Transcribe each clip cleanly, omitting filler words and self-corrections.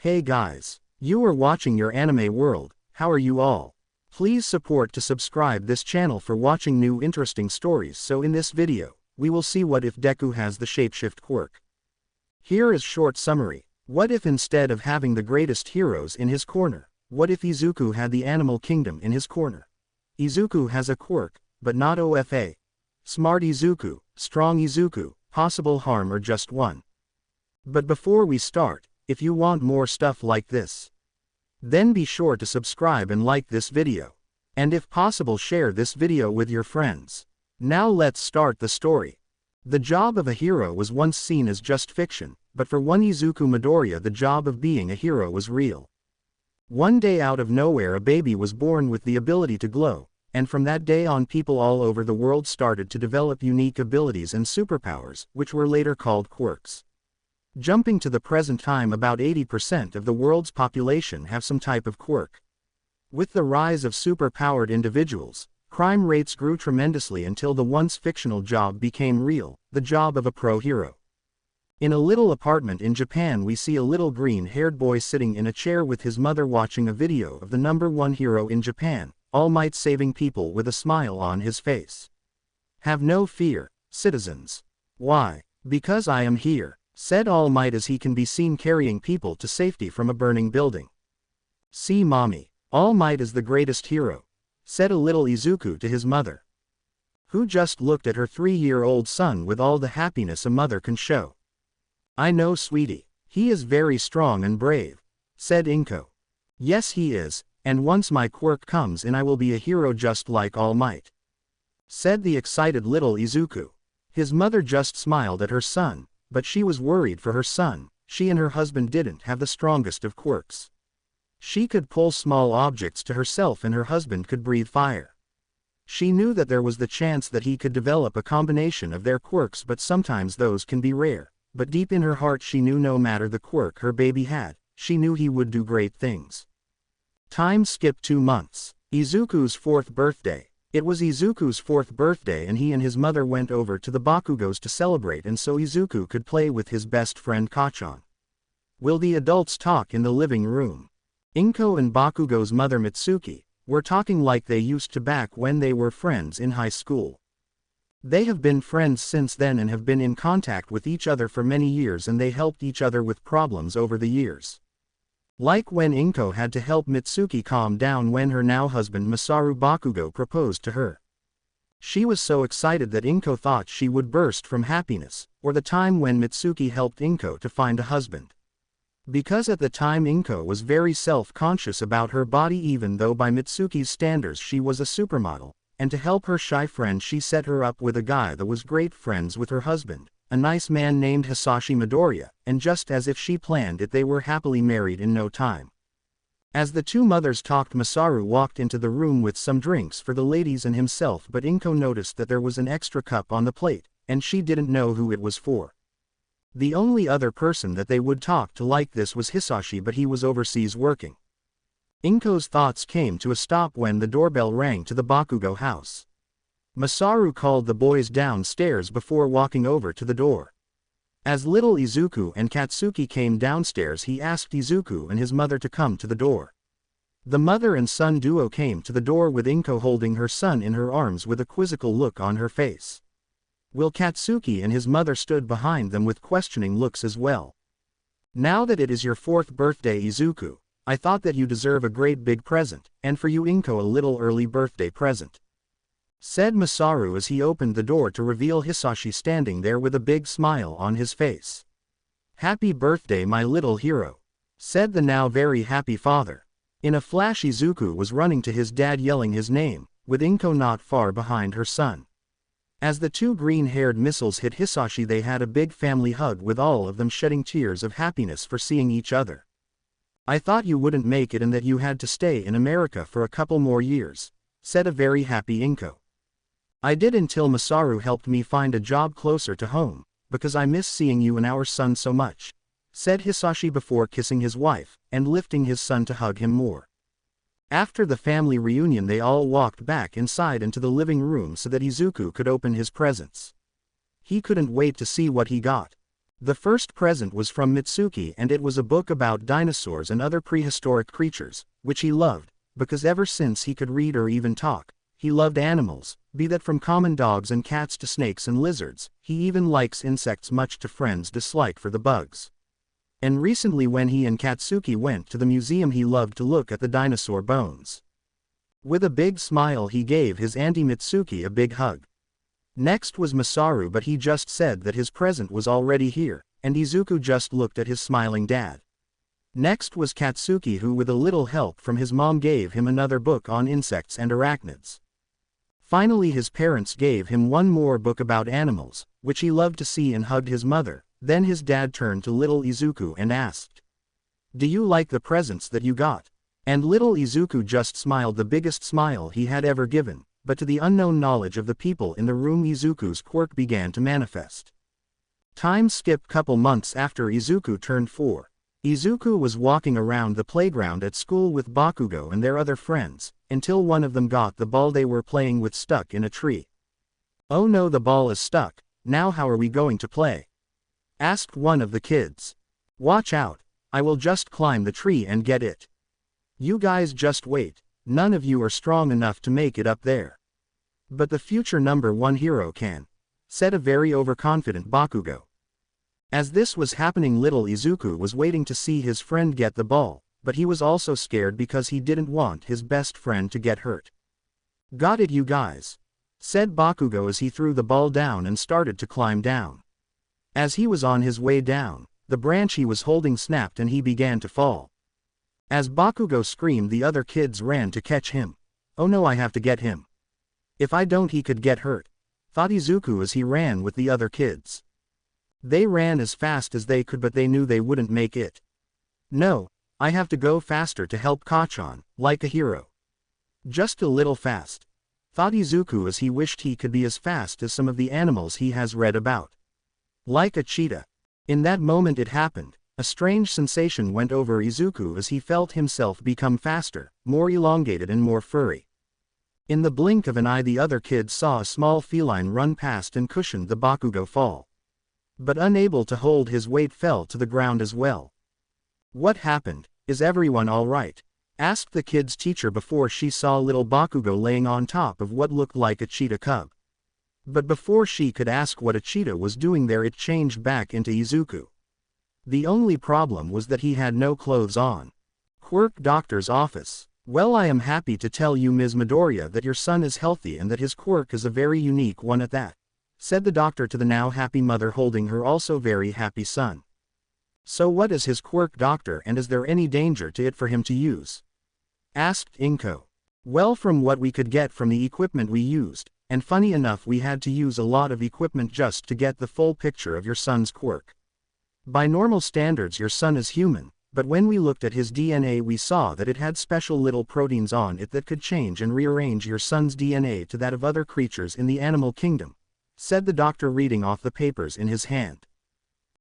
Hey guys, you are watching your anime world. How are you all? Please support to subscribe this channel for watching new interesting stories. So in this video, we will see what if Deku has the shapeshift quirk. Here is short summary. What if instead of having the greatest heroes in his corner, what if Izuku had the animal kingdom in his corner? Izuku has a quirk, but not OFA. Smart Izuku, strong Izuku, possible harm or just one. But before we start, if you want more stuff like this, then be sure to subscribe and like this video. And if possible share this video with your friends. Now let's start the story. The job of a hero was once seen as just fiction, but for one Izuku Midoriya the job of being a hero was real. One day out of nowhere a baby was born with the ability to glow, and from that day on people all over the world started to develop unique abilities and superpowers, which were later called quirks. Jumping to the present time, about 80% of the world's population have some type of quirk. With the rise of super-powered individuals, crime rates grew tremendously until the once fictional job became real, the job of a pro hero. In a little apartment in Japan we see a little green-haired boy sitting in a chair with his mother watching a video of the #1 hero in Japan, All Might saving people with a smile on his face. "Have no fear, citizens. Why? Because I am here," said All Might as he can be seen carrying people to safety from a burning building. "See mommy, All Might is the greatest hero," said a little Izuku to his mother, who just looked at her 3-year-old son with all the happiness a mother can show. "I know sweetie, he is very strong and brave," said Inko. "Yes he is, and once my quirk comes in I will be a hero just like All Might," said the excited little Izuku. His mother just smiled at her son, but she was worried for her son. She and her husband didn't have the strongest of quirks. She could pull small objects to herself and her husband could breathe fire. She knew that there was the chance that he could develop a combination of their quirks, but sometimes those can be rare. But deep in her heart she knew no matter the quirk her baby had, she knew he would do great things. Time skipped 2 months. Izuku's 4th birthday. It was Izuku's 4th birthday and he and his mother went over to the Bakugos to celebrate, and so Izuku could play with his best friend Kachan. Will the adults talk in the living room? Inko and Bakugo's mother Mitsuki were talking like they used to back when they were friends in high school. They have been friends since then and have been in contact with each other for many years, and they helped each other with problems over the years. Like when Inko had to help Mitsuki calm down when her now husband Masaru Bakugo proposed to her. She was so excited that Inko thought she would burst from happiness, or the time when Mitsuki helped Inko to find a husband. Because at the time Inko was very self-conscious about her body, even though by Mitsuki's standards she was a supermodel, and to help her shy friend she set her up with a guy that was great friends with her husband, a nice man named Hisashi Midoriya, and just as if she planned it they were happily married in no time. As the two mothers talked, Masaru walked into the room with some drinks for the ladies and himself, but Inko noticed that there was an extra cup on the plate, and she didn't know who it was for. The only other person that they would talk to like this was Hisashi, but he was overseas working. Inko's thoughts came to a stop when the doorbell rang to the Bakugo house. Masaru called the boys downstairs before walking over to the door. As little Izuku and Katsuki came downstairs he asked Izuku and his mother to come to the door. The mother and son duo came to the door with Inko holding her son in her arms with a quizzical look on her face. Will Katsuki and his mother stood behind them with questioning looks as well. "Now that it is your 4th birthday Izuku, I thought that you deserve a great big present, and for you Inko a little early birthday present," said Masaru as he opened the door to reveal Hisashi standing there with a big smile on his face. "Happy birthday my little hero," said the now very happy father. In a flash Izuku was running to his dad yelling his name, with Inko not far behind her son. As the two green-haired missiles hit Hisashi they had a big family hug with all of them shedding tears of happiness for seeing each other. "I thought you wouldn't make it and that you had to stay in America for a couple more years," said a very happy Inko. "I did until Masaru helped me find a job closer to home, because I miss seeing you and our son so much," said Hisashi before kissing his wife, and lifting his son to hug him more. After the family reunion they all walked back inside into the living room so that Izuku could open his presents. He couldn't wait to see what he got. The first present was from Mitsuki and it was a book about dinosaurs and other prehistoric creatures, which he loved, because ever since he could read or even talk, he loved animals, be that from common dogs and cats to snakes and lizards. He even likes insects much to friends' dislike for the bugs. And recently when he and Katsuki went to the museum he loved to look at the dinosaur bones. With a big smile he gave his auntie Mitsuki a big hug. Next was Masaru, but he just said that his present was already here, and Izuku just looked at his smiling dad. Next was Katsuki, who with a little help from his mom gave him another book on insects and arachnids. Finally his parents gave him one more book about animals, which he loved to see, and hugged his mother. Then his dad turned to little Izuku and asked, "Do you like the presents that you got?" And little Izuku just smiled the biggest smile he had ever given, but to the unknown knowledge of the people in the room Izuku's quirk began to manifest. Time skip couple months after Izuku turned 4. Izuku was walking around the playground at school with Bakugo and their other friends, until one of them got the ball they were playing with stuck in a tree. "Oh no, the ball is stuck, now how are we going to play?" asked one of the kids. "Watch out, I will just climb the tree and get it. You guys just wait, none of you are strong enough to make it up there." "But the future #1 hero can," said a very overconfident Bakugo. As this was happening, little Izuku was waiting to see his friend get the ball, but he was also scared because he didn't want his best friend to get hurt. "Got it, you guys," said Bakugo as he threw the ball down and started to climb down. As he was on his way down, the branch he was holding snapped and he began to fall. As Bakugo screamed, the other kids ran to catch him. "Oh no, I have to get him. If I don't he could get hurt," thought Izuku as he ran with the other kids. They ran as fast as they could, but they knew they wouldn't make it. "No, I have to go faster to help Kachan, like a hero. Just a little fast," thought Izuku as he wished he could be as fast as some of the animals he has read about. Like a cheetah. In that moment it happened. A strange sensation went over Izuku as he felt himself become faster, more elongated and more furry. In the blink of an eye the other kids saw a small feline run past and cushioned the Bakugo fall. But unable to hold his weight fell to the ground as well. "What happened? Is everyone alright?" asked the kid's teacher before she saw little Bakugo laying on top of what looked like a cheetah cub. But before she could ask what a cheetah was doing there, it changed back into Izuku. The only problem was that he had no clothes on. Quirk doctor's office. "Well, I am happy to tell you, Ms. Midoriya, that your son is healthy and that his quirk is a very unique one at that," said the doctor to the now happy mother holding her also very happy son. "So what is his quirk, doctor, and is there any danger to it for him to use?" asked Inko. "Well, from what we could get from the equipment we used, and funny enough we had to use a lot of equipment just to get the full picture of your son's quirk. By normal standards your son is human, but when we looked at his DNA we saw that it had special little proteins on it that could change and rearrange your son's DNA to that of other creatures in the animal kingdom," said the doctor reading off the papers in his hand.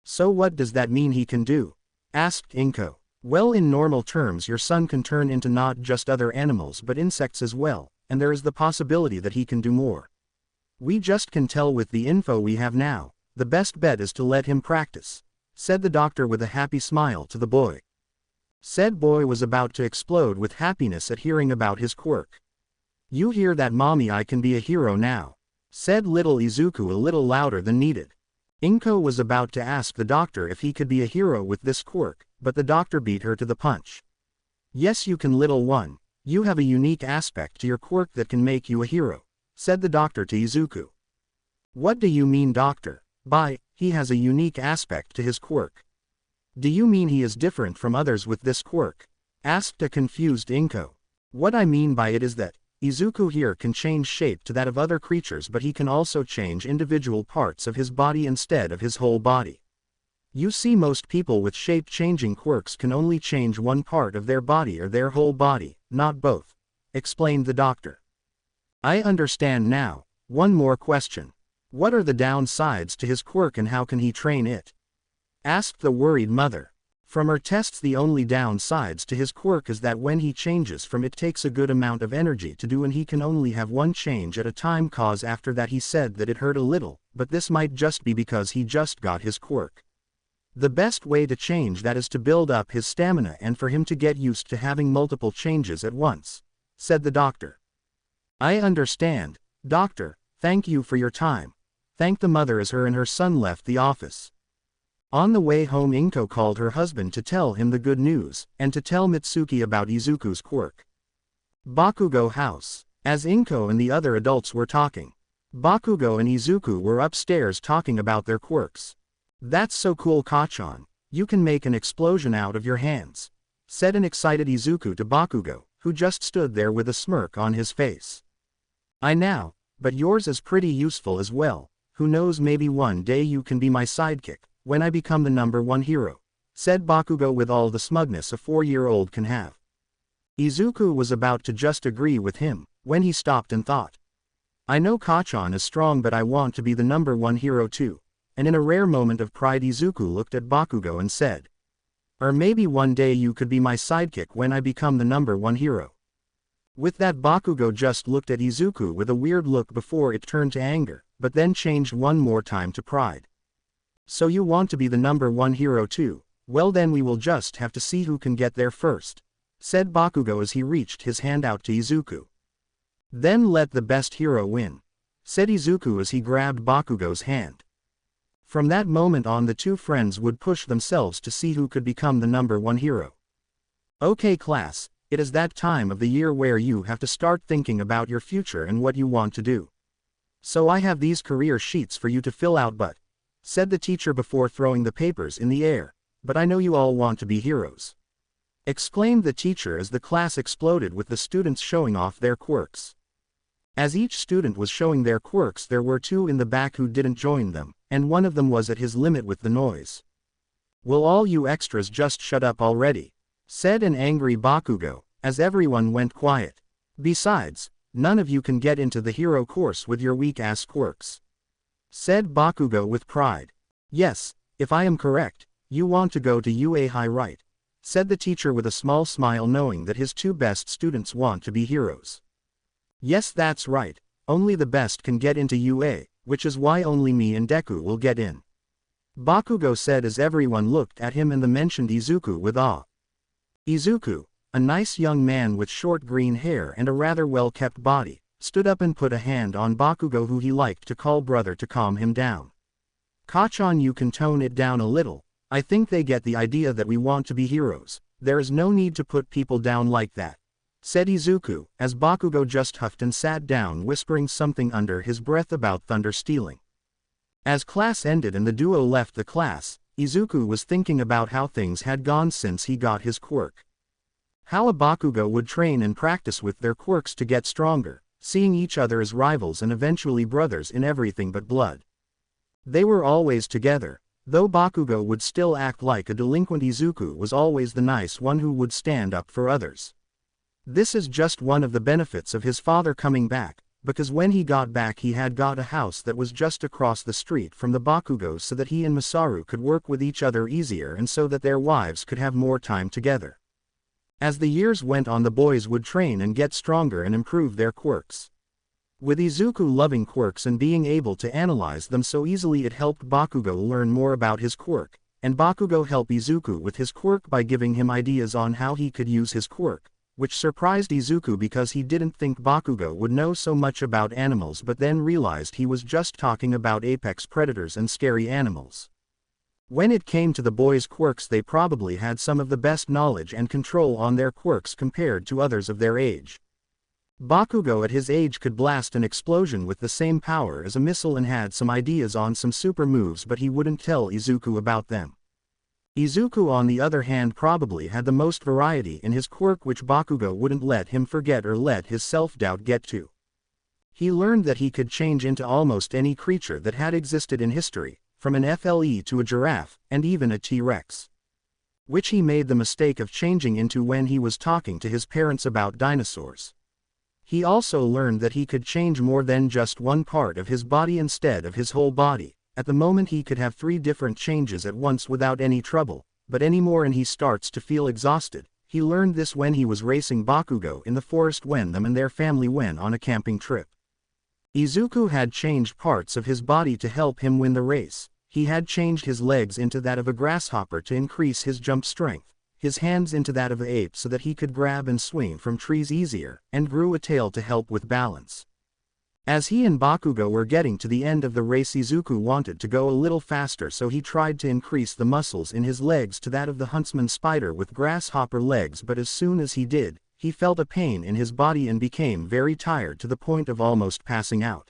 "So what does that mean he can do?" asked Inko. "Well, in normal terms your son can turn into not just other animals but insects as well, and there is the possibility that he can do more. We just can tell with the info we have now. The best bet is to let him practice," said the doctor with a happy smile to the boy. Said boy was about to explode with happiness at hearing about his quirk. "You hear that, mommy? I can be a hero now," said little Izuku a little louder than needed. Inko was about to ask the doctor if he could be a hero with this quirk, but the doctor beat her to the punch. "Yes, you can, little one. You have a unique aspect to your quirk that can make you a hero," said the doctor to Izuku. "What do you mean, doctor, by, he has a unique aspect to his quirk? Do you mean he is different from others with this quirk?" asked a confused Inko. "What I mean by it is that, Izuku here can change shape to that of other creatures, but he can also change individual parts of his body instead of his whole body. You see, most people with shape-changing quirks can only change one part of their body or their whole body, not both," explained the doctor. "I understand now. One more question. What are the downsides to his quirk and how can he train it?" asked the worried mother. From her tests, the only downsides to his quirk is that when he changes from it takes a good amount of energy to do and he can only have one change at a time, cause after that he said that it hurt a little, but this might just be because he just got his quirk. The best way to change that is to build up his stamina and for him to get used to having multiple changes at once, said the doctor. I understand, doctor, thank you for your time, thanked the mother as her and her son left the office. On the way home, Inko called her husband to tell him the good news, and to tell Mitsuki about Izuku's quirk. Bakugo house. As Inko and the other adults were talking, Bakugo and Izuku were upstairs talking about their quirks. That's so cool, Kachan, you can make an explosion out of your hands, said an excited Izuku to Bakugo, who just stood there with a smirk on his face. I know, but yours is pretty useful as well, who knows, maybe one day you can be my sidekick, when I become the #1 hero, said Bakugo with all the smugness a 4-year-old can have. Izuku was about to just agree with him, when he stopped and thought. I know Kachan is strong, but I want to be the #1 hero too, and in a rare moment of pride Izuku looked at Bakugo and said, or maybe one day you could be my sidekick when I become the #1 hero. With that, Bakugo just looked at Izuku with a weird look before it turned to anger, but then changed one more time to pride. So you want to be the #1 hero too? Well then we will just have to see who can get there first, said Bakugo as he reached his hand out to Izuku. Then let the best hero win, said Izuku as he grabbed Bakugo's hand. From that moment on, the two friends would push themselves to see who could become the #1 hero. Okay class, it is that time of the year where you have to start thinking about your future and what you want to do. So I have these career sheets for you to fill out, said the teacher before throwing the papers in the air, but I know you all want to be heroes, exclaimed the teacher as the class exploded with the students showing off their quirks. As each student was showing their quirks, there were two in the back who didn't join them, and one of them was at his limit with the noise. Will all you extras just shut up already, said an angry Bakugo, as everyone went quiet. Besides, none of you can get into the hero course with your weak-ass quirks, said Bakugo with pride. Yes, if I am correct, you want to go to UA High, right? Said the teacher with a small smile, knowing that his two best students want to be heroes. Yes, that's right, only the best can get into UA, which is why only me and Deku will get in, Bakugo said as everyone looked at him and the mentioned Izuku with awe. Izuku, a nice young man with short green hair and a rather well-kept body, stood up and put a hand on Bakugo, who he liked to call brother, to calm him down. Kachan, you can tone it down a little. I think they get the idea that we want to be heroes. There is no need to put people down like that, said Izuku, as Bakugo just huffed and sat down, whispering something under his breath about thunder stealing. As class ended and the duo left the class, Izuku was thinking about how things had gone since he got his quirk. How a Bakugo would train and practice with their quirks to get stronger, seeing each other as rivals and eventually brothers in everything but blood. They were always together, though Bakugo would still act like a delinquent. Izuku was always the nice one who would stand up for others. This is just one of the benefits of his father coming back, because when he got back he had got a house that was just across the street from the Bakugos, so that he and Masaru could work with each other easier and so that their wives could have more time together. As the years went on, the boys would train and get stronger and improve their quirks. With Izuku loving quirks and being able to analyze them so easily, it helped Bakugo learn more about his quirk, and Bakugo helped Izuku with his quirk by giving him ideas on how he could use his quirk, which surprised Izuku because he didn't think Bakugo would know so much about animals, but then realized he was just talking about apex predators and scary animals. When it came to the boys' quirks, they probably had some of the best knowledge and control on their quirks compared to others of their age. Bakugo at his age could blast an explosion with the same power as a missile and had some ideas on some super moves, but he wouldn't tell Izuku about them. Izuku, on the other hand, probably had the most variety in his quirk, which Bakugo wouldn't let him forget or let his self-doubt get to. He learned that he could change into almost any creature that had existed in history, from an FLE to a giraffe, and even a T-Rex, which he made the mistake of changing into when he was talking to his parents about dinosaurs. He also learned that he could change more than just one part of his body instead of his whole body. At the moment he could have 3 different changes at once without any trouble, but anymore and he starts to feel exhausted. He learned this when he was racing Bakugo in the forest when them and their family went on a camping trip. Izuku had changed parts of his body to help him win the race. He had changed his legs into that of a grasshopper to increase his jump strength, his hands into that of an ape so that he could grab and swing from trees easier, and grew a tail to help with balance. As he and Bakugo were getting to the end of the race, Izuku wanted to go a little faster, so he tried to increase the muscles in his legs to that of the huntsman spider with grasshopper legs, but as soon as he did, he felt a pain in his body and became very tired to the point of almost passing out.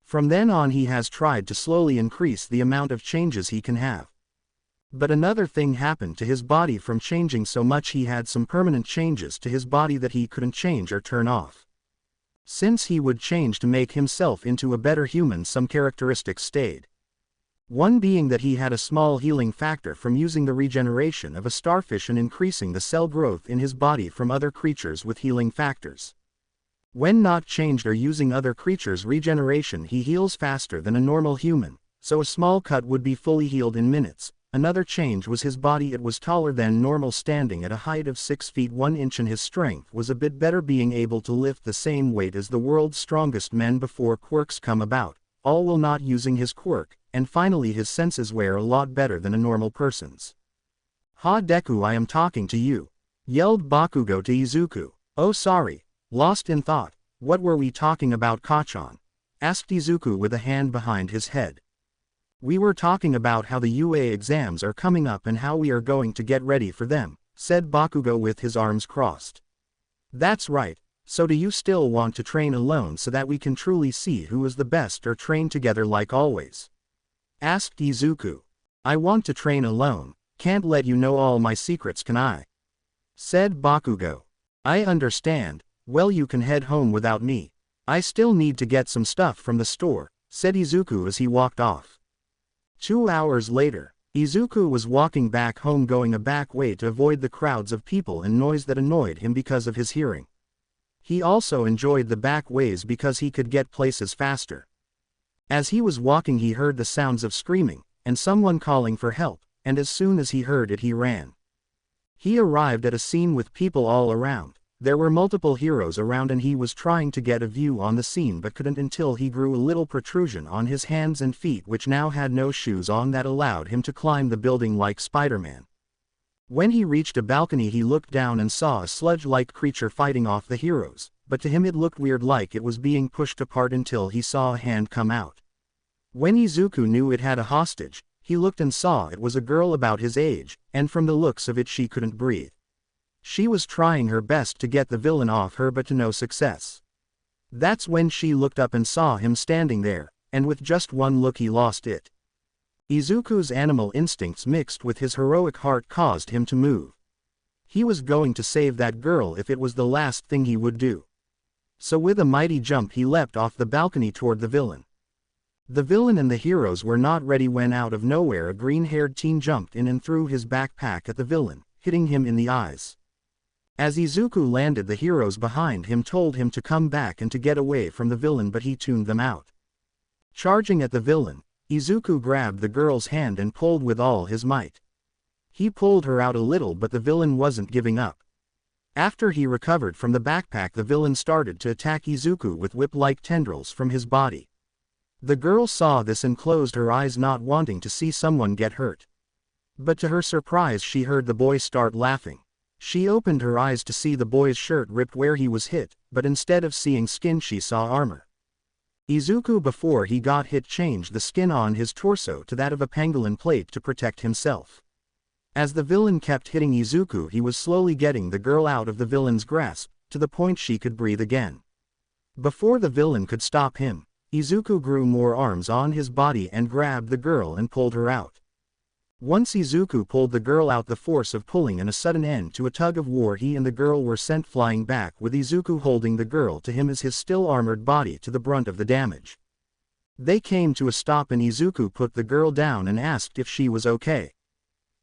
From then on he has tried to slowly increase the amount of changes he can have. But another thing happened to his body. From changing so much, he had some permanent changes to his body that he couldn't change or turn off. Since he would change to make himself into a better human, some characteristics stayed. One being that he had a small healing factor from using the regeneration of a starfish and increasing the cell growth in his body from other creatures with healing factors. When not changed or using other creatures' regeneration, he heals faster than a normal human, so a small cut would be fully healed in minutes. Another change was his body. It was taller than normal, standing at a height of 6 feet 1 inch, and his strength was a bit better, being able to lift the same weight as the world's strongest men before quirks come about, all while not using his quirk. And finally, his senses were a lot better than a normal person's. "Ha, Deku, I am talking to you," yelled Bakugo to Izuku. "Oh, sorry, lost in thought. What were we talking about, Kachan?" asked Izuku with a hand behind his head. "We were talking about how the UA exams are coming up and how we are going to get ready for them," said Bakugo with his arms crossed. "That's right. So do you still want to train alone so that we can truly see who is the best, or train together like always?" asked Izuku. "I want to train alone. Can't let you know all my secrets, can I?" said Bakugo. "I understand. Well, you can head home without me. I still need to get some stuff from the store," said Izuku as he walked off. 2 hours later, Izuku was walking back home, going a back way to avoid the crowds of people and noise that annoyed him because of his hearing. He also enjoyed the back ways because he could get places faster. As he was walking, he heard the sounds of screaming, and someone calling for help, and as soon as he heard it, he ran. He arrived at a scene with people all around. There were multiple heroes around, and he was trying to get a view on the scene but couldn't until he grew a little protrusion on his hands and feet, which now had no shoes on, that allowed him to climb the building like Spider-Man. When he reached a balcony, he looked down and saw a sludge-like creature fighting off the heroes, but to him it looked weird, like it was being pushed apart, until he saw a hand come out. When Izuku knew it had a hostage, he looked and saw it was a girl about his age, and from the looks of it she couldn't breathe. She was trying her best to get the villain off her, but to no success. That's when she looked up and saw him standing there, and with just one look he lost it. Izuku's animal instincts mixed with his heroic heart caused him to move. He was going to save that girl if it was the last thing he would do. So with a mighty jump he leapt off the balcony toward the villain. The villain and the heroes were not ready when out of nowhere a green-haired teen jumped in and threw his backpack at the villain, hitting him in the eyes. As Izuku landed, the heroes behind him told him to come back and to get away from the villain, but he tuned them out. Charging at the villain, Izuku grabbed the girl's hand and pulled with all his might. He pulled her out a little, but the villain wasn't giving up. After he recovered from the backpack, the villain started to attack Izuku with whip-like tendrils from his body. The girl saw this and closed her eyes, not wanting to see someone get hurt. But to her surprise, she heard the boy start laughing. She opened her eyes to see the boy's shirt ripped where he was hit, but instead of seeing skin she saw armor. Izuku, before he got hit, changed the skin on his torso to that of a pangolin plate to protect himself. As the villain kept hitting Izuku, he was slowly getting the girl out of the villain's grasp, to the point she could breathe again. Before the villain could stop him, Izuku grew more arms on his body and grabbed the girl and pulled her out. Once Izuku pulled the girl out, the force of pulling and a sudden end to a tug of war, he and the girl were sent flying back, with Izuku holding the girl to him as his still armored body to the brunt of the damage. They came to a stop and Izuku put the girl down and asked if she was okay.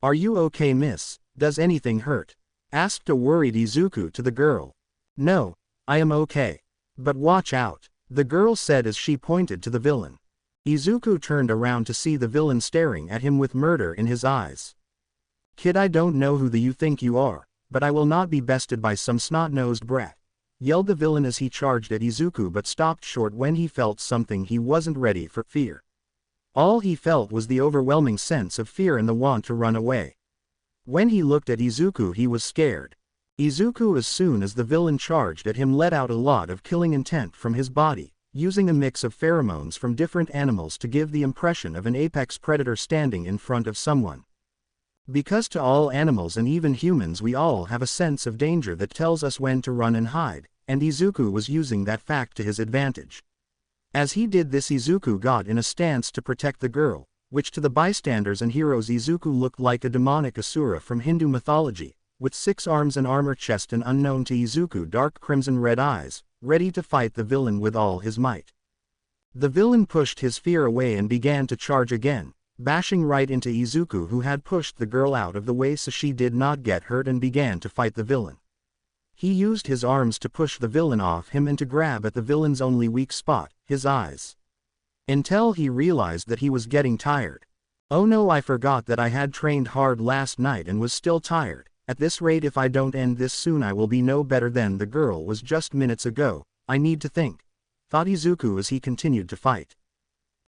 "Are you okay, miss? Does anything hurt?" asked a worried Izuku to the girl. "No, I am okay. But watch out," the girl said as she pointed to the villain. Izuku turned around to see the villain staring at him with murder in his eyes. "Kid, I don't know who you think you are, but I will not be bested by some snot-nosed brat," yelled the villain as he charged at Izuku, but stopped short when he felt something he wasn't ready for: fear. All he felt was the overwhelming sense of fear and the want to run away. When he looked at Izuku, he was scared. Izuku, as soon as the villain charged at him, let out a lot of killing intent from his body, using a mix of pheromones from different animals to give the impression of an apex predator standing in front of someone. Because to all animals and even humans we all have a sense of danger that tells us when to run and hide, and Izuku was using that fact to his advantage. As he did this, Izuku got in a stance to protect the girl, which to the bystanders and heroes Izuku looked like a demonic asura from Hindu mythology, with 6 arms and armor chest and unknown to Izuku dark crimson red eyes, ready to fight the villain with all his might. The villain pushed his fear away and began to charge again, bashing right into Izuku, who had pushed the girl out of the way so she did not get hurt, and began to fight the villain. He used his arms to push the villain off him and to grab at the villain's only weak spot, his eyes. Until he realized that he was getting tired. "Oh no, I forgot that I had trained hard last night and was still tired. At this rate, if I don't end this soon, I will be no better than the girl was just minutes ago. I need to think," thought Izuku as he continued to fight.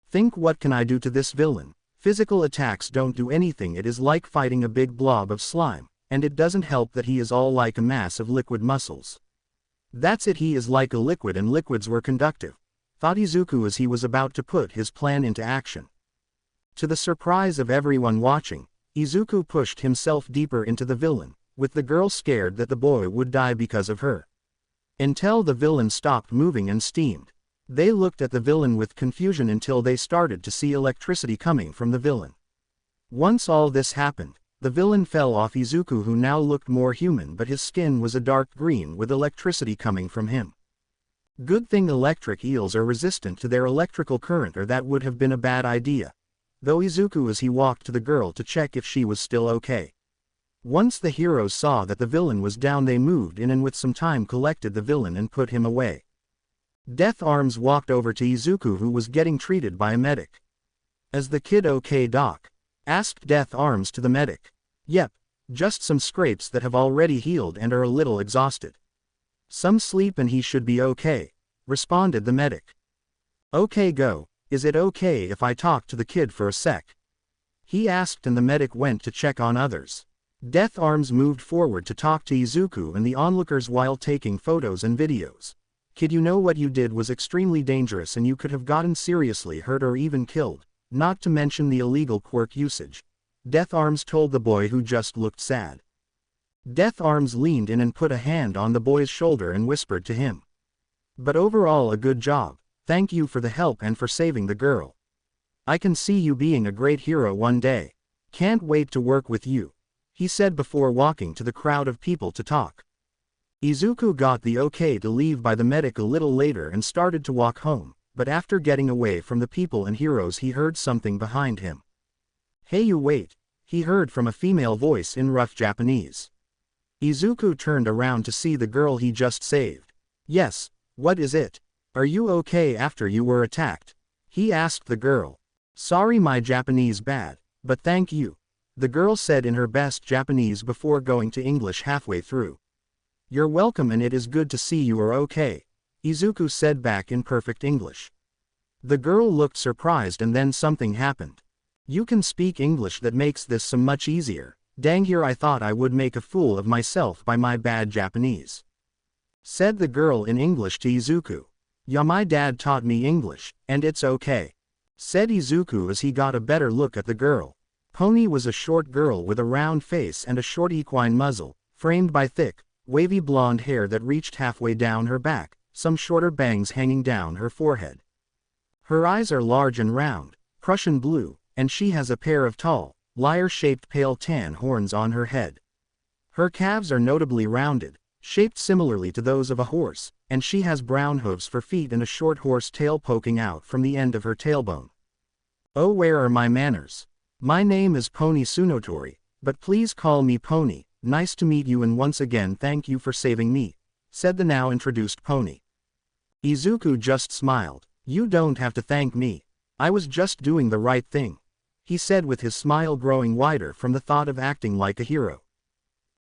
"Think, what can I do to this villain? Physical attacks don't do anything. It is like fighting a big blob of slime, and it doesn't help that he is all like a mass of liquid muscles. That's it, he is like a liquid and liquids were conductive," thought Izuku as he was about to put his plan into action. To the surprise of everyone watching, Izuku pushed himself deeper into the villain, with the girl scared that the boy would die because of her. Until the villain stopped moving and steamed. They looked at the villain with confusion until they started to see electricity coming from the villain. Once all this happened, the villain fell off Izuku, who now looked more human, but his skin was a dark green with electricity coming from him. Good thing electric eels are resistant to their electrical current, or that would have been a bad idea. Though Izuku, as he walked to the girl to check if she was still okay. Once the heroes saw that the villain was down, they moved in and with some time collected the villain and put him away. Death Arms walked over to Izuku, who was getting treated by a medic. "Is the kid okay, doc?" asked Death Arms to the medic. "Yep, just some scrapes that have already healed and are a little exhausted. Some sleep and he should be okay," responded the medic. "Okay, go. Is it okay if I talk to the kid for a sec?" he asked, and the medic went to check on others. Death Arms moved forward to talk to Izuku and the onlookers while taking photos and videos. "Kid, you know what you did was extremely dangerous and you could have gotten seriously hurt or even killed, not to mention the illegal quirk usage," Death Arms told the boy, who just looked sad. Death Arms leaned in and put a hand on the boy's shoulder and whispered to him. "But overall, a good job. Thank you for the help and for saving the girl. I can see you being a great hero one day. Can't wait to work with you," he said before walking to the crowd of people to talk. Izuku got the okay to leave by the medic a little later and started to walk home, but after getting away from the people and heroes he heard something behind him. "Hey, you wait," he heard from a female voice in rough Japanese. Izuku turned around to see the girl he just saved. "Yes, what is it? Are you okay after you were attacked?" he asked the girl. "Sorry, my Japanese bad, but thank you," the girl said in her best Japanese before going to English halfway through. "You're welcome, and it is good to see you are okay," Izuku said back in perfect English. The girl looked surprised, and then something happened. "You can speak English, that makes this so much easier. Dang, here I thought I would make a fool of myself by my bad Japanese," said the girl in English to Izuku. "Yeah, my dad taught me English, and it's okay," said Izuku as he got a better look at the girl. Pony was a short girl with a round face and a short equine muzzle, framed by thick, wavy blonde hair that reached halfway down her back, some shorter bangs hanging down her forehead. Her eyes are large and round, Prussian blue, and she has a pair of tall, lyre-shaped pale tan horns on her head. Her calves are notably rounded, shaped similarly to those of a horse, and she has brown hooves for feet and a short horse tail poking out from the end of her tailbone. "Oh, where are my manners? My name is Pony Tsunotori, but please call me Pony. Nice to meet you, and once again thank you for saving me," said the now introduced Pony. Izuku just smiled. "You don't have to thank me. I was just doing the right thing," he said, with his smile growing wider from the thought of acting like a hero.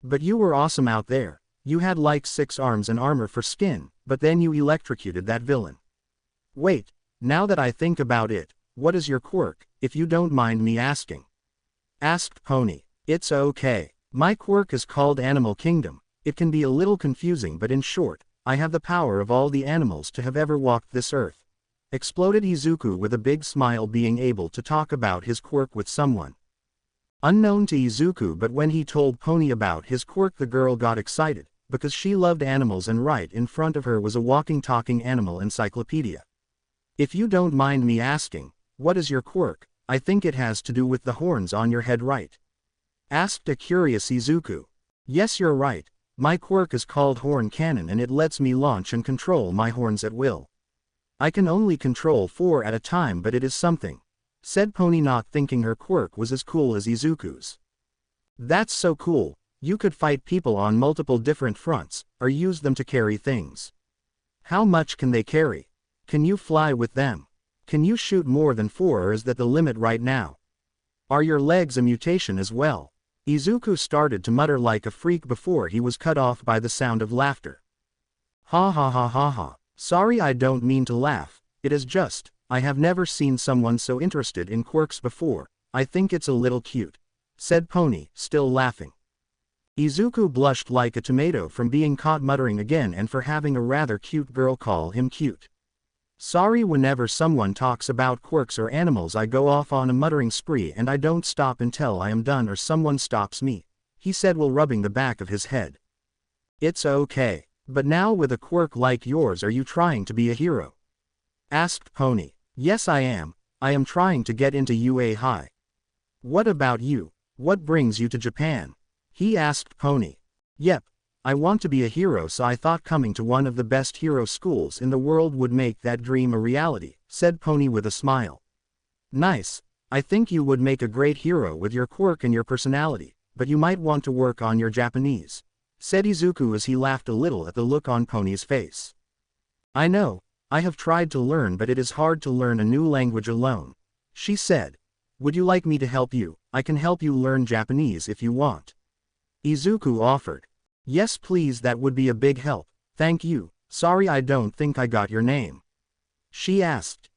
"But you were awesome out there. You had like 6 arms and armor for skin, but then you electrocuted that villain. Wait, now that I think about it, what is your quirk?" if you don't mind me asking? Asked Pony. It's okay. My quirk is called Animal Kingdom. It can be a little confusing, but in short, I have the power of all the animals to have ever walked this earth. Exploded Izuku with a big smile, being able to talk about his quirk with someone unknown to Izuku, but when he told Pony about his quirk, the girl got excited, because she loved animals and right in front of her was a walking talking animal encyclopedia. If you don't mind me asking, what is your quirk? I think it has to do with the horns on your head, right? Asked a curious Izuku. Yes, you're right. My quirk is called Horn Cannon and it lets me launch and control my horns at will. I can only control 4 at a time, but it is something, said Pony, not thinking her quirk was as cool as Izuku's. That's so cool. You could fight people on multiple different fronts, or use them to carry things. How much can they carry? Can you fly with them? Can you shoot more than 4, or is that the limit right now? Are your legs a mutation as well? Izuku started to mutter like a freak before he was cut off by the sound of laughter. Ha ha ha ha ha. Sorry, I don't mean to laugh. It is just, I have never seen someone so interested in quirks before. I think it's a little cute, said Pony, still laughing. Izuku blushed like a tomato from being caught muttering again and for having a rather cute girl call him cute. Sorry, whenever someone talks about quirks or animals I go off on a muttering spree and I don't stop until I am done or someone stops me, he said while rubbing the back of his head. It's okay, but now with a quirk like yours, are you trying to be a hero? Asked Pony. Yes, I am. I am trying to get into UA High. What about you? What brings you to Japan? He asked Pony. Yep. I want to be a hero, so I thought coming to one of the best hero schools in the world would make that dream a reality, said Pony with a smile. Nice. I think you would make a great hero with your quirk and your personality, but you might want to work on your Japanese, said Izuku as he laughed a little at the look on Pony's face. I know. I have tried to learn, but it is hard to learn a new language alone, she said. Would you like me to help you? I can help you learn Japanese if you want. Izuku offered. Yes please, that would be a big help, thank you. Sorry, I don't think I got your name. She asked.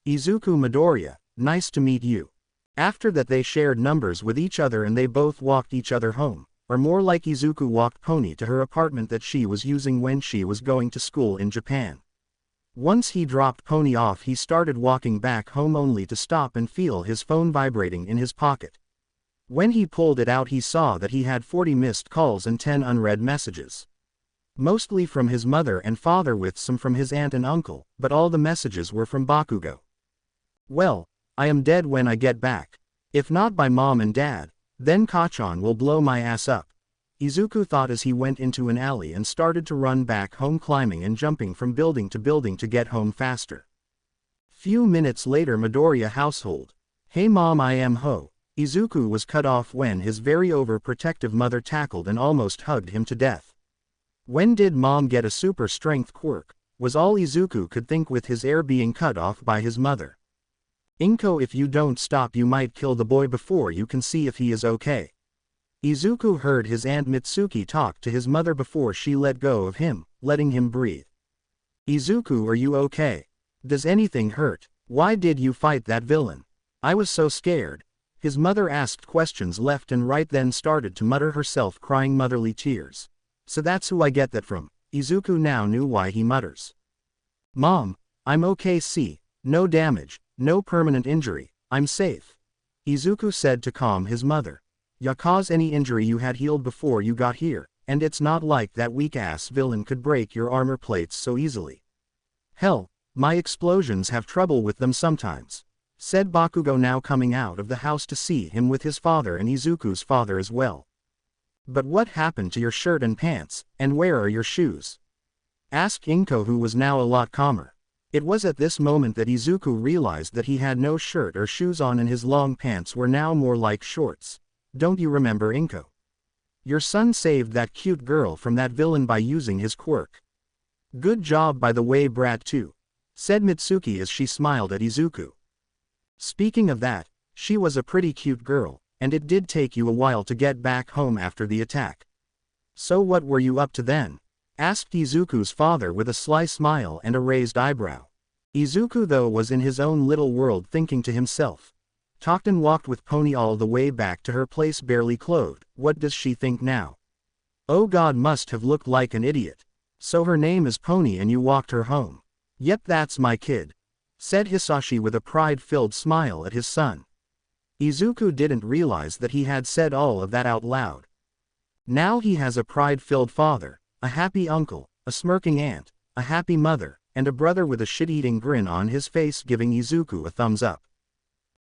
Izuku Midoriya, nice to meet you. After that they shared numbers with each other and they both walked each other home, or more like Izuku walked Pony to her apartment that she was using when she was going to school in Japan. Once he dropped Pony off, he started walking back home only to stop and feel his phone vibrating in his pocket. When he pulled it out, he saw that he had 40 missed calls and 10 unread messages. Mostly from his mother and father with some from his aunt and uncle, but all the messages were from Bakugo. Well, I am dead when I get back. If not by mom and dad, then Kachan will blow my ass up, Izuku thought as he went into an alley and started to run back home, climbing and jumping from building to get home faster. Few minutes later, Midoriya household. Hey mom, I am Ho. Izuku was cut off when his very overprotective mother tackled and almost hugged him to death. When did mom get a super strength quirk? Was all Izuku could think with his air being cut off by his mother. Inko, if you don't stop you might kill the boy before you can see if he is okay. Izuku heard his aunt Mitsuki talk to his mother before she let go of him, letting him breathe. Izuku, are you okay? Does anything hurt? Why did you fight that villain? I was so scared. His mother asked questions left and right, then started to mutter herself, crying motherly tears. So that's who I get that from. Izuku now knew why he mutters. Mom, I'm okay, see, no damage, no permanent injury, I'm safe. Izuku said to calm his mother. Ya cause any injury you had healed before you got here, and it's not like that weak-ass villain could break your armor plates so easily. Hell, my explosions have trouble with them sometimes, said Bakugo, now coming out of the house to see him with his father and Izuku's father as well. But what happened to your shirt and pants, and where are your shoes? Asked Inko, who was now a lot calmer. It was at this moment that Izuku realized that he had no shirt or shoes on and his long pants were now more like shorts. Don't you remember, Inko? Your son saved that cute girl from that villain by using his quirk. Good job by the way, brat too, said Mitsuki as she smiled at Izuku. Speaking of that, she was a pretty cute girl, and it did take you a while to get back home after the attack. So what were you up to then? Asked Izuku's father with a sly smile and a raised eyebrow. Izuku though was in his own little world thinking to himself. talked and walked with Pony all the way back to her place barely clothed. What does she think now? Oh God, must have looked like an idiot. So her name is Pony and you walked her home. Yep, that's my kid, said Hisashi with a pride-filled smile at his son. Izuku didn't realize that he had said all of that out loud. Now he has a pride-filled father, a happy uncle, a smirking aunt, a happy mother, and a brother with a shit-eating grin on his face giving Izuku a thumbs up.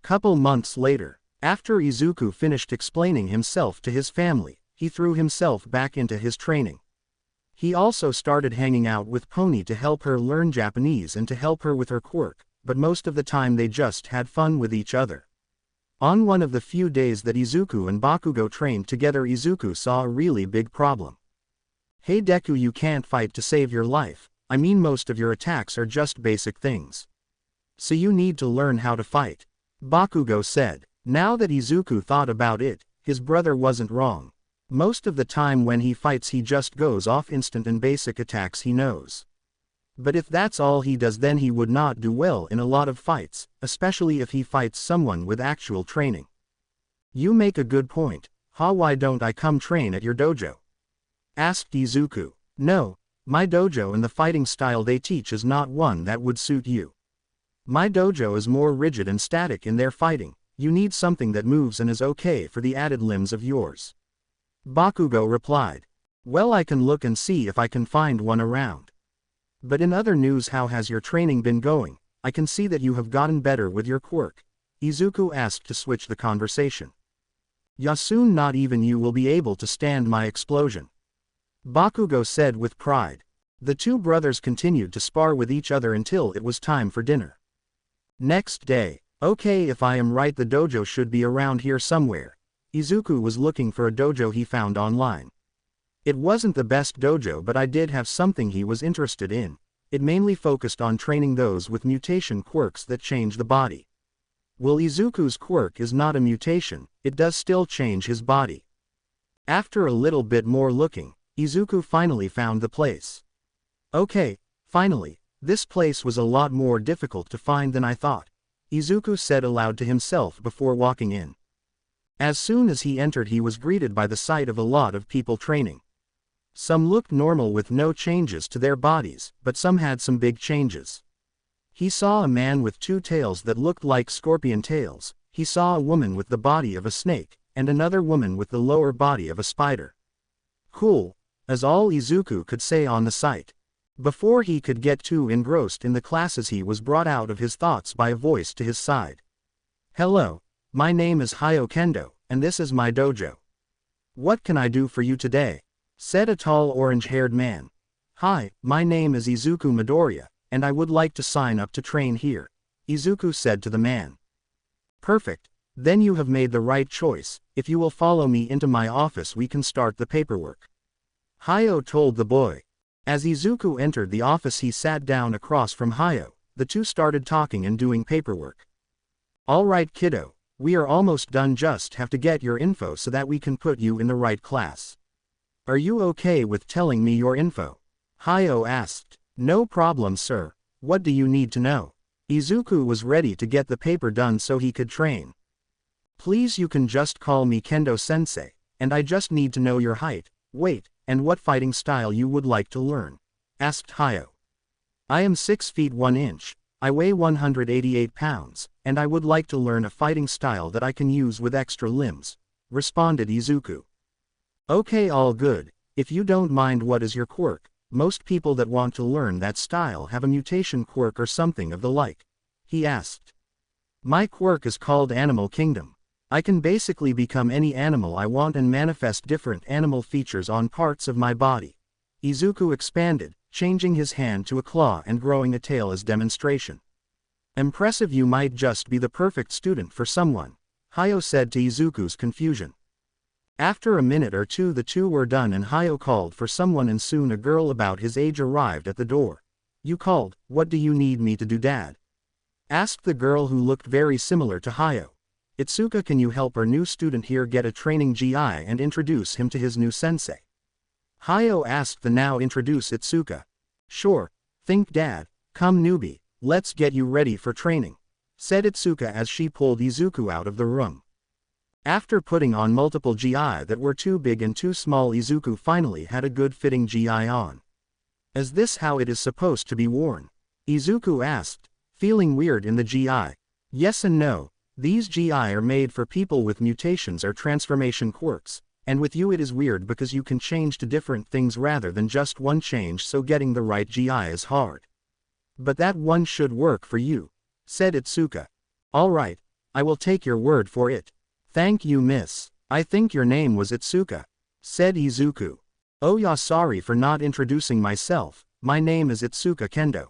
Couple months later, after Izuku finished explaining himself to his family, he threw himself back into his training. He also started hanging out with Pony to help her learn Japanese and to help her with her quirk, but most of the time they just had fun with each other. On one of the few days that Izuku and Bakugo trained together, Izuku saw a really big problem. Hey Deku, you can't fight to save your life. I mean, most of your attacks are just basic things. So you need to learn how to fight, Bakugo said. Now that Izuku thought about it, his brother wasn't wrong. Most of the time when he fights he just goes off instant and basic attacks he knows. But if that's all he does, then he would not do well in a lot of fights, especially if he fights someone with actual training. You make a good point. Why don't I come train at your dojo? Asked Izuku. No, my dojo and the fighting style they teach is not one that would suit you. My dojo is more rigid and static in their fighting. You need something that moves and is okay for the added limbs of yours, Bakugo replied. Well, I can look and see if I can find one around. But in other news, how has your training been going? I can see that you have gotten better with your quirk, Izuku asked to switch the conversation. Yeah, soon not even you will be able to stand my explosion, Bakugo said with pride. The two brothers continued to spar with each other until it was time for dinner. Next day. Okay, if I am right, the dojo should be around here somewhere. Izuku was looking for a dojo he found online. It wasn't the best dojo, but I did have something he was interested in. It mainly focused on training those with mutation quirks that change the body. Well, Izuku's quirk is not a mutation, it does still change his body. After a little bit more looking, Izuku finally found the place. Okay, finally, this place was a lot more difficult to find than I thought, Izuku said aloud to himself before walking in. As soon as he entered, he was greeted by the sight of a lot of people training. Some looked normal with no changes to their bodies, but some had some big changes. He saw a man with two tails that looked like scorpion tails, he saw a woman with the body of a snake, and another woman with the lower body of a spider. Cool, is all Izuku could say on the sight. Before he could get too engrossed in the classes, he was brought out of his thoughts by a voice to his side. Hello, my name is Hayo Kendo, and this is my dojo. What can I do for you today? Said a tall orange-haired man. Hi, my name is Izuku Midoriya, and I would like to sign up to train here, Izuku said to the man. Perfect, then you have made the right choice. If you will follow me into my office, we can start the paperwork, Hayo told the boy. As Izuku entered the office, he sat down across from Hayo. The two started talking and doing paperwork. Alright kiddo, we are almost done, just have to get your info so that we can put you in the right class. Are you okay with telling me your info? Hayo asked. No problem, sir. What do you need to know? Izuku was ready to get the paper done so he could train. Please, you can just call me Kendo-sensei, and I just need to know your height, weight, and what fighting style you would like to learn, asked Hayo. I am 6 feet 1 inch, I weigh 188 pounds, and I would like to learn a fighting style that I can use with extra limbs, responded Izuku. Okay, all good. If you don't mind, what is your quirk? Most people that want to learn that style have a mutation quirk or something of the like, he asked. My quirk is called Animal Kingdom. I can basically become any animal I want and manifest different animal features on parts of my body, Izuku expanded, changing his hand to a claw and growing a tail as demonstration. Impressive, you might just be the perfect student for someone, Hayo said to Izuku's confusion. After a minute or two, the two were done and Hayo called for someone, and soon a girl about his age arrived at the door. You called, what do you need me to do, dad? Asked the girl, who looked very similar to Hayo. Itsuka, can you help our new student here get a training GI and introduce him to his new sensei? Hayo asked the now introduced Itsuka. Sure, think dad, come newbie, let's get you ready for training, said Itsuka as she pulled Izuku out of the room. After putting on multiple GI that were too big and too small, Izuku finally had a good fitting GI on. Is this how it is supposed to be worn? Izuku asked, feeling weird in the GI. Yes and no. These GI are made for people with mutations or transformation quirks, and with you it is weird because you can change to different things rather than just one change, so getting the right GI is hard. But that one should work for you, said Itsuka. Alright, I will take your word for it. Thank you, miss. I think your name was Itsuka, said Izuku. Oh yeah, sorry for not introducing myself, my name is Itsuka Kendo.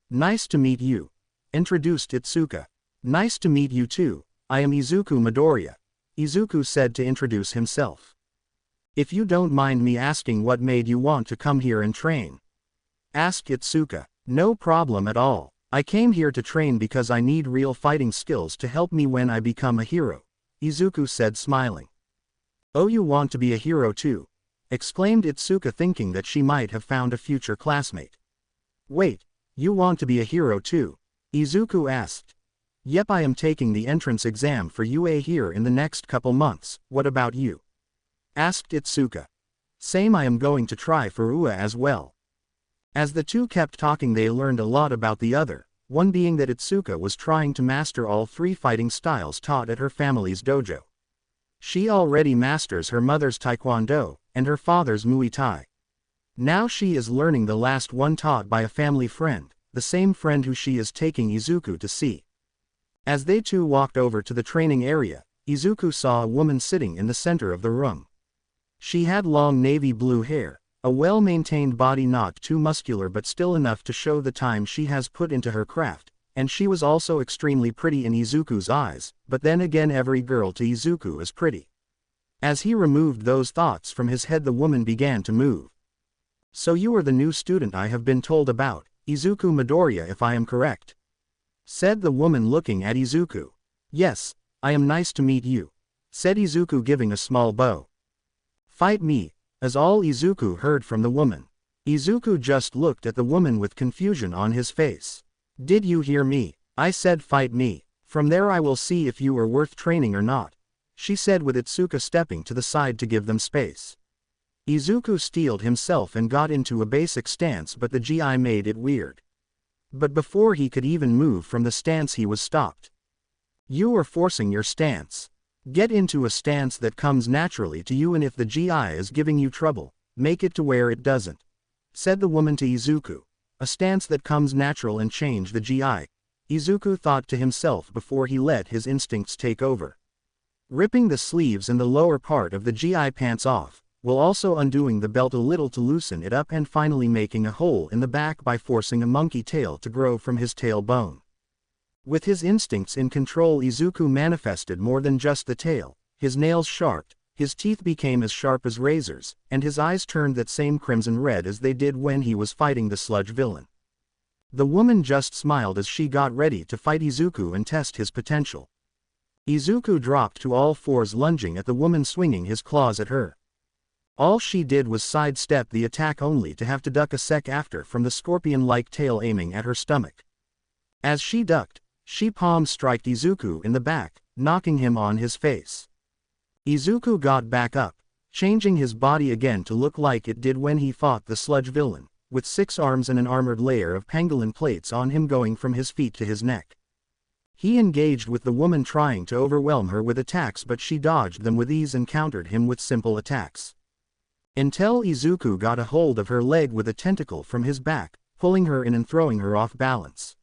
Nice to meet you, introduced Itsuka. Nice to meet you too, I am Izuku Midoriya, Izuku said to introduce himself. If you don't mind me asking, what made you want to come here and train? Asked Itsuka. No problem at all. I came here to train because I need real fighting skills to help me when I become a hero, Izuku said, smiling. Oh, you want to be a hero too? Exclaimed Itsuka, thinking that she might have found a future classmate. Wait, you want to be a hero too? Izuku asked. Yep, I am taking the entrance exam for UA here in the next couple months. What about you? Asked Itsuka. Same, I am going to try for UA as well. As the two kept talking, they learned a lot about the other, one being that Itsuka was trying to master all 3 fighting styles taught at her family's dojo. She already masters her mother's Taekwondo and her father's Muay Thai. Now she is learning the last one taught by a family friend, the same friend who she is taking Izuku to see. As they two walked over to the training area, Izuku saw a woman sitting in the center of the room. She had long navy blue hair, a well-maintained body, not too muscular but still enough to show the time she has put into her craft, and she was also extremely pretty in Izuku's eyes, but then again, every girl to Izuku is pretty. As he removed those thoughts from his head, the woman began to move. So you are the new student I have been told about, Izuku Midoriya, if I am correct? Said the woman, looking at Izuku. Yes, I am. Nice to meet you, said Izuku, giving a small bow. Fight me, is all Izuku heard from the woman. Izuku just looked at the woman with confusion on his face. Did you hear me? I said fight me. From there I will see if you are worth training or not, she said, with Itsuka stepping to the side to give them space. Izuku steeled himself and got into a basic stance, but the GI made it weird. But before he could even move from the stance, he was stopped. You are forcing your stance. Get into a stance that comes naturally to you, and if the GI is giving you trouble, make it to where it doesn't, said the woman to Izuku. A stance that comes natural and change the GI, Izuku thought to himself before he let his instincts take over. Ripping the sleeves and the lower part of the GI pants off, while also undoing the belt a little to loosen it up, and finally making a hole in the back by forcing a monkey tail to grow from his tailbone. With his instincts in control, Izuku manifested more than just the tail. His nails sharpened, his teeth became as sharp as razors, and his eyes turned that same crimson red as they did when he was fighting the sludge villain. The woman just smiled as she got ready to fight Izuku and test his potential. Izuku dropped to all fours, lunging at the woman, swinging his claws at her. All she did was sidestep the attack, only to have to duck a sec after from the scorpion-like tail aiming at her stomach. As she ducked, she palm-striked Izuku in the back, knocking him on his face. Izuku got back up, changing his body again to look like it did when he fought the sludge villain, with 6 arms and an armored layer of pangolin plates on him going from his feet to his neck. He engaged with the woman, trying to overwhelm her with attacks, but she dodged them with ease and countered him with simple attacks. Until Izuku got a hold of her leg with a tentacle from his back, pulling her in and throwing her off balance.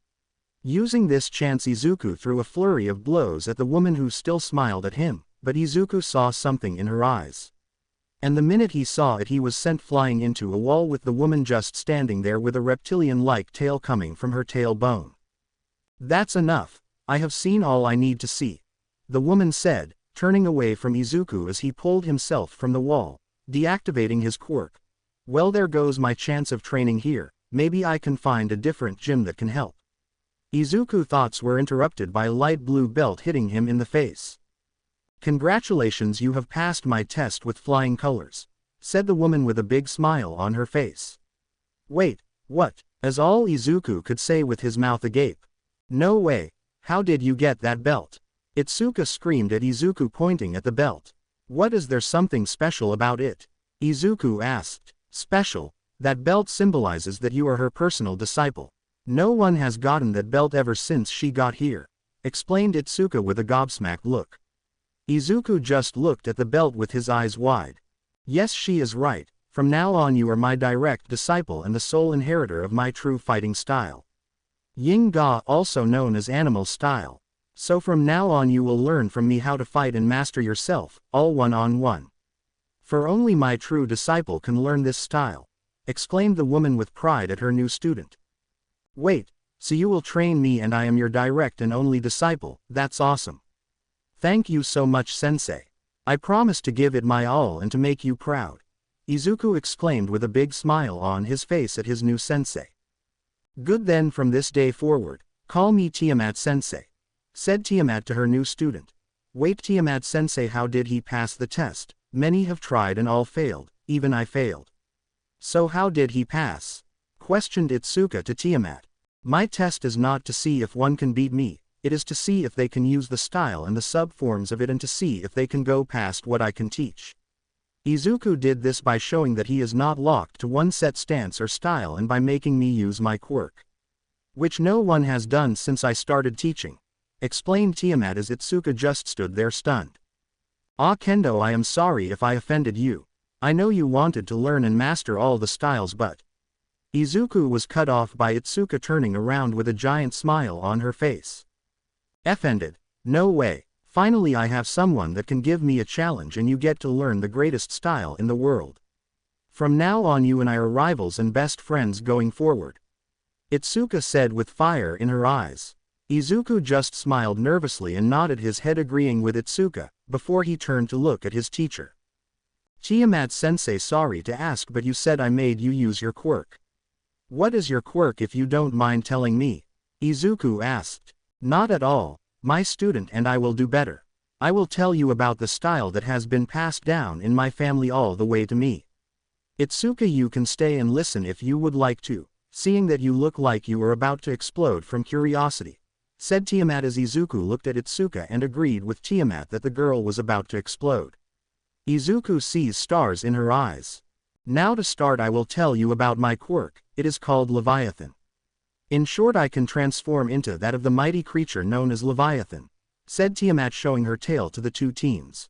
Using this chance, Izuku threw a flurry of blows at the woman, who still smiled at him, but Izuku saw something in her eyes. And the minute he saw it, he was sent flying into a wall, with the woman just standing there with a reptilian-like tail coming from her tailbone. That's enough, I have seen all I need to see, the woman said, turning away from Izuku as he pulled himself from the wall, deactivating his quirk. Well, there goes my chance of training here. Maybe I can find a different gym that can help. Izuku's thoughts were interrupted by a light blue belt hitting him in the face. Congratulations, you have passed my test with flying colors, said the woman with a big smile on her face. Wait, what? Is all Izuku could say with his mouth agape. No way. How did you get that belt? Itsuka screamed at Izuku, pointing at the belt. What is there something special about it? Izuku asked. Special? That belt symbolizes that you are her personal disciple. No one has gotten that belt ever since she got here, explained Itsuka with a gobsmacked look. Izuku just looked at the belt with his eyes wide. Yes, she is right. From now on you are my direct disciple and the sole inheritor of my true fighting style. Yin Ga, also known as animal style. So from now on you will learn from me how to fight and master yourself, all one-on-one. For only my true disciple can learn this style, exclaimed the woman with pride at her new student. Wait, so you will train me and I am your direct and only disciple? That's awesome. Thank you so much, sensei. I promise to give it my all and to make you proud, Izuku exclaimed with a big smile on his face at his new sensei. Good, then from this day forward, call me Tiamat sensei, said Tiamat to her new student. Wait, Tiamat sensei, how did he pass the test? Many have tried and all failed, even I failed. So how did he pass? Questioned Itsuka to Tiamat. My test is not to see if one can beat me, it is to see if they can use the style and the sub-forms of it and to see if they can go past what I can teach. Izuku did this by showing that he is not locked to one set stance or style and by making me use my quirk, which no one has done since I started teaching, explained Tiamat as Itsuka just stood there stunned. Ah, Kendo, I am sorry if I offended you. I know you wanted to learn and master all the styles, but... Izuku was cut off by Itsuka turning around with a giant smile on her face. Offended? No way. Finally I have someone that can give me a challenge and you get to learn the greatest style in the world. From now on you and I are rivals and best friends going forward, Itsuka said with fire in her eyes. Izuku just smiled nervously and nodded his head agreeing with Itsuka, before he turned to look at his teacher. Tiamat sensei, sorry to ask, but you said I made you use your quirk. What is your quirk, if you don't mind telling me? Izuku asked. Not at all, my student, and I will do better. I will tell you about the style that has been passed down in my family all the way to me. Itsuka, you can stay and listen if you would like to, seeing that you look like you are about to explode from curiosity, said Tiamat as Izuku looked at Itsuka and agreed with Tiamat that the girl was about to explode. Izuku sees stars in her eyes. Now to start, I will tell you about my quirk. It is called Leviathan. In short, I can transform into that of the mighty creature known as Leviathan, said Tiamat, showing her tail to the two teens.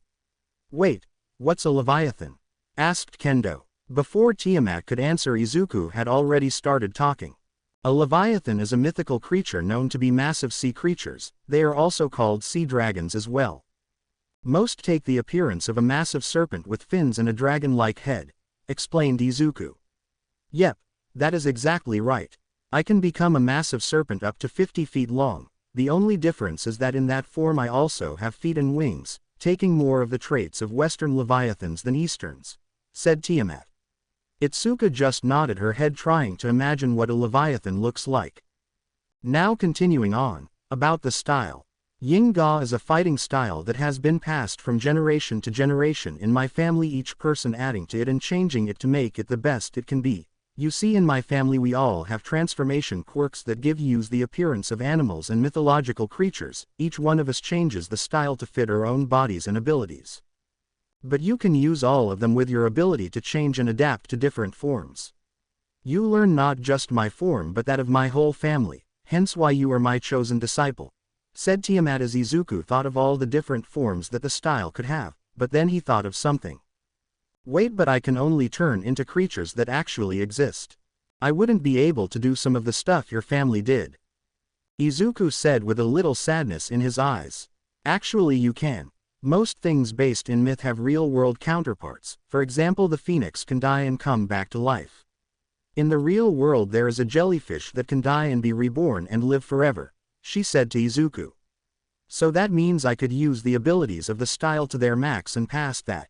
Wait, what's a Leviathan? Asked Kendo. Before Tiamat could answer, Izuku had already started talking. A Leviathan is a mythical creature known to be massive sea creatures. They are also called sea dragons as well. Most take the appearance of a massive serpent with fins and a dragon-like head, explained Izuku. Yep, that is exactly right. I can become a massive serpent up to 50 feet long. The only difference is that in that form I also have feet and wings, taking more of the traits of Western Leviathans than Easterns, said Tiamat. Itsuka just nodded her head, trying to imagine what a Leviathan looks like. Now continuing on, about the style. Yin Ga is a fighting style that has been passed from generation to generation in my family, each person adding to it and changing it to make it the best it can be. You see, in my family we all have transformation quirks that give us the appearance of animals and mythological creatures. Each one of us changes the style to fit our own bodies and abilities. But you can use all of them with your ability to change and adapt to different forms. You learn not just my form but that of my whole family, hence why you are my chosen disciple, said Tiamat as Izuku thought of all the different forms that the style could have, but then he thought of something. Wait, but I can only turn into creatures that actually exist. I wouldn't be able to do some of the stuff your family did, Izuku said with a little sadness in his eyes. Actually you can. Most things based in myth have real-world counterparts. For example, the phoenix can die and come back to life. In the real world there is a jellyfish that can die and be reborn and live forever, she said to Izuku. So that means I could use the abilities of the style to their max and past that.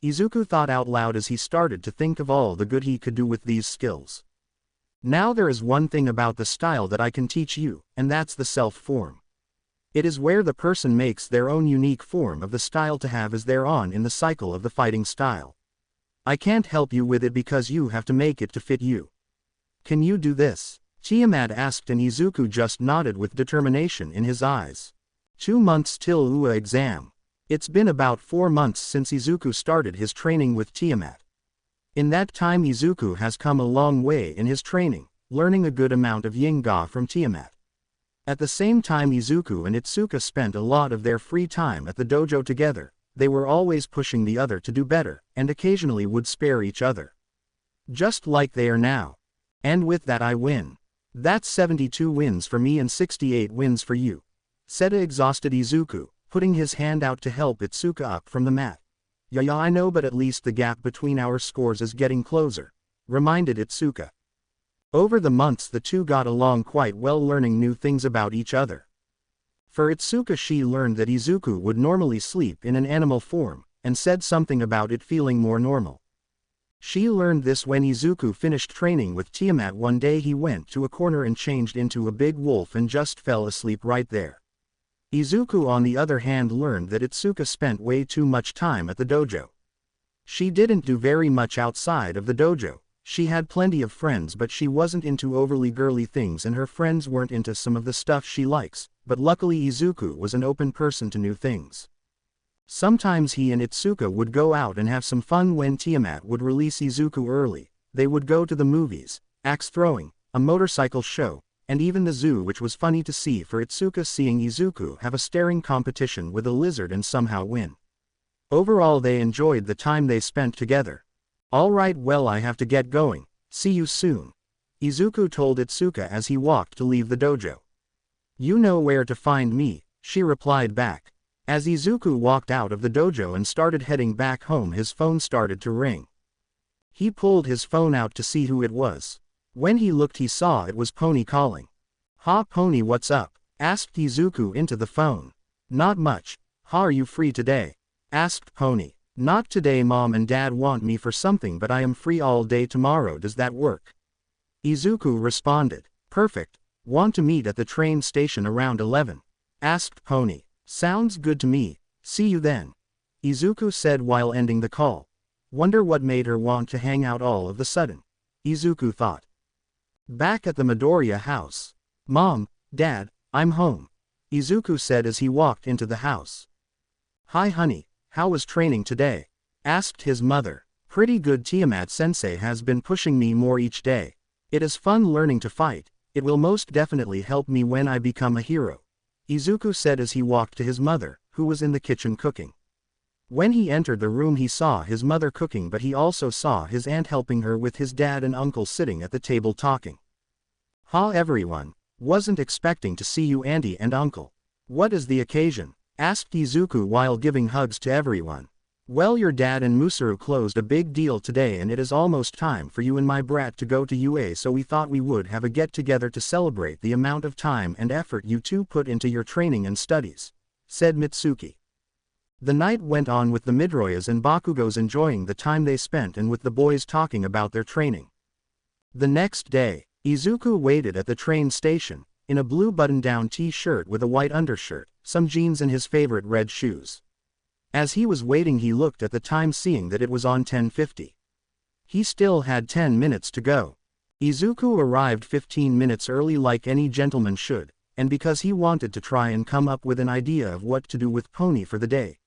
Izuku thought out loud as he started to think of all the good he could do with these skills. Now there is one thing about the style that I can teach you, and that's the self-form. It is where the person makes their own unique form of the style to have as their own in the cycle of the fighting style. I can't help you with it because you have to make it to fit you. Can you do this? Tiamat asked, and Izuku just nodded with determination in his eyes. 2 months till UA exam. It's been about 4 months since Izuku started his training with Tiamat. In that time Izuku has come a long way in his training, learning a good amount of Yin-Ga from Tiamat. At the same time Izuku and Itsuka spent a lot of their free time at the dojo together. They were always pushing the other to do better, and occasionally would spare each other. Just like they are now. And with that I win. That's 72 wins for me and 68 wins for you, said a exhausted Izuku, putting his hand out to help Itsuka up from the mat. Yeah, I know, but at least the gap between our scores is getting closer, reminded Itsuka. Over the months the two got along quite well, learning new things about each other. For Itsuka, she learned that Izuku would normally sleep in an animal form, and said something about it feeling more normal. She learned this when Izuku finished training with Tiamat. One day he went to a corner and changed into a big wolf and just fell asleep right there. Izuku on the other hand learned that Itsuka spent way too much time at the dojo. She didn't do very much outside of the dojo. She had plenty of friends, but she wasn't into overly girly things, and her friends weren't into some of the stuff she likes, but luckily Izuku was an open person to new things. Sometimes he and Itsuka would go out and have some fun. When Tiamat would release Izuku early, they would go to the movies, axe throwing, a motorcycle show, and even the zoo, which was funny to see for Itsuka, seeing Izuku have a staring competition with a lizard and somehow win. Overall they enjoyed the time they spent together. Alright, well, I have to get going, see you soon, Izuku told Itsuka as he walked to leave the dojo. You know where to find me, she replied back. As Izuku walked out of the dojo and started heading back home, his phone started to ring. He pulled his phone out to see who it was. When he looked, he saw it was Pony calling. "Ha, Pony, what's up?" asked Izuku into the phone. "Not much. Ha, are you free today?" asked Pony. "Not today, Mom and Dad want me for something, but I am free all day tomorrow. Does that work?" Izuku responded. "Perfect. Want to meet at the train station around 11?" asked Pony. "Sounds good to me. See you then," Izuku said while ending the call. Wonder what made her want to hang out all of the sudden, Izuku thought. Back at the Midoriya house. "Mom, Dad, I'm home," Izuku said as he walked into the house. "Hi honey, how was training today?" asked his mother. "Pretty good. Tiamat-sensei has been pushing me more each day. It is fun learning to fight. It will most definitely help me when I become a hero," Izuku said as he walked to his mother, who was in the kitchen cooking. When he entered the room, he saw his mother cooking, but he also saw his aunt helping her with his dad and uncle sitting at the table talking. "Ha everyone, wasn't expecting to see you auntie and uncle. What is the occasion?" asked Izuku while giving hugs to everyone. "Well, your dad and Musuru closed a big deal today, and it is almost time for you and my brat to go to UA, so we thought we would have a get-together to celebrate the amount of time and effort you two put into your training and studies," said Mitsuki. The night went on with the Midoriyas and Bakugos enjoying the time they spent, and with the boys talking about their training. The next day, Izuku waited at the train station, in a blue button-down t-shirt with a white undershirt, some jeans and his favorite red shoes. As he was waiting, he looked at the time, seeing that it was on 10:50. He still had 10 minutes to go. Izuku arrived 15 minutes early like any gentleman should, and because he wanted to try and come up with an idea of what to do with Pony for the day.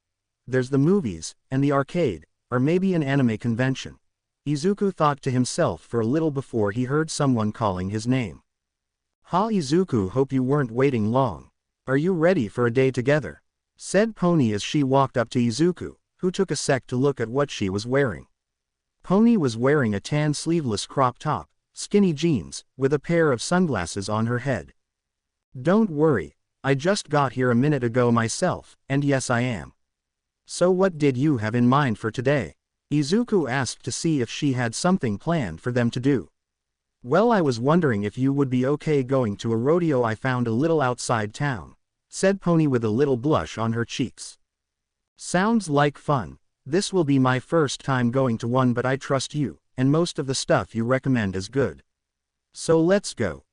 There's the movies, and the arcade, or maybe an anime convention, Izuku thought to himself for a little before he heard someone calling his name. "Ha Izuku, hope you weren't waiting long. Are you ready for a day together?" said Pony as she walked up to Izuku, who took a sec to look at what she was wearing. Pony was wearing a tan sleeveless crop top, skinny jeans, with a pair of sunglasses on her head. "Don't worry, I just got here a minute ago myself, and yes I am." "So what did you have in mind for today?" Izuku asked to see if she had something planned for them to do. "Well, I was wondering if you would be okay going to a rodeo I found a little outside town," said Pony with a little blush on her cheeks. "Sounds like fun. This will be my first time going to one, but I trust you, and most of the stuff you recommend is good. So let's go,"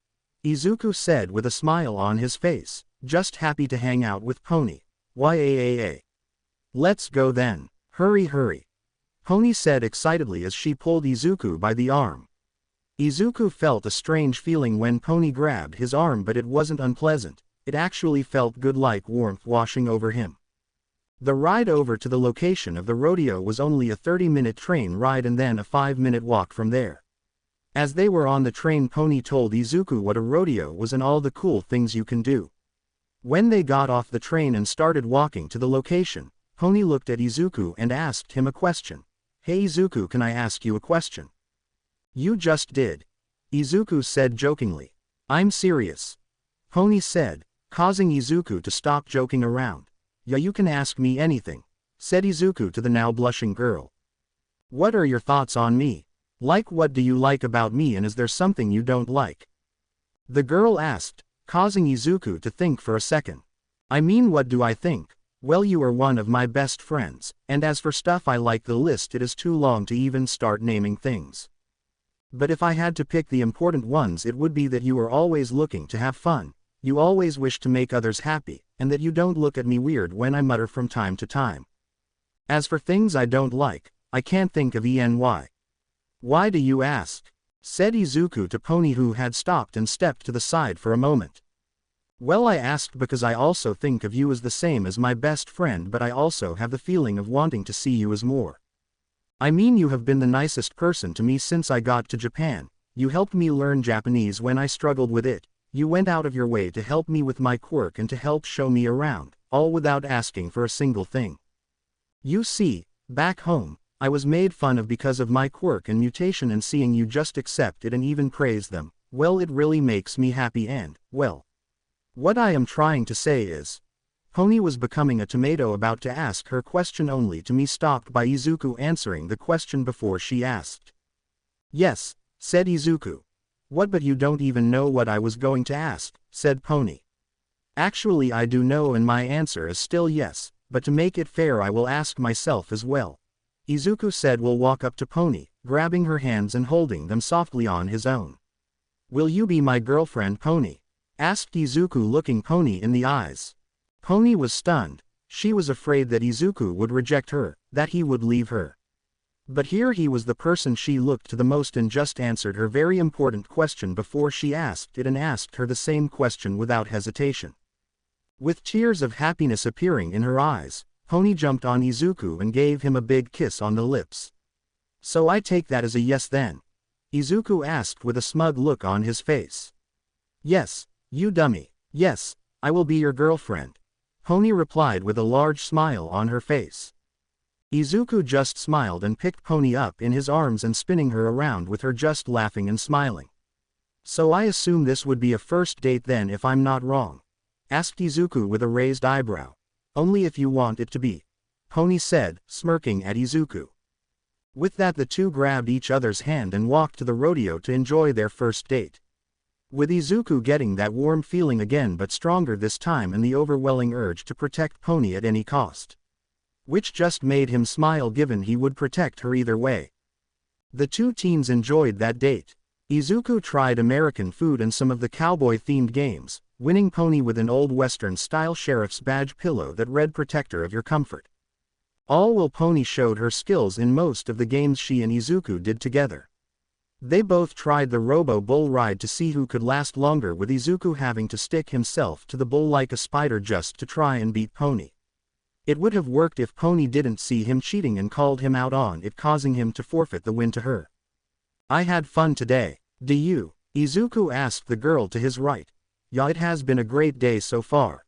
Izuku said with a smile on his face, just happy to hang out with Pony. "Yaa. Let's go then. Hurry hurry," Pony said excitedly as she pulled Izuku by the arm. Izuku felt a strange feeling when Pony grabbed his arm, but it wasn't unpleasant, it actually felt good, like warmth washing over him. The ride over to the location of the rodeo was only a 30-minute train ride and then a 5-minute walk from there. As they were on the train, Pony told Izuku what a rodeo was and all the cool things you can do. When they got off the train and started walking to the location, Pony looked at Izuku and asked him a question. "Hey Izuku, can I ask you a question?" "You just did," Izuku said jokingly. "I'm serious," Pony said, causing Izuku to stop joking around. "Yeah, you can ask me anything," said Izuku to the now blushing girl. "What are your thoughts on me? Like, what do you like about me, and is there something you don't like?" the girl asked, causing Izuku to think for a second. "I mean, what do I think? Well, you are one of my best friends, and as for stuff I like, the list it is too long to even start naming things. But if I had to pick the important ones, it would be that you are always looking to have fun, you always wish to make others happy, and that you don't look at me weird when I mutter from time to time. As for things I don't like, I can't think of any. Why do you ask?" said Izuku to Pony, who had stopped and stepped to the side for a moment. "Well, I asked because I also think of you as the same as my best friend, but I also have the feeling of wanting to see you as more. I mean, you have been the nicest person to me since I got to Japan, you helped me learn Japanese when I struggled with it, you went out of your way to help me with my quirk and to help show me around, all without asking for a single thing. You see, back home, I was made fun of because of my quirk and mutation, and seeing you just accept it and even praise them, well, it really makes me happy and, well, what I am trying to say is..." Pony was becoming a tomato, about to ask her question, only to be stopped by Izuku answering the question before she asked. "Yes," said Izuku. "What, but you don't even know what I was going to ask," said Pony. "Actually I do know, and my answer is still yes, but to make it fair I will ask myself as well," Izuku said. Will walk up to Pony, grabbing her hands and holding them softly on his own. "Will you be my girlfriend, Pony?" asked Izuku, looking Pony in the eyes. Pony was stunned. She was afraid that Izuku would reject her, that he would leave her. But here he was the person she looked to the most, and just answered her very important question before she asked it, and asked her the same question without hesitation. With tears of happiness appearing in her eyes, Pony jumped on Izuku and gave him a big kiss on the lips. "So I take that as a yes then?" Izuku asked with a smug look on his face. "Yes, you dummy, yes, I will be your girlfriend," Pony replied with a large smile on her face. Izuku just smiled and picked Pony up in his arms and spinning her around with her, just laughing and smiling. "So I assume this would be a first date then, if I'm not wrong?" asked Izuku with a raised eyebrow. "Only if you want it to be," Pony said, smirking at Izuku. With that, the two grabbed each other's hand and walked to the rodeo to enjoy their first date. With Izuku getting that warm feeling again, but stronger this time, and the overwhelming urge to protect Pony at any cost, which just made him smile, given he would protect her either way. The two teens enjoyed that date. Izuku tried American food and some of the cowboy-themed games, winning Pony with an old Western-style sheriff's badge pillow that read "Protector of your comfort." All while Pony showed her skills in most of the games she and Izuku did together. They both tried the robo-bull ride to see who could last longer, with Izuku having to stick himself to the bull like a spider just to try and beat Pony. It would have worked if Pony didn't see him cheating and called him out on it, causing him to forfeit the win to her. "I had fun today, do you?" Izuku asked the girl to his right. "Yeah, it has been a great day so far.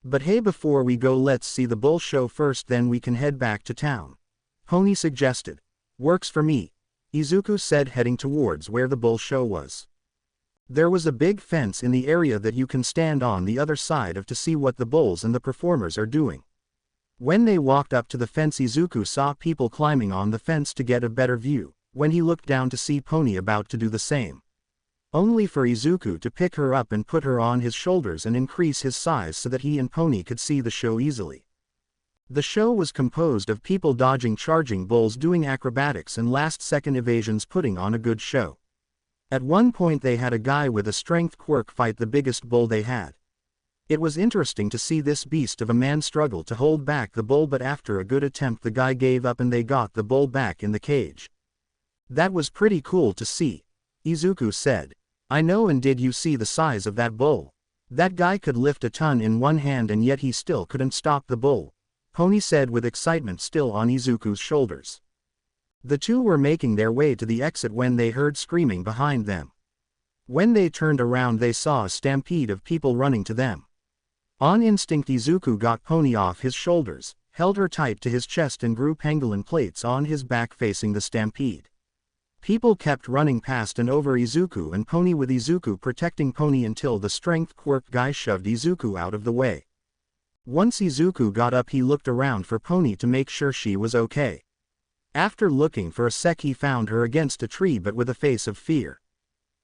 But hey, before we go, let's see the bull show first, then we can head back to town," Pony suggested. "Works for me," Izuku said, heading towards where the bull show was. There was a big fence in the area that you can stand on the other side of to see what the bulls and the performers are doing. When they walked up to the fence, Izuku saw people climbing on the fence to get a better view, when he looked down to see Pony about to do the same. Only for Izuku to pick her up and put her on his shoulders and increase his size so that he and Pony could see the show easily. The show was composed of people dodging charging bulls, doing acrobatics and last-second evasions, putting on a good show. At one point they had a guy with a strength quirk fight the biggest bull they had. It was interesting to see this beast of a man struggle to hold back the bull, but after a good attempt the guy gave up and they got the bull back in the cage. That was pretty cool to see. Izuku said. I know, and did you see the size of that bull? That guy could lift a ton in one hand and yet he still couldn't stop the bull, Pony said with excitement still on Izuku's shoulders. The two were making their way to the exit when they heard screaming behind them. When they turned around they saw a stampede of people running to them. On instinct Izuku got Pony off his shoulders, held her tight to his chest and grew pangolin plates on his back facing the stampede. People kept running past and over Izuku and Pony with Izuku protecting Pony until the strength Quirk guy shoved Izuku out of the way. Once Izuku got up he looked around for Pony to make sure she was okay. After looking for a sec he found her against a tree but with a face of fear.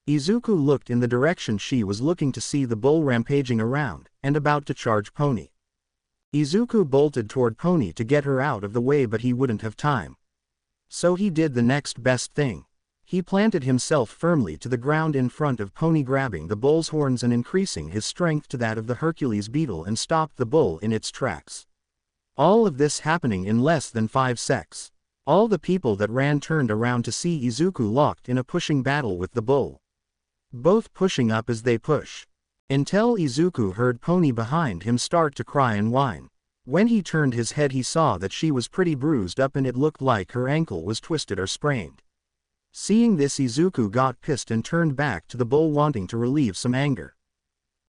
Izuku looked in the direction she was looking to see the bull rampaging around, and about to charge Pony. Izuku bolted toward Pony to get her out of the way but he wouldn't have time. So he did the next best thing. He planted himself firmly to the ground in front of Pony grabbing the bull's horns and increasing his strength to that of the Hercules beetle and stopped the bull in its tracks. All of this happening in less than 5 seconds. All the people that ran turned around to see Izuku locked in a pushing battle with the bull. Both pushing up as they push. Until Izuku heard Pony behind him start to cry and whine. When he turned his head he saw that she was pretty bruised up and it looked like her ankle was twisted or sprained. Seeing this Izuku got pissed and turned back to the bull wanting to relieve some anger.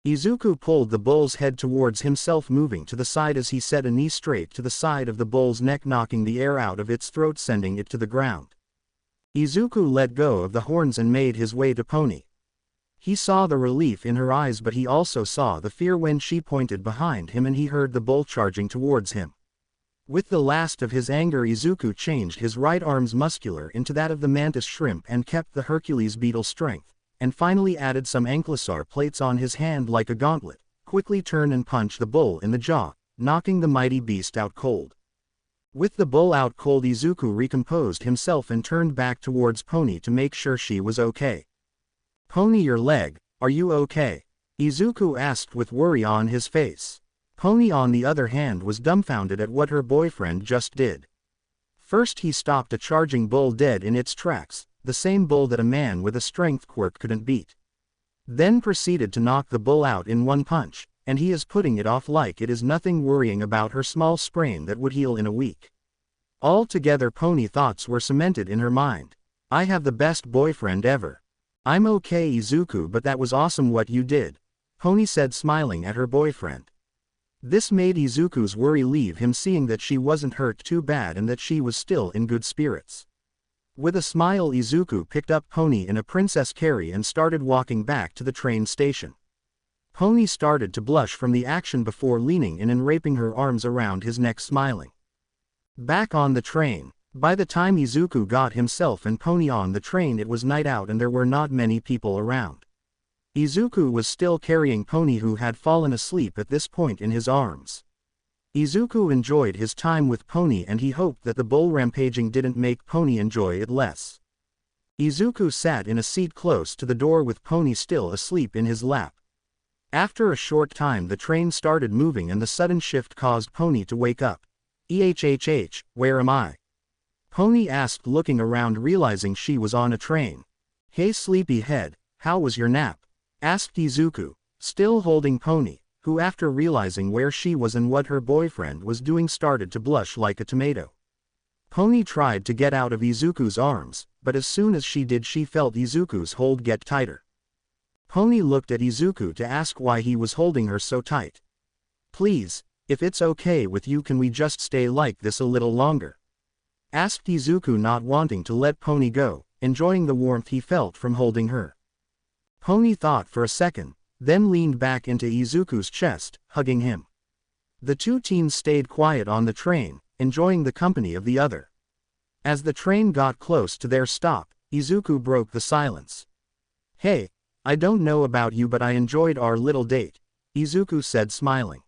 Izuku pulled the bull's head towards himself moving to the side as he set a knee straight to the side of the bull's neck knocking the air out of its throat sending it to the ground. Izuku let go of the horns and made his way to Pony. He saw the relief in her eyes but he also saw the fear when she pointed behind him and he heard the bull charging towards him. With the last of his anger Izuku changed his right arm's muscular into that of the mantis shrimp and kept the Hercules beetle strength, and finally added some ankylosaur plates on his hand like a gauntlet, quickly turned and punched the bull in the jaw, knocking the mighty beast out cold. With the bull out cold Izuku recomposed himself and turned back towards Pony to make sure she was okay. Pony, your leg, are you okay? Izuku asked with worry on his face. Pony on the other hand was dumbfounded at what her boyfriend just did. First he stopped a charging bull dead in its tracks, the same bull that a man with a strength quirk couldn't beat. Then proceeded to knock the bull out in one punch, and he is putting it off like it is nothing, worrying about her small sprain that would heal in a week. Altogether Pony thoughts were cemented in her mind. I have the best boyfriend ever. I'm okay Izuku, but that was awesome what you did, Pony said smiling at her boyfriend. This made Izuku's worry leave him seeing that she wasn't hurt too bad and that she was still in good spirits. With a smile Izuku picked up Pony in a princess carry and started walking back to the train station. Pony started to blush from the action before leaning in and wrapping her arms around his neck smiling. Back on the train. By the time Izuku got himself and Pony on the train it was night out and there were not many people around. Izuku was still carrying Pony who had fallen asleep at this point in his arms. Izuku enjoyed his time with Pony and he hoped that the bull rampaging didn't make Pony enjoy it less. Izuku sat in a seat close to the door with Pony still asleep in his lap. After a short time the train started moving and the sudden shift caused Pony to wake up. "EHHH, where am I?" Pony asked looking around realizing she was on a train. "Hey sleepyhead, how was your nap?" asked Izuku, still holding Pony, who after realizing where she was and what her boyfriend was doing started to blush like a tomato. Pony tried to get out of Izuku's arms, but as soon as she did she felt Izuku's hold get tighter. Pony looked at Izuku to ask why he was holding her so tight. "Please, if it's okay with you, can we just stay like this a little longer?" asked Izuku, not wanting to let Pony go, enjoying the warmth he felt from holding her. Pony thought for a second, then leaned back into Izuku's chest, hugging him. The two teens stayed quiet on the train, enjoying the company of the other. As the train got close to their stop, Izuku broke the silence. "Hey, I don't know about you but I enjoyed our little date," Izuku said smiling.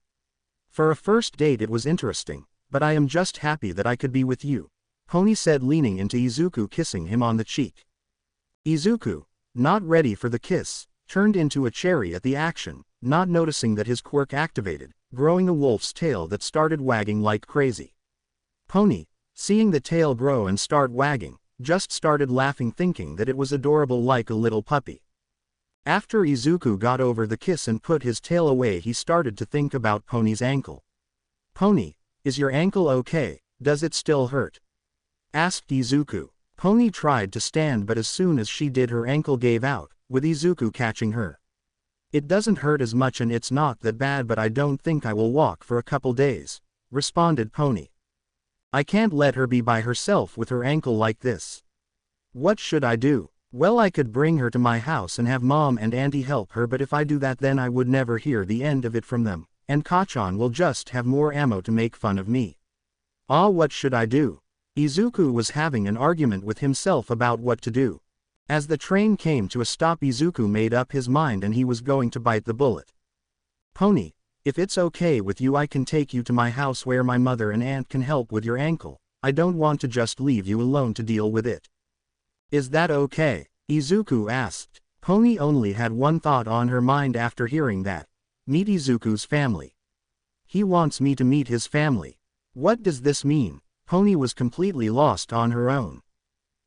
"For a first date it was interesting, but I am just happy that I could be with you," Pony said leaning into Izuku kissing him on the cheek. Izuku, not ready for the kiss, turned into a cherry at the action, not noticing that his quirk activated, growing a wolf's tail that started wagging like crazy. Pony, seeing the tail grow and start wagging, just started laughing thinking that it was adorable like a little puppy. After Izuku got over the kiss and put his tail away, he started to think about Pony's ankle. "Pony, is your ankle okay? Does it still hurt?" asked Izuku. Pony tried to stand, but as soon as she did, her ankle gave out, with Izuku catching her. "It doesn't hurt as much and it's not that bad, but I don't think I will walk for a couple days," responded Pony. "I can't let her be by herself with her ankle like this. What should I do?" "Well, I could bring her to my house and have Mom and Auntie help her, but if I do that then I would never hear the end of it from them, and Kachan will just have more ammo to make fun of me. What should I do?" Izuku was having an argument with himself about what to do. As the train came to a stop, Izuku made up his mind and he was going to bite the bullet. "Pony, if it's okay with you, I can take you to my house where my mother and aunt can help with your ankle. I don't want to just leave you alone to deal with it." "Is that okay?" Izuku asked. Pony only had one thought on her mind after hearing that. Meet Izuku's family. He wants me to meet his family. What does this mean? Pony was completely lost on her own.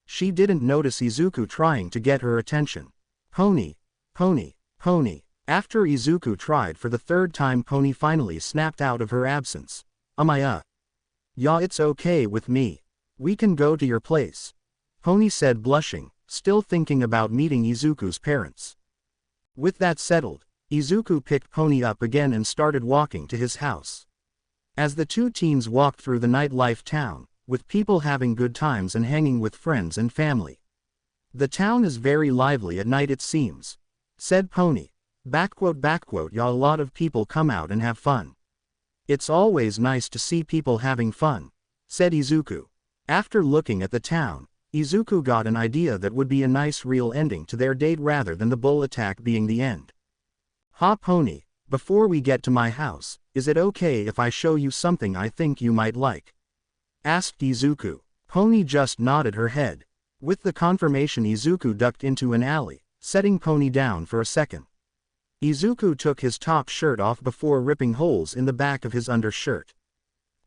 She didn't notice Izuku trying to get her attention. "Pony, Pony, Pony." After Izuku tried for the third time, Pony finally snapped out of her absence. Yeah, it's okay with me. We can go to your place," Pony said, blushing, still thinking about meeting Izuku's parents. With that settled, Izuku picked Pony up again and started walking to his house. As the two teens walked through the nightlife town, with people having good times and hanging with friends and family. "The town is very lively at night, it seems," said Pony. "Yeah, a lot of people come out and have fun. It's always nice to see people having fun," said Izuku. After looking at the town, Izuku got an idea that would be a nice real ending to their date rather than the bull attack being the end. Pony, before we get to my house, is it okay if I show you something I think you might like?" asked Izuku. Pony just nodded her head. With the confirmation, Izuku ducked into an alley, setting Pony down for a second. Izuku took his top shirt off before ripping holes in the back of his undershirt.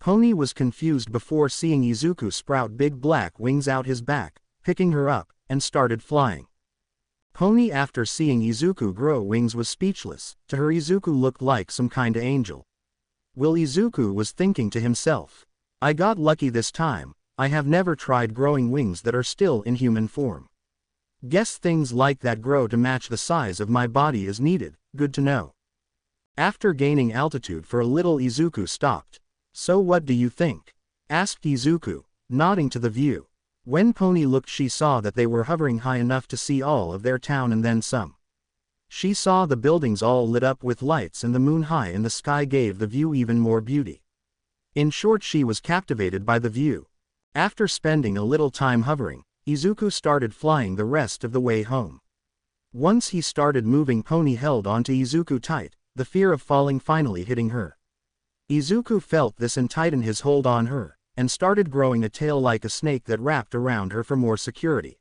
Pony was confused before seeing Izuku sprout big black wings out his back, picking her up, and started flying. Pony, after seeing Izuku grow wings, was speechless. To her, Izuku looked like some kinda angel. Izuku was thinking to himself. "I got lucky this time. I have never tried growing wings that are still in human form. Guess things like that grow to match the size of my body is needed, good to know." After gaining altitude for a little, Izuku stopped. "So what do you think?" asked Izuku, nodding to the view. When Pony looked, she saw that they were hovering high enough to see all of their town and then some. She saw the buildings all lit up with lights and the moon high in the sky gave the view even more beauty. In short, she was captivated by the view. After spending a little time hovering, Izuku started flying the rest of the way home. Once he started moving, Pony held onto Izuku tight, the fear of falling finally hitting her. Izuku felt this and tightened his hold on her, and started growing a tail like a snake that wrapped around her for more security.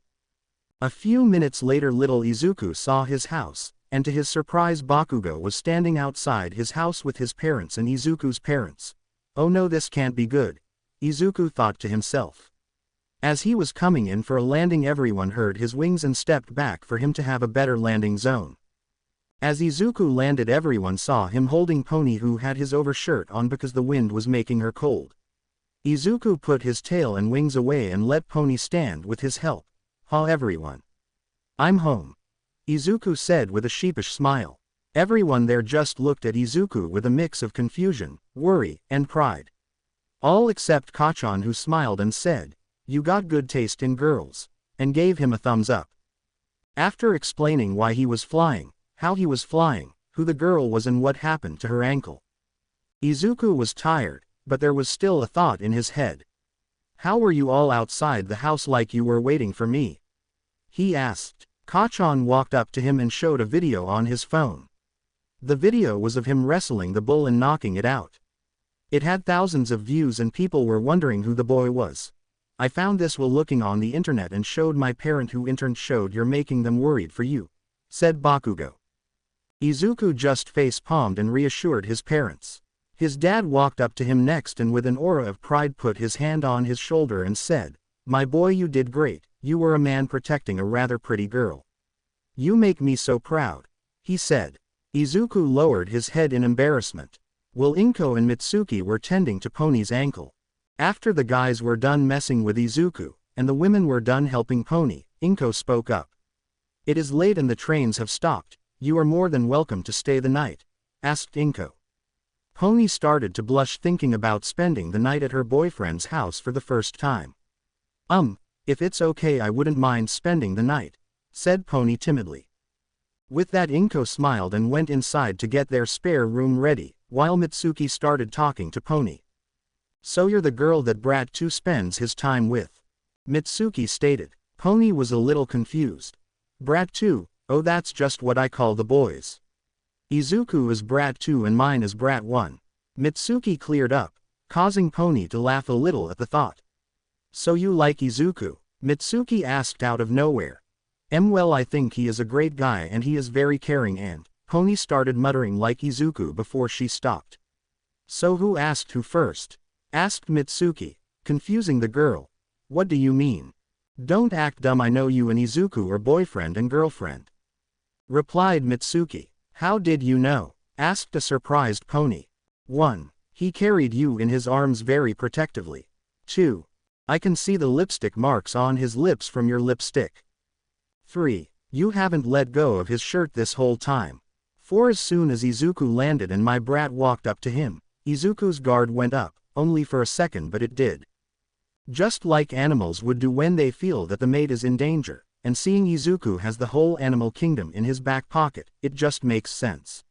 A few minutes later, little Izuku saw his house, and to his surprise, Bakugo was standing outside his house with his parents and Izuku's parents. "Oh no, this can't be good," Izuku thought to himself. As he was coming in for a landing, everyone heard his wings and stepped back for him to have a better landing zone. As Izuku landed, everyone saw him holding Pony, who had his overshirt on because the wind was making her cold. Izuku put his tail and wings away and let Pony stand with his help. Everyone. "I'm home," Izuku said with a sheepish smile. Everyone there just looked at Izuku with a mix of confusion, worry, and pride. All except Kachan, who smiled and said, "You got good taste in girls," and gave him a thumbs up. After explaining why he was flying, how he was flying, who the girl was and what happened to her ankle, Izuku was tired, but there was still a thought in his head. "How were you all outside the house like you were waiting for me?" he asked. Kachan walked up to him and showed a video on his phone. The video was of him wrestling the bull and knocking it out. It had thousands of views and people were wondering who the boy was. "I found this while looking on the internet and showed my parent, who in turn showed you're making them worried for you," said Bakugo. Izuku just face-palmed and reassured his parents. His dad walked up to him next and with an aura of pride put his hand on his shoulder and said, My boy, you did great. You were a man protecting a rather pretty girl. You make me so proud," he said. Izuku lowered his head in embarrassment. While Inko and Mitsuki were tending to Pony's ankle. After the guys were done messing with Izuku, and the women were done helping Pony, Inko spoke up. "It is late and the trains have stopped. You are more than welcome to stay the night," asked Inko. Pony started to blush thinking about spending the night at her boyfriend's house for the first time. If it's okay, I wouldn't mind spending the night," said Pony timidly. With that, Inko smiled and went inside to get their spare room ready, while Mitsuki started talking to Pony. "So you're the girl that Brat 2 spends his time with?" Mitsuki stated. Pony was a little confused. "Brat 2, oh, that's just what I call the boys. Izuku is Brat 2 and mine is Brat 1. Mitsuki cleared up, causing Pony to laugh a little at the thought. "So you like Izuku?" Mitsuki asked out of nowhere. Well, I think he is a great guy and he is very caring and," Pony started muttering like Izuku before she stopped. "So who asked who first?" asked Mitsuki, confusing the girl. "What do you mean? Don't act dumb, I know you and Izuku are boyfriend and girlfriend," replied Mitsuki. "How did you know?" asked a surprised Pony. 1. He carried you in his arms very protectively. 2. I can see the lipstick marks on his lips from your lipstick. 3. You haven't let go of his shirt this whole time. 4. As soon as Izuku landed and my brat walked up to him, Izuku's guard went up, only for a second, but it did. Just like animals would do when they feel that the mate is in danger, and seeing Izuku has the whole animal kingdom in his back pocket, it just makes sense.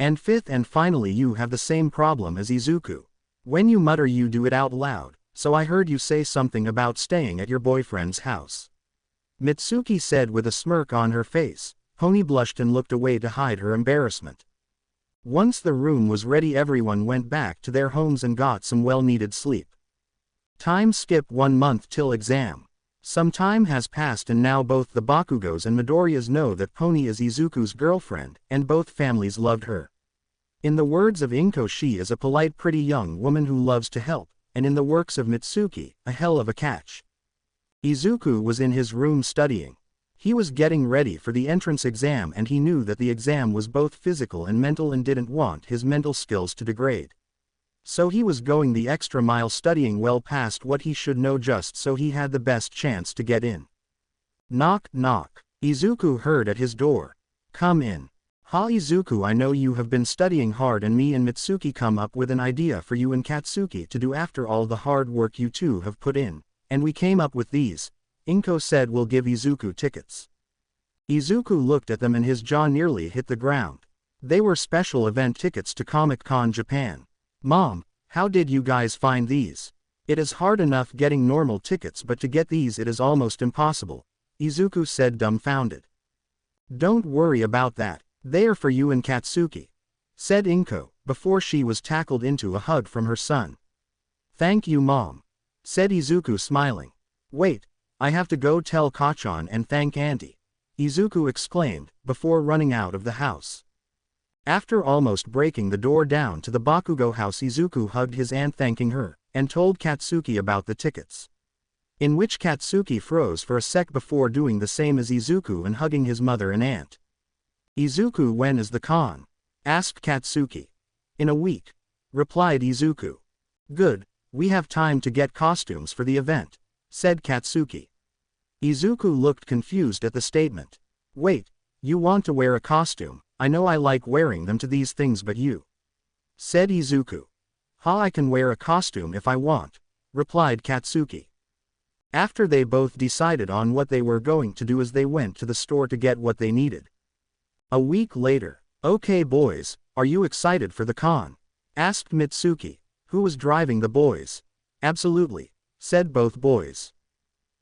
And 5th and finally, you have the same problem as Izuku. When you mutter, you do it out loud, so I heard you say something about staying at your boyfriend's house," Mitsuki said with a smirk on her face. Pony blushed and looked away to hide her embarrassment. Once the room was ready, everyone went back to their homes and got some well-needed sleep. Time skip 1 month till exam. Some time has passed and now both the Bakugos and Midoriyas know that Pony is Izuku's girlfriend, and both families loved her. In the words of Inko, she is a polite, pretty young woman who loves to help, and in the works of Mitsuki, a hell of a catch. Izuku was in his room studying. He was getting ready for the entrance exam and he knew that the exam was both physical and mental and didn't want his mental skills to degrade. So he was going the extra mile, studying well past what he should know just so he had the best chance to get in. Knock, knock. Izuku heard at his door. "Come in." "Ha, Izuku, I know you have been studying hard and me and Mitsuki come up with an idea for you and Katsuki to do after all the hard work you two have put in, and we came up with these." Inko said, "We'll give Izuku tickets." Izuku looked at them and his jaw nearly hit the ground. They were special event tickets to Comic-Con Japan. "Mom, how did you guys find these? It is hard enough getting normal tickets, but to get these it is almost impossible," Izuku said, dumbfounded. "Don't worry about that, they are for you and Katsuki," said Inko, before she was tackled into a hug from her son. "Thank you, Mom," said Izuku, smiling. "Wait, I have to go tell Kachan and thank Auntie," Izuku exclaimed, before running out of the house. After almost breaking the door down to the Bakugo house, Izuku hugged his aunt thanking her, and told Katsuki about the tickets. In which Katsuki froze for a sec before doing the same as Izuku and hugging his mother and aunt. "Izuku, when is the con?" asked Katsuki. "In a week," replied Izuku. "Good, we have time to get costumes for the event," said Katsuki. Izuku looked confused at the statement. "Wait, you want to wear a costume? I know I like wearing them to these things, but you," said Izuku. "Ha, I can wear a costume if I want," replied Katsuki. After they both decided on what they were going to do as they went to the store to get what they needed. A week later. "Okay boys, are you excited for the con?" asked Mitsuki, who was driving the boys. "Absolutely," said both boys.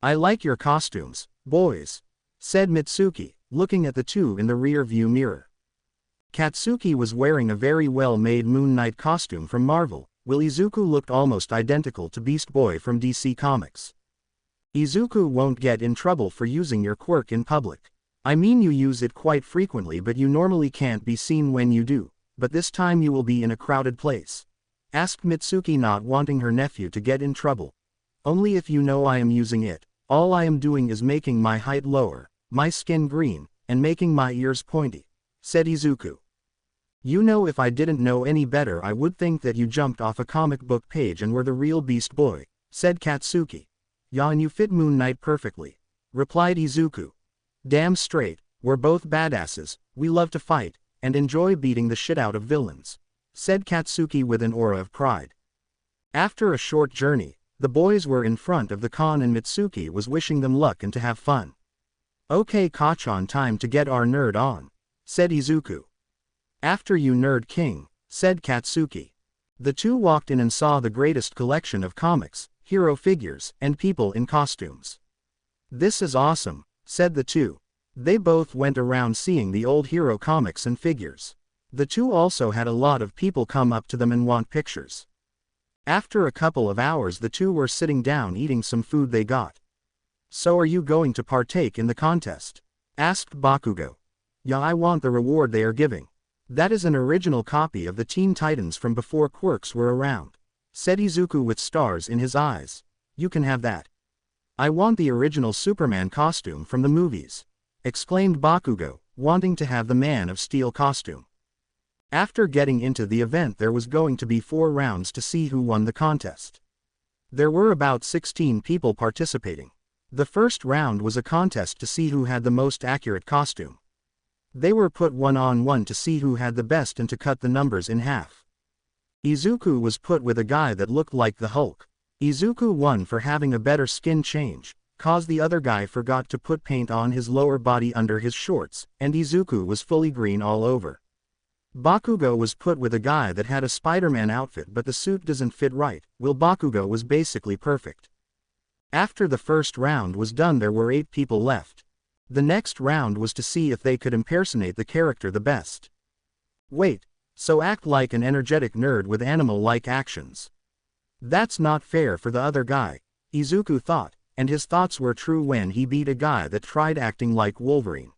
"I like your costumes, boys," said Mitsuki, looking at the two in the rear view mirror. Katsuki was wearing a very well-made Moon Knight costume from Marvel, while Izuku looked almost identical to Beast Boy from DC Comics. "Izuku won't get in trouble for using your quirk in public. I mean, you use it quite frequently, but you normally can't be seen when you do, but this time you will be in a crowded place," asked Mitsuki, not wanting her nephew to get in trouble. Only if you know I am using it. All I am doing is making my height lower, my skin green, and making my ears pointy, said Izuku. You know, if I didn't know any better I would think that you jumped off a comic book page and were the real Beast Boy, said Katsuki. Yeah, and you fit Moon Knight perfectly, replied Izuku. Damn straight, we're both badasses, we love to fight, and enjoy beating the shit out of villains, said Katsuki with an aura of pride. After a short journey, the boys were in front of the con and Mitsuki was wishing them luck and to have fun. Okay Kachan, time to get our nerd on, said Izuku. After you, Nerd King, said Katsuki. The two walked in and saw the greatest collection of comics, hero figures, and people in costumes. This is awesome, said the two. They both went around seeing the old hero comics and figures. The two also had a lot of people come up to them and want pictures. After a couple of hours the two were sitting down eating some food they got. So are you going to partake in the contest? Asked Bakugo. Yeah, I want the reward they are giving. That is an original copy of the Teen Titans from before Quirks were around, said Izuku with stars in his eyes. You can have that. I want the original Superman costume from the movies, exclaimed Bakugo, wanting to have the Man of Steel costume. After getting into the event there was going to be 4 rounds to see who won the contest. There were about 16 people participating. The first round was a contest to see who had the most accurate costume. They were put 1-on-1 to see who had the best and to cut the numbers in half. Izuku was put with a guy that looked like the Hulk. Izuku won for having a better skin change, cause the other guy forgot to put paint on his lower body under his shorts, and Izuku was fully green all over. Bakugo was put with a guy that had a Spider-Man outfit but the suit doesn't fit right, while Bakugo was basically perfect. After the first round was done there were 8 people left. The next round was to see if they could impersonate the character the best. Wait, so act like an energetic nerd with animal-like actions. That's not fair for the other guy, Izuku thought, and his thoughts were true when he beat a guy that tried acting like Wolverine.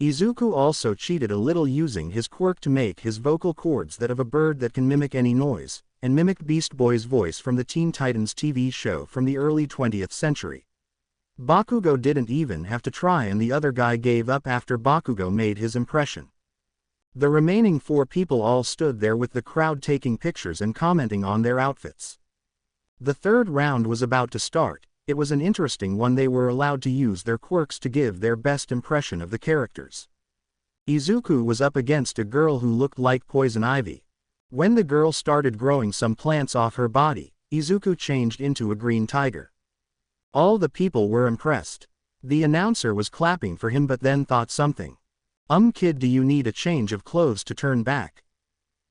Izuku also cheated a little using his quirk to make his vocal cords that of a bird that can mimic any noise, and mimic Beast Boy's voice from the Teen Titans TV show from the early 20th century. Bakugo didn't even have to try and the other guy gave up after Bakugo made his impression. The remaining 4 people all stood there with the crowd taking pictures and commenting on their outfits. The third round was about to start. It was an interesting one. They were allowed to use their quirks to give their best impression of the characters. Izuku was up against a girl who looked like poison ivy. When the girl started growing some plants off her body, Izuku changed into a green tiger. All the people were impressed. The announcer was clapping for him but then thought something. Kid, do you need a change of clothes to turn back?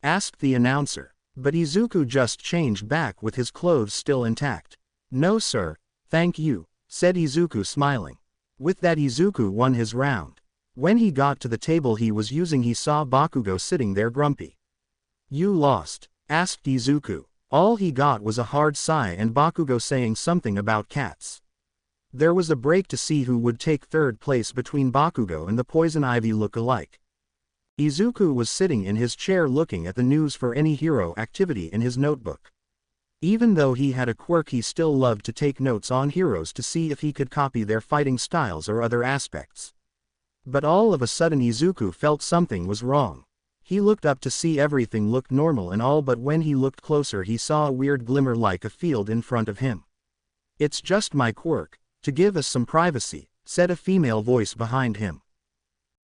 Asked the announcer. But Izuku just changed back with his clothes still intact. No sir, thank you, said Izuku smiling. With that Izuku won his round. When he got to the table he was using he saw Bakugo sitting there grumpy. You lost? Asked Izuku. All he got was a hard sigh and Bakugo saying something about cats. There was a break to see who would take third place between Bakugo and the poison ivy look-alike. Izuku was sitting in his chair looking at the news for any hero activity in his notebook. Even though he had a quirk he still loved to take notes on heroes to see if he could copy their fighting styles or other aspects. But all of a sudden Izuku felt something was wrong. He looked up to see everything looked normal and all, but when he looked closer he saw a weird glimmer like a field in front of him. It's just my quirk, to give us some privacy, said a female voice behind him.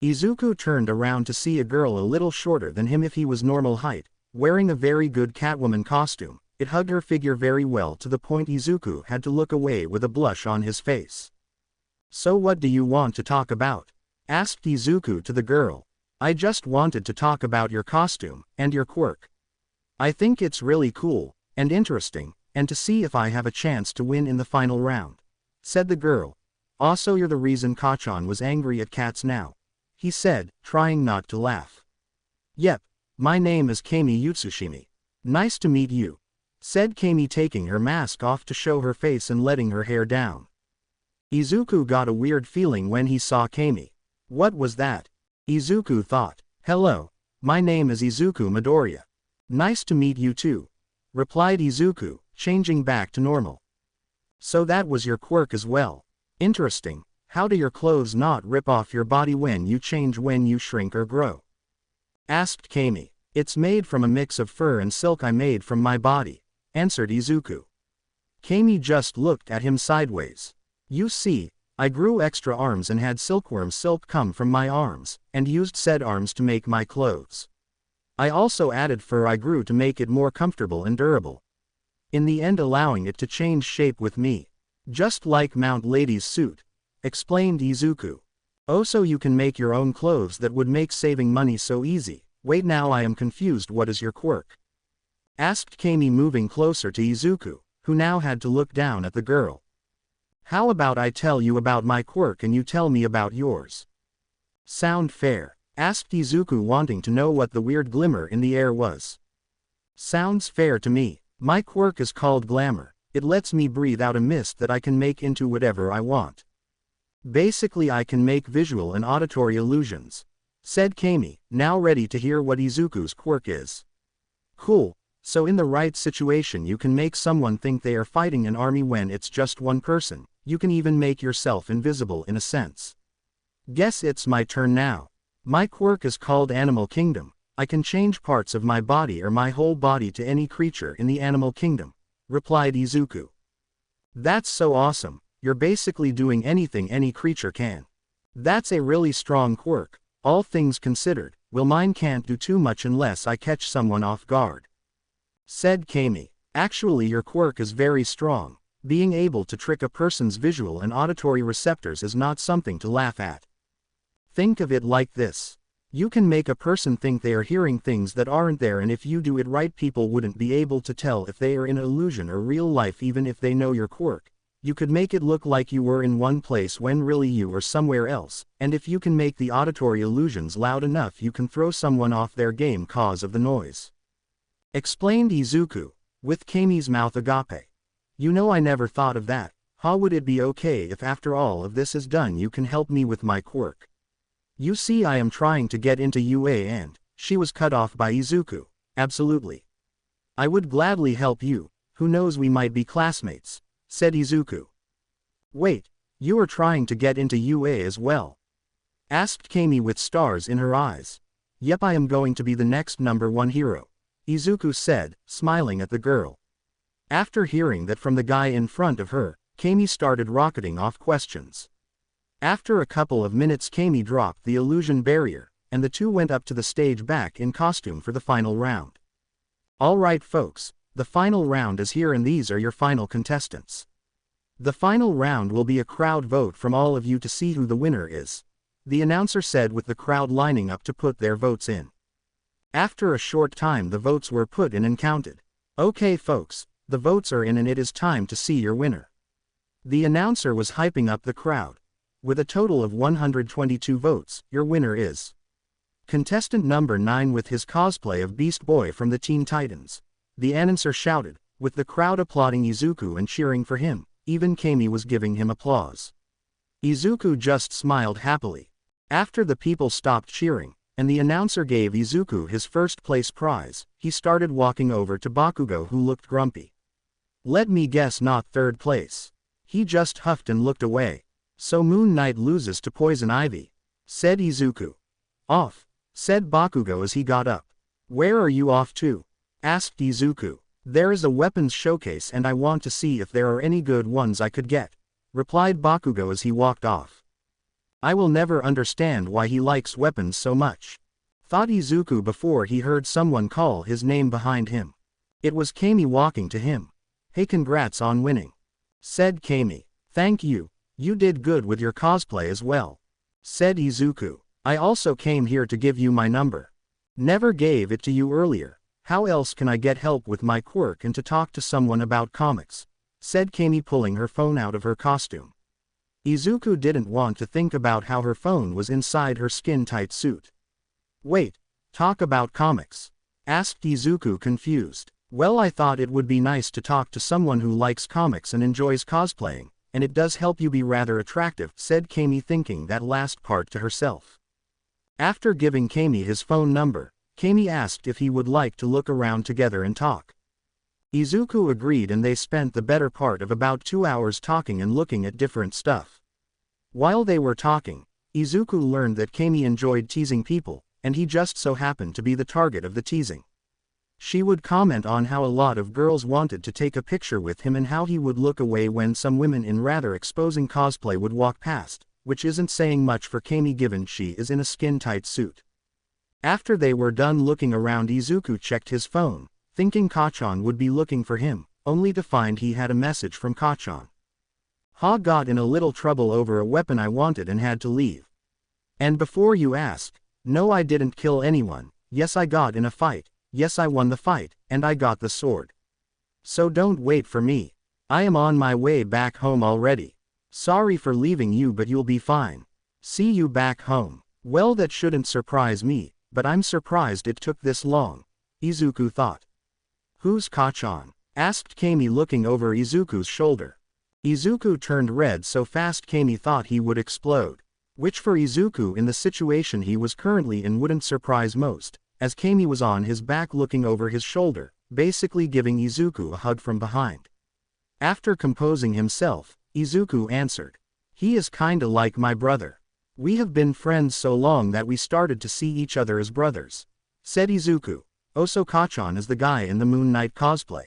Izuku turned around to see a girl a little shorter than him if he was normal height, wearing a very good Catwoman costume. It hugged her figure very well to the point Izuku had to look away with a blush on his face. So what do you want to talk about? Asked Izuku to the girl. I just wanted to talk about your costume, and your quirk. I think it's really cool, and interesting, and to see if I have a chance to win in the final round, said the girl. Also you're the reason Kachan was angry at cats now, he said, trying not to laugh. Yep, my name is Kami Utsushimi. Nice to meet you, said Kami taking her mask off to show her face and letting her hair down. Izuku got a weird feeling when he saw Kami. What was that? Izuku thought. Hello, my name is Izuku Midoriya. Nice to meet you too, replied Izuku, changing back to normal. So that was your quirk as well. Interesting. How do your clothes not rip off your body when you change, when you shrink or grow? Asked Kami. It's made from a mix of fur and silk I made from my body, answered Izuku. Kami just looked at him sideways. You see, I grew extra arms and had silkworm silk come from my arms, and used said arms to make my clothes. I also added fur I grew to make it more comfortable and durable. In the end allowing it to change shape with me. Just like Mount Lady's suit, explained Izuku. Oh, so you can make your own clothes? That would make saving money so easy. Wait, now I am confused. What is your quirk? Asked Kami, moving closer to Izuku, who now had to look down at the girl. How about I tell you about my quirk and you tell me about yours? Sound fair? Asked Izuku, wanting to know what the weird glimmer in the air was. Sounds fair to me. My quirk is called glamour. It lets me breathe out a mist that I can make into whatever I want. Basically I can make visual and auditory illusions, said Kami, now ready to hear what Izuku's quirk is. Cool, so in the right situation you can make someone think they are fighting an army when it's just one person. You can even make yourself invisible in a sense. Guess it's my turn now. My quirk is called Animal Kingdom. I can change parts of my body or my whole body to any creature in the animal kingdom, replied Izuku. That's so awesome, you're basically doing anything any creature can. That's a really strong quirk, all things considered. Well, mine can't do too much unless I catch someone off guard, said Kami. Actually your quirk is very strong. Being able to trick a person's visual and auditory receptors is not something to laugh at. Think of it like this. You can make a person think they are hearing things that aren't there, and if you do it right people wouldn't be able to tell if they are in an illusion or real life even if they know your quirk. You could make it look like you were in one place when really you were somewhere else, and if you can make the auditory illusions loud enough you can throw someone off their game cause of the noise. Explained Izuku, with Kami's mouth agape. You know, I never thought of that. How would it be okay if after all of this is done you can help me with my quirk? You see, I am trying to get into UA and, she was cut off by Izuku. Absolutely. I would gladly help you, who knows, we might be classmates, said Izuku. Wait, you are trying to get into UA as well? Asked Kami with stars in her eyes. Yep, I am going to be the next #1 hero, Izuku said, smiling at the girl. After hearing that from the guy in front of her, Kami started rocketing off questions. After a couple of minutes Kami dropped the illusion barrier, and the two went up to the stage back in costume for the final round. Alright folks, the final round is here and these are your final contestants. The final round will be a crowd vote from all of you to see who the winner is, the announcer said, with the crowd lining up to put their votes in. After a short time the votes were put in and counted. Okay folks, the votes are in and it is time to see your winner. The announcer was hyping up the crowd. With a total of 122 votes, your winner is contestant number 9 with his cosplay of Beast Boy from the Teen Titans. The announcer shouted, with the crowd applauding Izuku and cheering for him. Even Kami was giving him applause. Izuku just smiled happily. After the people stopped cheering, and the announcer gave Izuku his first place prize, he started walking over to Bakugo, who looked grumpy. Let me guess, not third place. He just huffed and looked away. So Moon Knight loses to Poison Ivy, said Izuku. Off, said Bakugo as he got up. Where are you off to? Asked Izuku. There is a weapons showcase and I want to see if there are any good ones I could get, replied Bakugo as he walked off. I will never understand why he likes weapons so much, thought Izuku before he heard someone call his name behind him. It was Kami walking to him. Hey, congrats on winning, said Kami. Thank you. You did good with your cosplay as well, said Izuku. I also came here to give you my number. Never gave it to you earlier. How else can I get help with my quirk and to talk to someone about comics, said Kami, pulling her phone out of her costume. Izuku didn't want to think about how her phone was inside her skin-tight suit. Wait, talk about comics? Asked Izuku, confused. Well, I thought it would be nice to talk to someone who likes comics and enjoys cosplaying. And it does help you be rather attractive, said Kami, thinking that last part to herself. After giving Kami his phone number, Kami asked if he would like to look around together and talk. Izuku agreed and they spent the better part of about 2 hours talking and looking at different stuff. While they were talking, Izuku learned that Kami enjoyed teasing people, and he just so happened to be the target of the teasing. She would comment on how a lot of girls wanted to take a picture with him and how he would look away when some women in rather exposing cosplay would walk past, which isn't saying much for Kami given she is in a skin-tight suit. After they were done looking around, Izuku checked his phone, thinking Kachan would be looking for him, only to find he had a message from Kachan. "Ha got in a little trouble over a weapon I wanted and had to leave. And before you ask, no, I didn't kill anyone. Yes, I got in a fight. Yes, I won the fight, and I got the sword. So don't wait for me. I am on my way back home already. Sorry for leaving you, but you'll be fine. See you back home." Well, that shouldn't surprise me, but I'm surprised it took this long, Izuku thought. "Who's Kachan?" asked Kami, looking over Izuku's shoulder. Izuku turned red so fast Kami thought he would explode, which for Izuku in the situation he was currently in wouldn't surprise most, as Kami was on his back looking over his shoulder, basically giving Izuku a hug from behind. After composing himself, Izuku answered, "He is kinda like my brother. We have been friends so long that we started to see each other as brothers," said Izuku. "Oh, so Kachan is the guy in the Moon Knight cosplay?"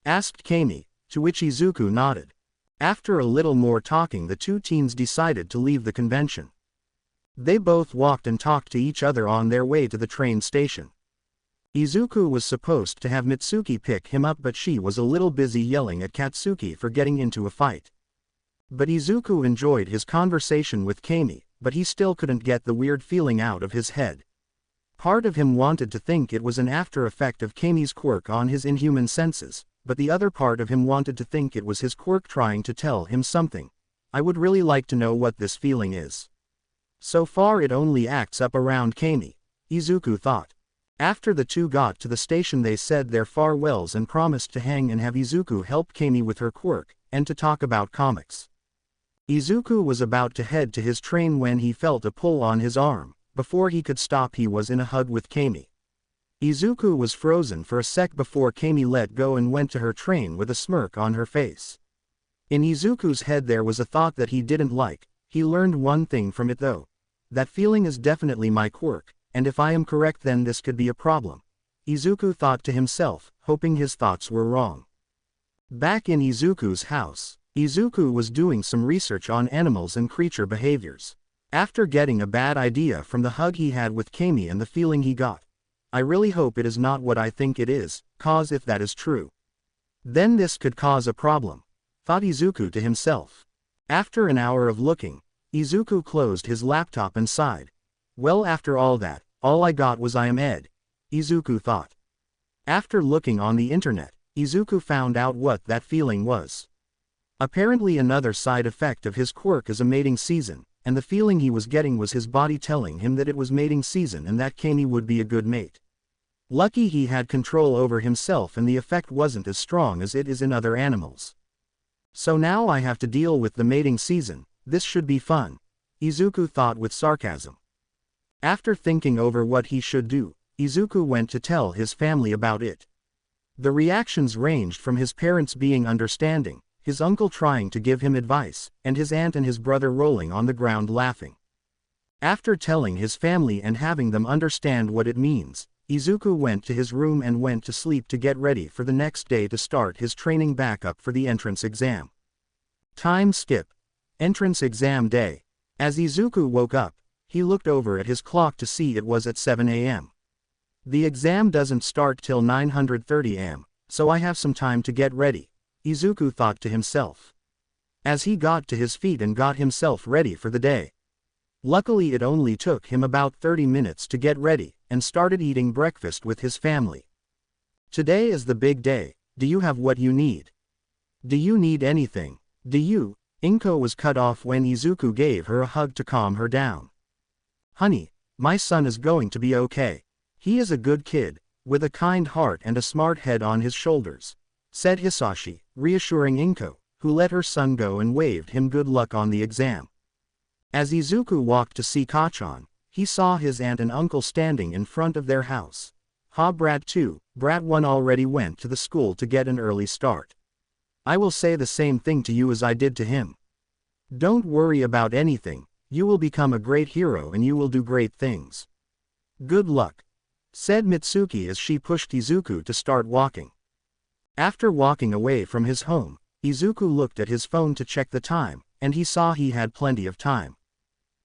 asked Kami, to which Izuku nodded. After a little more talking, the two teens decided to leave the convention. They both walked and talked to each other on their way to the train station. Izuku was supposed to have Mitsuki pick him up, but she was a little busy yelling at Katsuki for getting into a fight. But Izuku enjoyed his conversation with Kami, but he still couldn't get the weird feeling out of his head. Part of him wanted to think it was an after effect of Kami's quirk on his inhuman senses, but the other part of him wanted to think it was his quirk trying to tell him something. I would really like to know what this feeling is. So far it only acts up around Kami, Izuku thought. After the two got to the station, they said their farewells and promised to hang and have Izuku help Kami with her quirk, and to talk about comics. Izuku was about to head to his train when he felt a pull on his arm. Before he could stop, he was in a hug with Kami. Izuku was frozen for a sec before Kami let go and went to her train with a smirk on her face. In Izuku's head there was a thought that he didn't like. He learned one thing from it though. That feeling is definitely my quirk, and if I am correct then this could be a problem, Izuku thought to himself, hoping his thoughts were wrong. Back in Izuku's house, Izuku was doing some research on animals and creature behaviors. After getting a bad idea from the hug he had with Kami and the feeling he got, I really hope it is not what I think it is, cause if that is true, then this could cause a problem, thought Izuku to himself. After an hour of looking, Izuku closed his laptop and sighed. Well, after all that, all I got was I am Ed, Izuku thought. After looking on the internet, Izuku found out what that feeling was. Apparently another side effect of his quirk is a mating season, and the feeling he was getting was his body telling him that it was mating season and that Kami would be a good mate. Lucky he had control over himself and the effect wasn't as strong as it is in other animals. So now I have to deal with the mating season, this should be fun, Izuku thought with sarcasm. After thinking over what he should do, Izuku went to tell his family about it. The reactions ranged from his parents being understanding, his uncle trying to give him advice, and his aunt and his brother rolling on the ground laughing. After telling his family and having them understand what it means, Izuku went to his room and went to sleep to get ready for the next day to start his training back up for the entrance exam. Time skip. Entrance exam day. As Izuku woke up, he looked over at his clock to see it was at 7 a.m. The exam doesn't start till 9:30 am, so I have some time to get ready, Izuku thought to himself. As he got to his feet and got himself ready for the day. Luckily it only took him about 30 minutes to get ready, and started eating breakfast with his family. Today is the big day, do you have what you need? Do you need anything? Do you? Inko was cut off when Izuku gave her a hug to calm her down. Honey, my son is going to be okay. He is a good kid, with a kind heart and a smart head on his shoulders, said Hisashi, reassuring Inko, who let her son go and waved him good luck on the exam. As Izuku walked to see Kachan, he saw his aunt and uncle standing in front of their house. Ha Brat 2, Brat 1 already went to the school to get an early start. I will say the same thing to you as I did to him. Don't worry about anything, you will become a great hero and you will do great things. Good luck, said Mitsuki as she pushed Izuku to start walking. After walking away from his home, Izuku looked at his phone to check the time, and he saw he had plenty of time.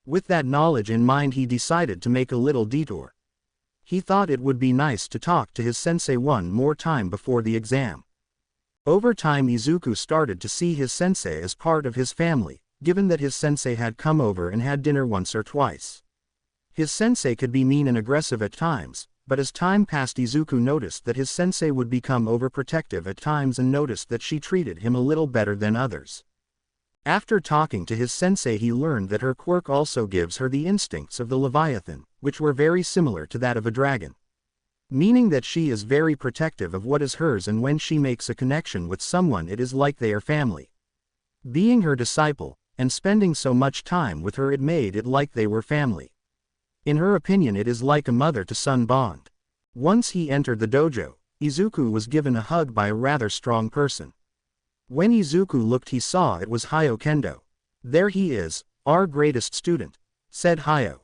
With that knowledge in mind, he decided to make a little detour. He thought it would be nice to talk to his sensei one more time before the exam. Over time, Izuku started to see his sensei as part of his family, given that his sensei had come over and had dinner once or twice. His sensei could be mean and aggressive at times, but as time passed, Izuku noticed that his sensei would become overprotective at times and noticed that she treated him a little better than others. After talking to his sensei, he learned that her quirk also gives her the instincts of the Leviathan, which were very similar to that of a dragon. Meaning that she is very protective of what is hers, and when she makes a connection with someone, it is like they are family. Being her disciple, and spending so much time with her, it made it like they were family. In her opinion, it is like a mother-to-son bond. Once he entered the dojo, Izuku was given a hug by a rather strong person. When Izuku looked, he saw it was Hayo Kendo. There he is, our greatest student, said Hayo.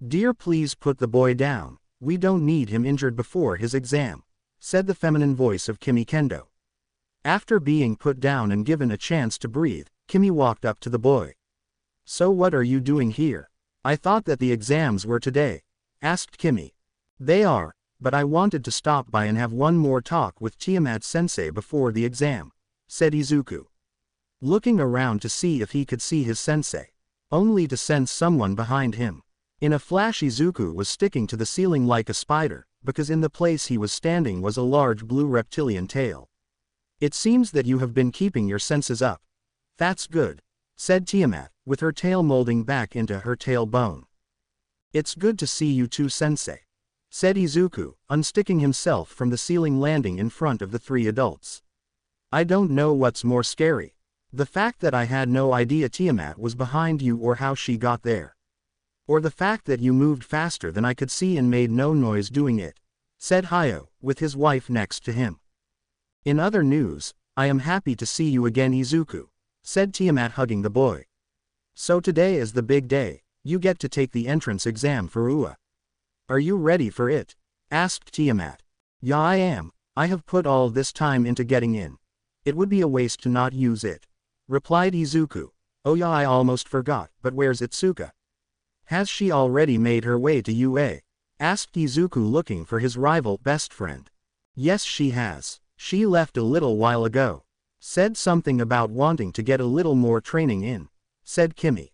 Dear, please put the boy down, we don't need him injured before his exam, said the feminine voice of Kimi Kendo. After being put down and given a chance to breathe, Kimi walked up to the boy. So what are you doing here? I thought that the exams were today, asked Kimi. They are, but I wanted to stop by and have one more talk with Tiamat-sensei before the exam, said Izuku. Looking around to see if he could see his sensei, only to sense someone behind him. In a flash, Izuku was sticking to the ceiling like a spider, because in the place he was standing was a large blue reptilian tail. It seems that you have been keeping your senses up. That's good, said Tiamat, with her tail molding back into her tailbone. It's good to see you too, sensei, said Izuku, unsticking himself from the ceiling, landing in front of the three adults. I don't know what's more scary, the fact that I had no idea Tiamat was behind you, or how she got there. Or the fact that you moved faster than I could see and made no noise doing it, said Hayo, with his wife next to him. In other news, I am happy to see you again, Izuku, said Tiamat, hugging the boy. So today is the big day, you get to take the entrance exam for UA. Are you ready for it? Asked Tiamat. Yeah, I am, I have put all this time into getting in. It would be a waste to not use it, replied Izuku. Oh yeah, I almost forgot, but where's Itsuka? Has she already made her way to UA? Asked Izuku, looking for his rival best friend. Yes, she has. She left a little while ago. Said something about wanting to get a little more training in, said Kimi.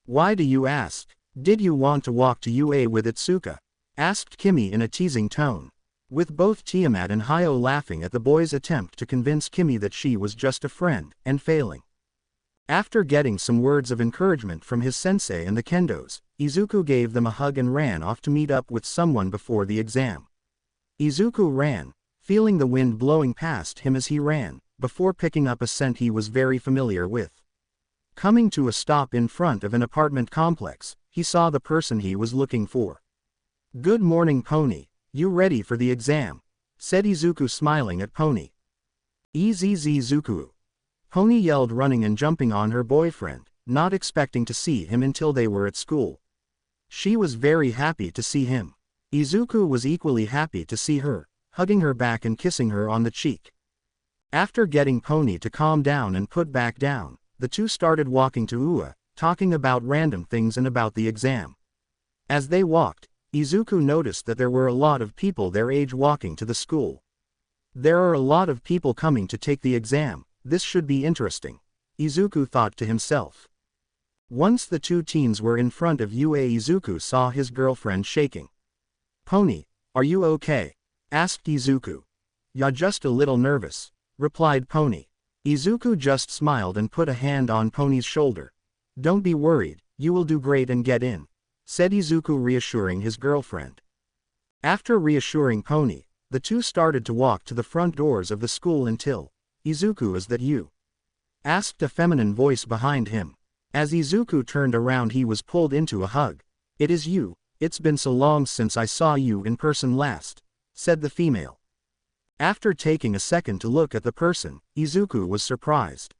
Why do you ask? Did you want to walk to UA with Itsuka? Asked Kimi in a teasing tone. With both Tiamat and Hayo laughing at the boy's attempt to convince Kimi that she was just a friend, and failing. After getting some words of encouragement from his sensei and the kendos, Izuku gave them a hug and ran off to meet up with someone before the exam. Izuku ran, feeling the wind blowing past him as he ran, before picking up a scent he was very familiar with. Coming to a stop in front of an apartment complex, he saw the person he was looking for. Good morning, Pony, you ready for the exam? Said Izuku, smiling at Pony. Izuku. Pony yelled, running and jumping on her boyfriend, not expecting to see him until they were at school. She was very happy to see him. Izuku was equally happy to see her, hugging her back and kissing her on the cheek. After getting Pony to calm down and put back down, the two started walking to UA, talking about random things and about the exam. As they walked, Izuku noticed that there were a lot of people their age walking to the school. There are a lot of people coming to take the exam, this should be interesting, Izuku thought to himself. Once the two teens were in front of UA, Izuku saw his girlfriend shaking. Pony, are you okay? Asked Izuku. Yeah, just a little nervous, replied Pony. Izuku just smiled and put a hand on Pony's shoulder. Don't be worried, you will do great and get in, said Izuku, reassuring his girlfriend. After reassuring Pony, the two started to walk to the front doors of the school until, Izuku, is that you? Asked a feminine voice behind him. As Izuku turned around, he was pulled into a hug. It is you, it's been so long since I saw you in person last, said the female. After taking a second to look at the person, Izuku was surprised.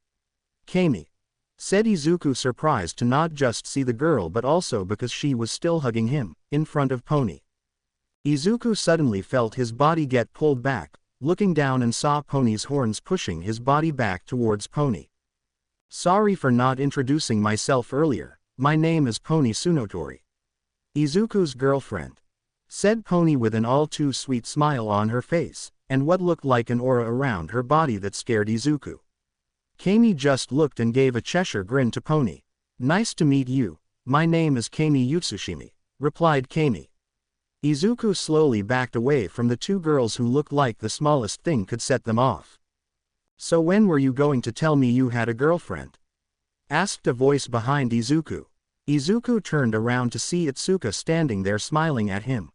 Kami, said Izuku, surprised to not just see the girl but also because she was still hugging him, in front of Pony. Izuku suddenly felt his body get pulled back, looking down and saw Pony's horns pushing his body back towards Pony. Sorry for not introducing myself earlier, my name is Pony Tsunotori. Izuku's girlfriend, said Pony with an all too sweet smile on her face, and what looked like an aura around her body that scared Izuku. Kami just looked and gave a Cheshire grin to Pony. Nice to meet you, my name is Kami Utsushimi, replied Kami. Izuku slowly backed away from the two girls who looked like the smallest thing could set them off. So when were you going to tell me you had a girlfriend? Asked a voice behind Izuku. Izuku turned around to see Itsuka standing there smiling at him.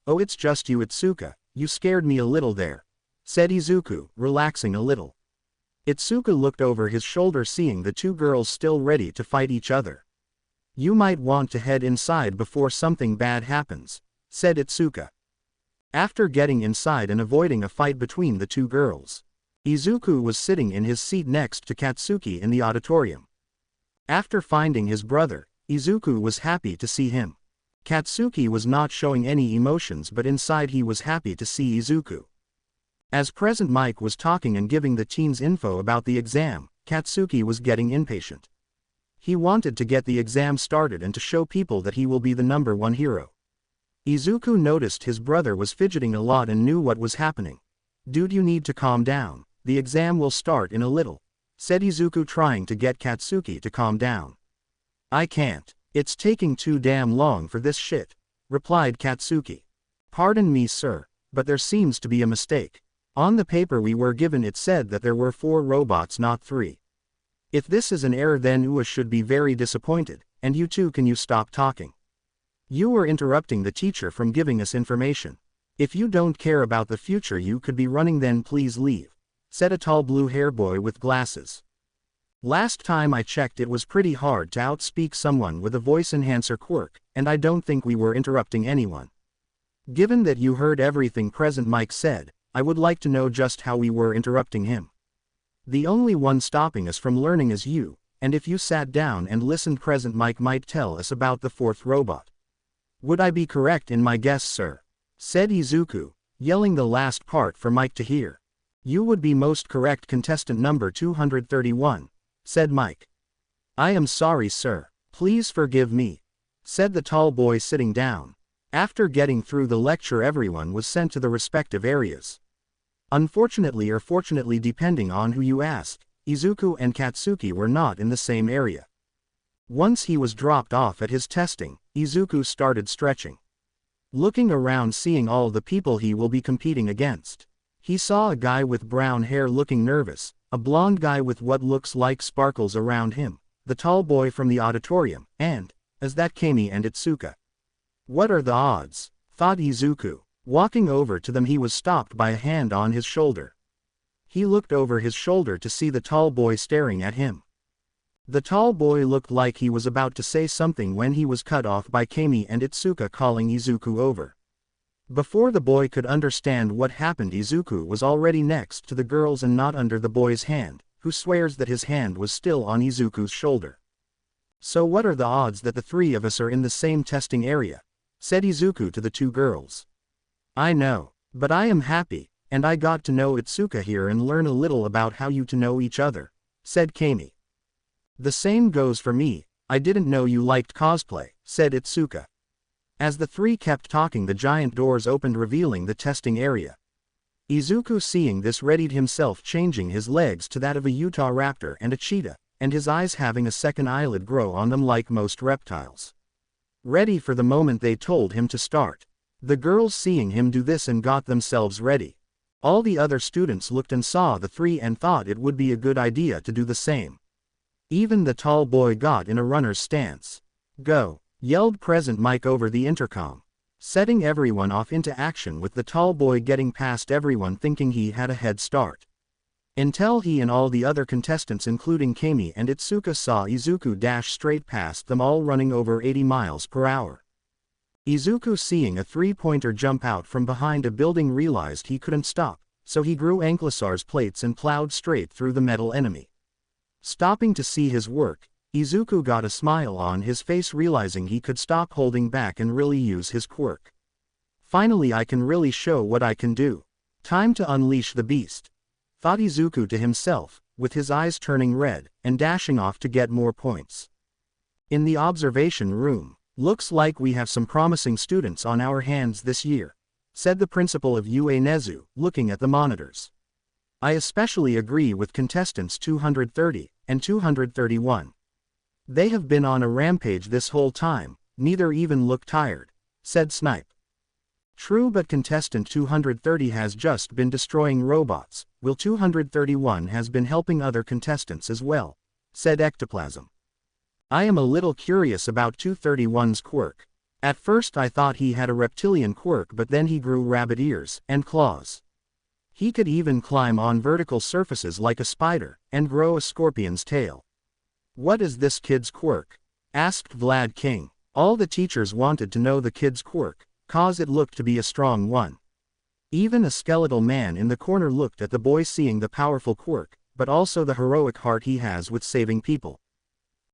Oh, it's just you, Itsuka, you scared me a little there, said Izuku, relaxing a little. Itsuka looked over his shoulder seeing the two girls still ready to fight each other. You might want to head inside before something bad happens, said Itsuka. After getting inside and avoiding a fight between the two girls, Izuku was sitting in his seat next to Katsuki in the auditorium. After finding his brother, Izuku was happy to see him. Katsuki was not showing any emotions, but inside he was happy to see Izuku. As Present Mike was talking and giving the teens info about the exam, Katsuki was getting impatient. He wanted to get the exam started and to show people that he will be the #1 hero. Izuku noticed his brother was fidgeting a lot and knew what was happening. Dude, you need to calm down, the exam will start in a little, said Izuku, trying to get Katsuki to calm down. I can't, it's taking too damn long for this shit, replied Katsuki. Pardon me, sir, but there seems to be a mistake. On the paper we were given it said that there were 4 robots, not 3. If this is an error, then UA should be very disappointed, and you too, can you stop talking? You were interrupting the teacher from giving us information. If you don't care about the future you could be running, then please leave, said a tall blue-haired boy with glasses. Last time I checked it was pretty hard to outspeak someone with a voice enhancer quirk, and I don't think we were interrupting anyone. Given that you heard everything Present Mike said, I would like to know just how we were interrupting him. The only one stopping us from learning is you, and if you sat down and listened, Present Mike might tell us about the 4th robot. Would I be correct in my guess, sir? Said Izuku, yelling the last part for Mike to hear. You would be most correct, contestant number 231, said Mike. I am sorry, sir, please forgive me, said the tall boy sitting down. After getting through the lecture, everyone was sent to the respective areas. Unfortunately, or fortunately depending on who you ask, Izuku and Katsuki were not in the same area. Once he was dropped off at his testing, Izuku started stretching. Looking around, seeing all the people he will be competing against. He saw a guy with brown hair looking nervous, a blonde guy with what looks like sparkles around him, the tall boy from the auditorium, and, as that, Kami and Itsuka. What are the odds? Thought Izuku. Walking over to them, he was stopped by a hand on his shoulder. He looked over his shoulder to see the tall boy staring at him. The tall boy looked like he was about to say something when he was cut off by Kami and Itsuka calling Izuku over. Before the boy could understand what happened, Izuku was already next to the girls and not under the boy's hand, who swears that his hand was still on Izuku's shoulder. So what are the odds that the 3 of us are in the same testing area? Said Izuku to the 2 girls. I know, but I am happy, and I got to know Itsuka here and learn a little about how you to know each other, said Kami. The same goes for me, I didn't know you liked cosplay, said Itsuka. As the 3 kept talking, the giant doors opened, revealing the testing area. Izuku, seeing this, readied himself, changing his legs to that of a Utah raptor and a cheetah, and his eyes having a second eyelid grow on them like most reptiles. Ready for the moment they told him to start. The girls, seeing him do this, and got themselves ready. All the other students looked and saw the 3 and thought it would be a good idea to do the same. Even the tall boy got in a runner's stance. Go! Yelled Present Mike over the intercom, setting everyone off into action, with the tall boy getting past everyone thinking he had a head start. Until he and all the other contestants, including Kami and Itsuka, saw Izuku dash straight past them all, running over 80 miles per hour. Izuku, seeing a three-pointer jump out from behind a building, realized he couldn't stop, so he grew Anklesaur's plates and plowed straight through the metal enemy. Stopping to see his work, Izuku got a smile on his face, realizing he could stop holding back and really use his quirk. Finally, I can really show what I can do. Time to unleash the beast, thought Izuku to himself, with his eyes turning red, and dashing off to get more points. In the observation room, looks like we have some promising students on our hands this year, said the principal of Uenezu, looking at the monitors. I especially agree with contestants 230 and 231. They have been on a rampage this whole time, neither even look tired, said Snipe. True, but contestant 230 has just been destroying robots, while 231 has been helping other contestants as well, said Ectoplasm. I am a little curious about 231's quirk. At first I thought he had a reptilian quirk, but then he grew rabbit ears and claws. He could even climb on vertical surfaces like a spider, and grow a scorpion's tail. What is this kid's quirk? Asked Vlad King. All the teachers wanted to know the kid's quirk, cause it looked to be a strong one. Even a skeletal man in the corner looked at the boy, seeing the powerful quirk, but also the heroic heart he has with saving people.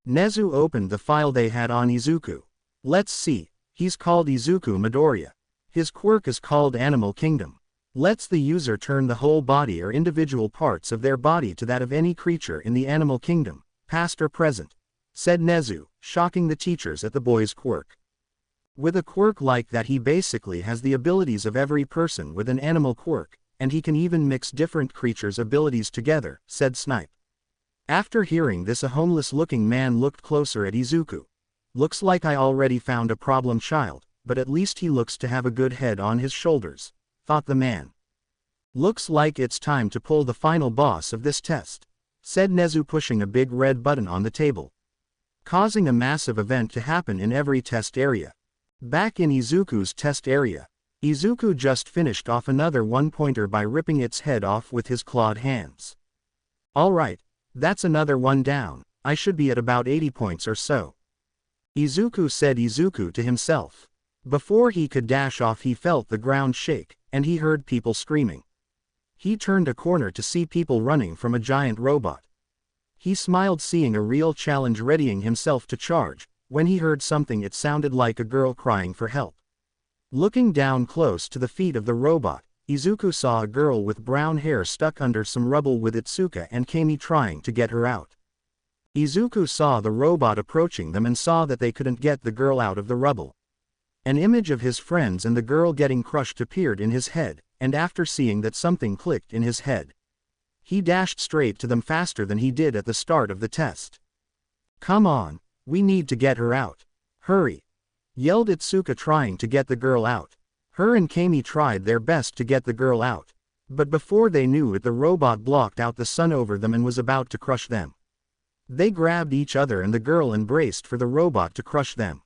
Nezu opened the file they had on Izuku. Let's see, he's called Izuku Midoriya. His quirk is called Animal Kingdom. Lets the user turn the whole body or individual parts of their body to that of any creature in the animal kingdom, past or present, said Nezu, shocking the teachers at the boy's quirk. With a quirk like that, he basically has the abilities of every person with an animal quirk, and he can even mix different creatures' abilities together, said Snipe. After hearing this, a homeless-looking man looked closer at Izuku. Looks like I already found a problem child, but at least he looks to have a good head on his shoulders, thought the man. Looks like it's time to pull the final boss of this test, said Nezu, pushing a big red button on the table, causing a massive event to happen in every test area. Back in Izuku's test area, Izuku just finished off another one-pointer by ripping its head off with his clawed hands. Alright, that's another one down. I should be at about 80 points or so, Izuku said to himself. Before he could dash off, he felt the ground shake, and he heard people screaming. He turned a corner to see people running from a giant robot. He smiled, seeing a real challenge, readying himself to charge, when he heard something. It sounded like a girl crying for help. Looking down close to the feet of the robot, Izuku saw a girl with brown hair stuck under some rubble with Itsuka and Kami trying to get her out. Izuku saw the robot approaching them and saw that they couldn't get the girl out of the rubble. An image of his friends and the girl getting crushed appeared in his head, and after seeing that something clicked in his head, he dashed straight to them faster than he did at the start of the test. Come on, we need to get her out. Hurry! Yelled Itsuka, trying to get the girl out. Her and Kami tried their best to get the girl out, but before they knew it, the robot blocked out the sun over them and was about to crush them. They grabbed each other and the girl embraced for the robot to crush them.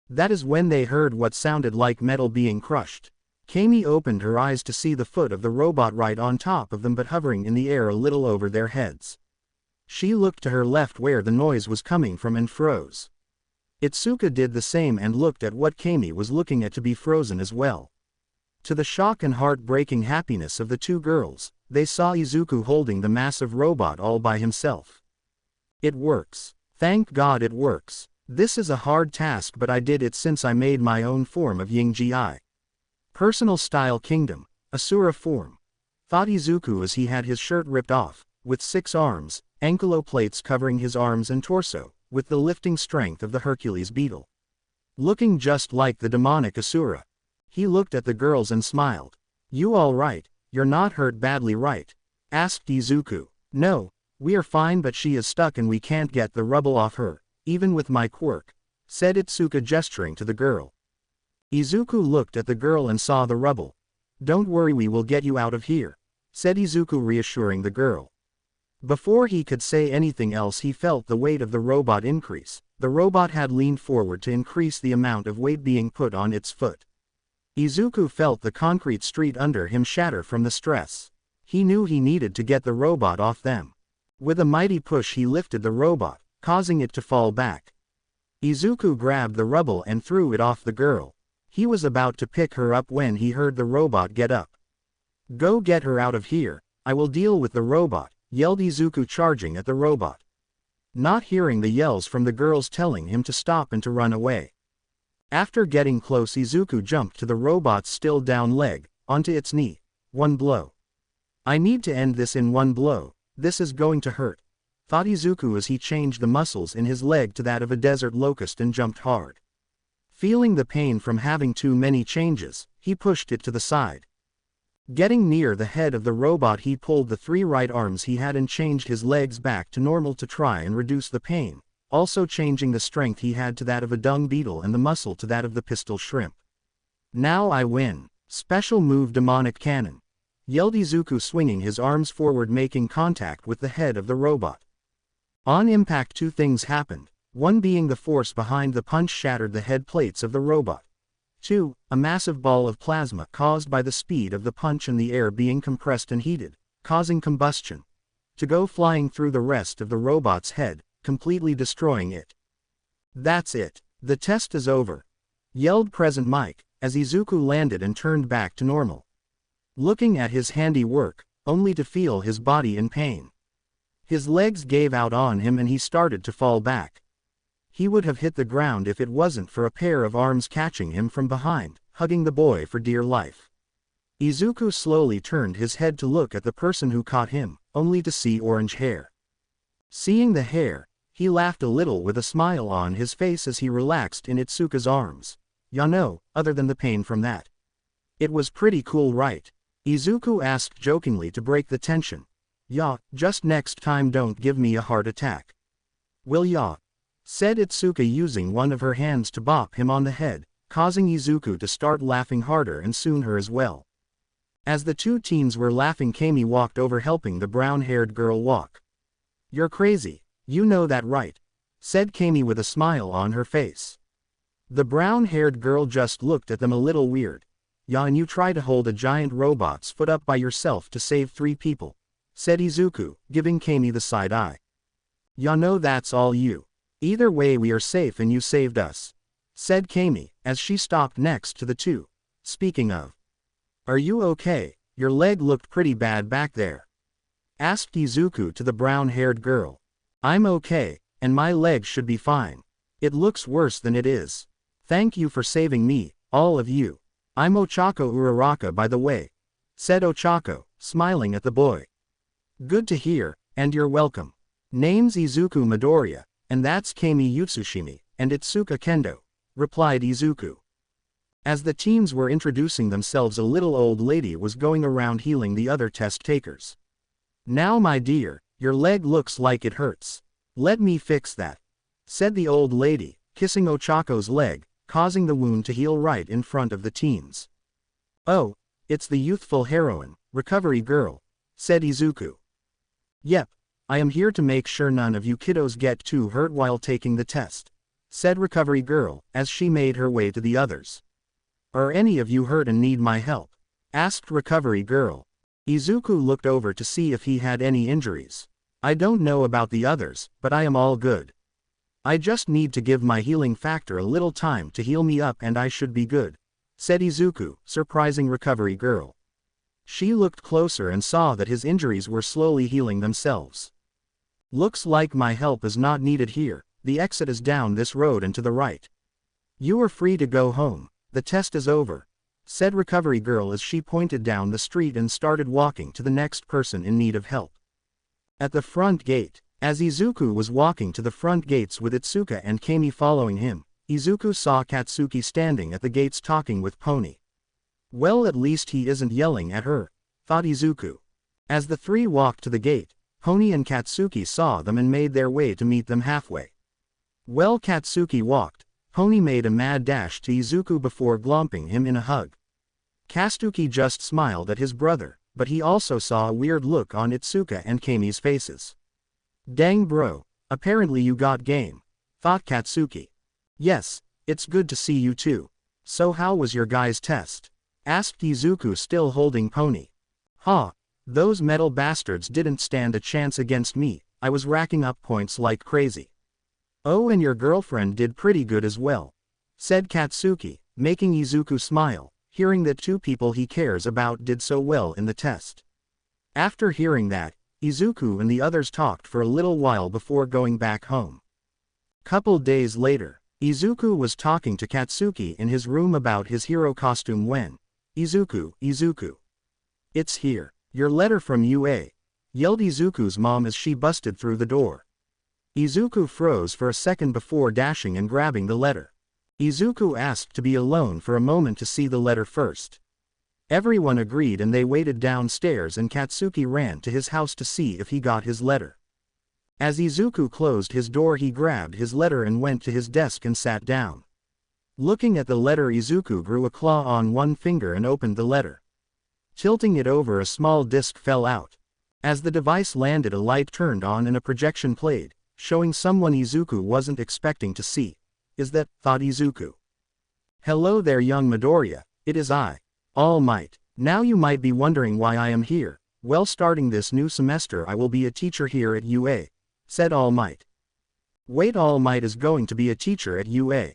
That is when they heard what sounded like metal being crushed. Kami opened her eyes to see the foot of the robot right on top of them, but hovering in the air a little over their heads. She looked to her left where the noise was coming from and froze. Itsuka did the same and looked at what Kami was looking at to be frozen as well. To the shock and heart-breaking happiness of the two girls, they saw Izuku holding the massive robot all by himself. It works. Thank God it works. This is a hard task, but I did it since I made my own form of Yingji. Personal style kingdom, Asura form, thought Izuku as he had his shirt ripped off, with 6 arms, ankle plates covering his arms and torso, with the lifting strength of the Hercules beetle. Looking just like the demonic Asura. He looked at the girls and smiled. You all right? You're not hurt badly, right? Asked Izuku. No, we are fine, but she is stuck and we can't get the rubble off her, even with my quirk, said Itsuka, gesturing to the girl. Izuku looked at the girl and saw the rubble. Don't worry, we will get you out of here, said Izuku, reassuring the girl. Before he could say anything else, he felt the weight of the robot increase. The robot had leaned forward to increase the amount of weight being put on its foot. Izuku felt the concrete street under him shatter from the stress. He knew he needed to get the robot off them. With a mighty push, he lifted the robot, causing it to fall back. Izuku grabbed the rubble and threw it off the girl. He was about to pick her up when he heard the robot get up. Go get her out of here, I will deal with the robot, yelled Izuku, charging at the robot. Not hearing the yells from the girls telling him to stop and to run away. After getting close, Izuku jumped to the robot's still down leg, onto its knee. One blow. I need to end this in one blow, this is going to hurt, thought Izuku as he changed the muscles in his leg to that of a desert locust and jumped hard. Feeling the pain from having too many changes, he pushed it to the side. Getting near the head of the robot, he pulled the 3 right arms he had and changed his legs back to normal to try and reduce the pain, also changing the strength he had to that of a dung beetle and the muscle to that of the pistol shrimp. Now I win. Special move demonic cannon, yelled Izuku, swinging his arms forward, making contact with the head of the robot. On impact, 2 things happened, one being the force behind the punch shattered the head plates of the robot. 2. A massive ball of plasma caused by the speed of the punch and the air being compressed and heated, causing combustion, to go flying through the rest of the robot's head, completely destroying it. That's it. The test is over, yelled Present Mike, as Izuku landed and turned back to normal. Looking at his handiwork, only to feel his body in pain. His legs gave out on him and he started to fall back. He would have hit the ground if it wasn't for a pair of arms catching him from behind, hugging the boy for dear life. Izuku slowly turned his head to look at the person who caught him, only to see orange hair. Seeing the hair, he laughed a little with a smile on his face as he relaxed in Itsuka's arms. Ya know, other than the pain from that. It was pretty cool, right? Izuku asked jokingly to break the tension. Ya, just next time don't give me a heart attack. Will ya? Said Itsuka, using one of her hands to bop him on the head, causing Izuku to start laughing harder and soon her as well. As the 2 teens were laughing, Kami walked over, helping the brown-haired girl walk. You're crazy, you know that, right? Said Kami with a smile on her face. The brown-haired girl just looked at them a little weird. Ya, and you try to hold a giant robot's foot up by yourself to save 3 people, said Izuku, giving Kami the side eye. Ya know that's all you. Either way we are safe and you saved us, said Kami, as she stopped next to the 2. Speaking of. Are you okay? Your leg looked pretty bad back there, asked Izuku to the brown-haired girl. I'm okay, and my leg should be fine. It looks worse than it is. Thank you for saving me, all of you. I'm Ochako Uraraka, by the way, said Ochako, smiling at the boy. Good to hear, and you're welcome. Name's Izuku Midoriya, and that's Kami Yutsushimi, and Itsuka Kendo, replied Izuku. As the teens were introducing themselves, a little old lady was going around healing the other test takers. Now my dear, your leg looks like it hurts. Let me fix that, said the old lady, kissing Ochako's leg, causing the wound to heal right in front of the teens. Oh, it's the youthful heroine, Recovery Girl, said Izuku. Yep, I am here to make sure none of you kiddos get too hurt while taking the test, said Recovery Girl, as she made her way to the others. Are any of you hurt and need my help? Asked Recovery Girl. Izuku looked over to see if he had any injuries. I don't know about the others, but I am all good. I just need to give my healing factor a little time to heal me up and I should be good, said Izuku, surprising Recovery Girl. She looked closer and saw that his injuries were slowly healing themselves. Looks like my help is not needed here, the exit is down this road and to the right. You are free to go home, the test is over, said Recovery Girl as she pointed down the street and started walking to the next person in need of help. At the front gate, as Izuku was walking to the front gates with Itsuka and Kami following him, Izuku saw Katsuki standing at the gates talking with Pony. Well, at least he isn't yelling at her, thought Izuku. As the 3 walked to the gate, Pony and Katsuki saw them and made their way to meet them halfway. Well, Katsuki walked, Pony made a mad dash to Izuku before glomping him in a hug. Katsuki just smiled at his brother, but he also saw a weird look on Itsuka and Kami's faces. Dang bro, apparently you got game, thought Katsuki. Yes, it's good to see you too. So how was your guys' test? Asked Izuku, still holding Pony. Ha, those metal bastards didn't stand a chance against me, I was racking up points like crazy. Oh, and your girlfriend did pretty good as well, said Katsuki, making Izuku smile, hearing that two people he cares about did so well in the test. After hearing that, Izuku and the others talked for a little while before going back home. Couple days later, Izuku was talking to Katsuki in his room about his hero costume when, Izuku. It's here. Your letter from UA, yelled Izuku's mom as she busted through the door. Izuku froze for a second before dashing and grabbing the letter. Izuku asked to be alone for a moment to see the letter first. Everyone agreed and they waited downstairs and Katsuki ran to his house to see if he got his letter. As Izuku closed his door he grabbed his letter and went to his desk and sat down. Looking at the letter, Izuku grew a claw on one finger and opened the letter. Tilting it over, a small disc fell out. As the device landed, a light turned on and a projection played, showing someone Izuku wasn't expecting to see. Is that, thought Izuku. Hello there young Midoriya, it is I, All Might. Now you might be wondering why I am here. Well, starting this new semester I will be a teacher here at UA, said All Might. Wait, All Might is going to be a teacher at UA?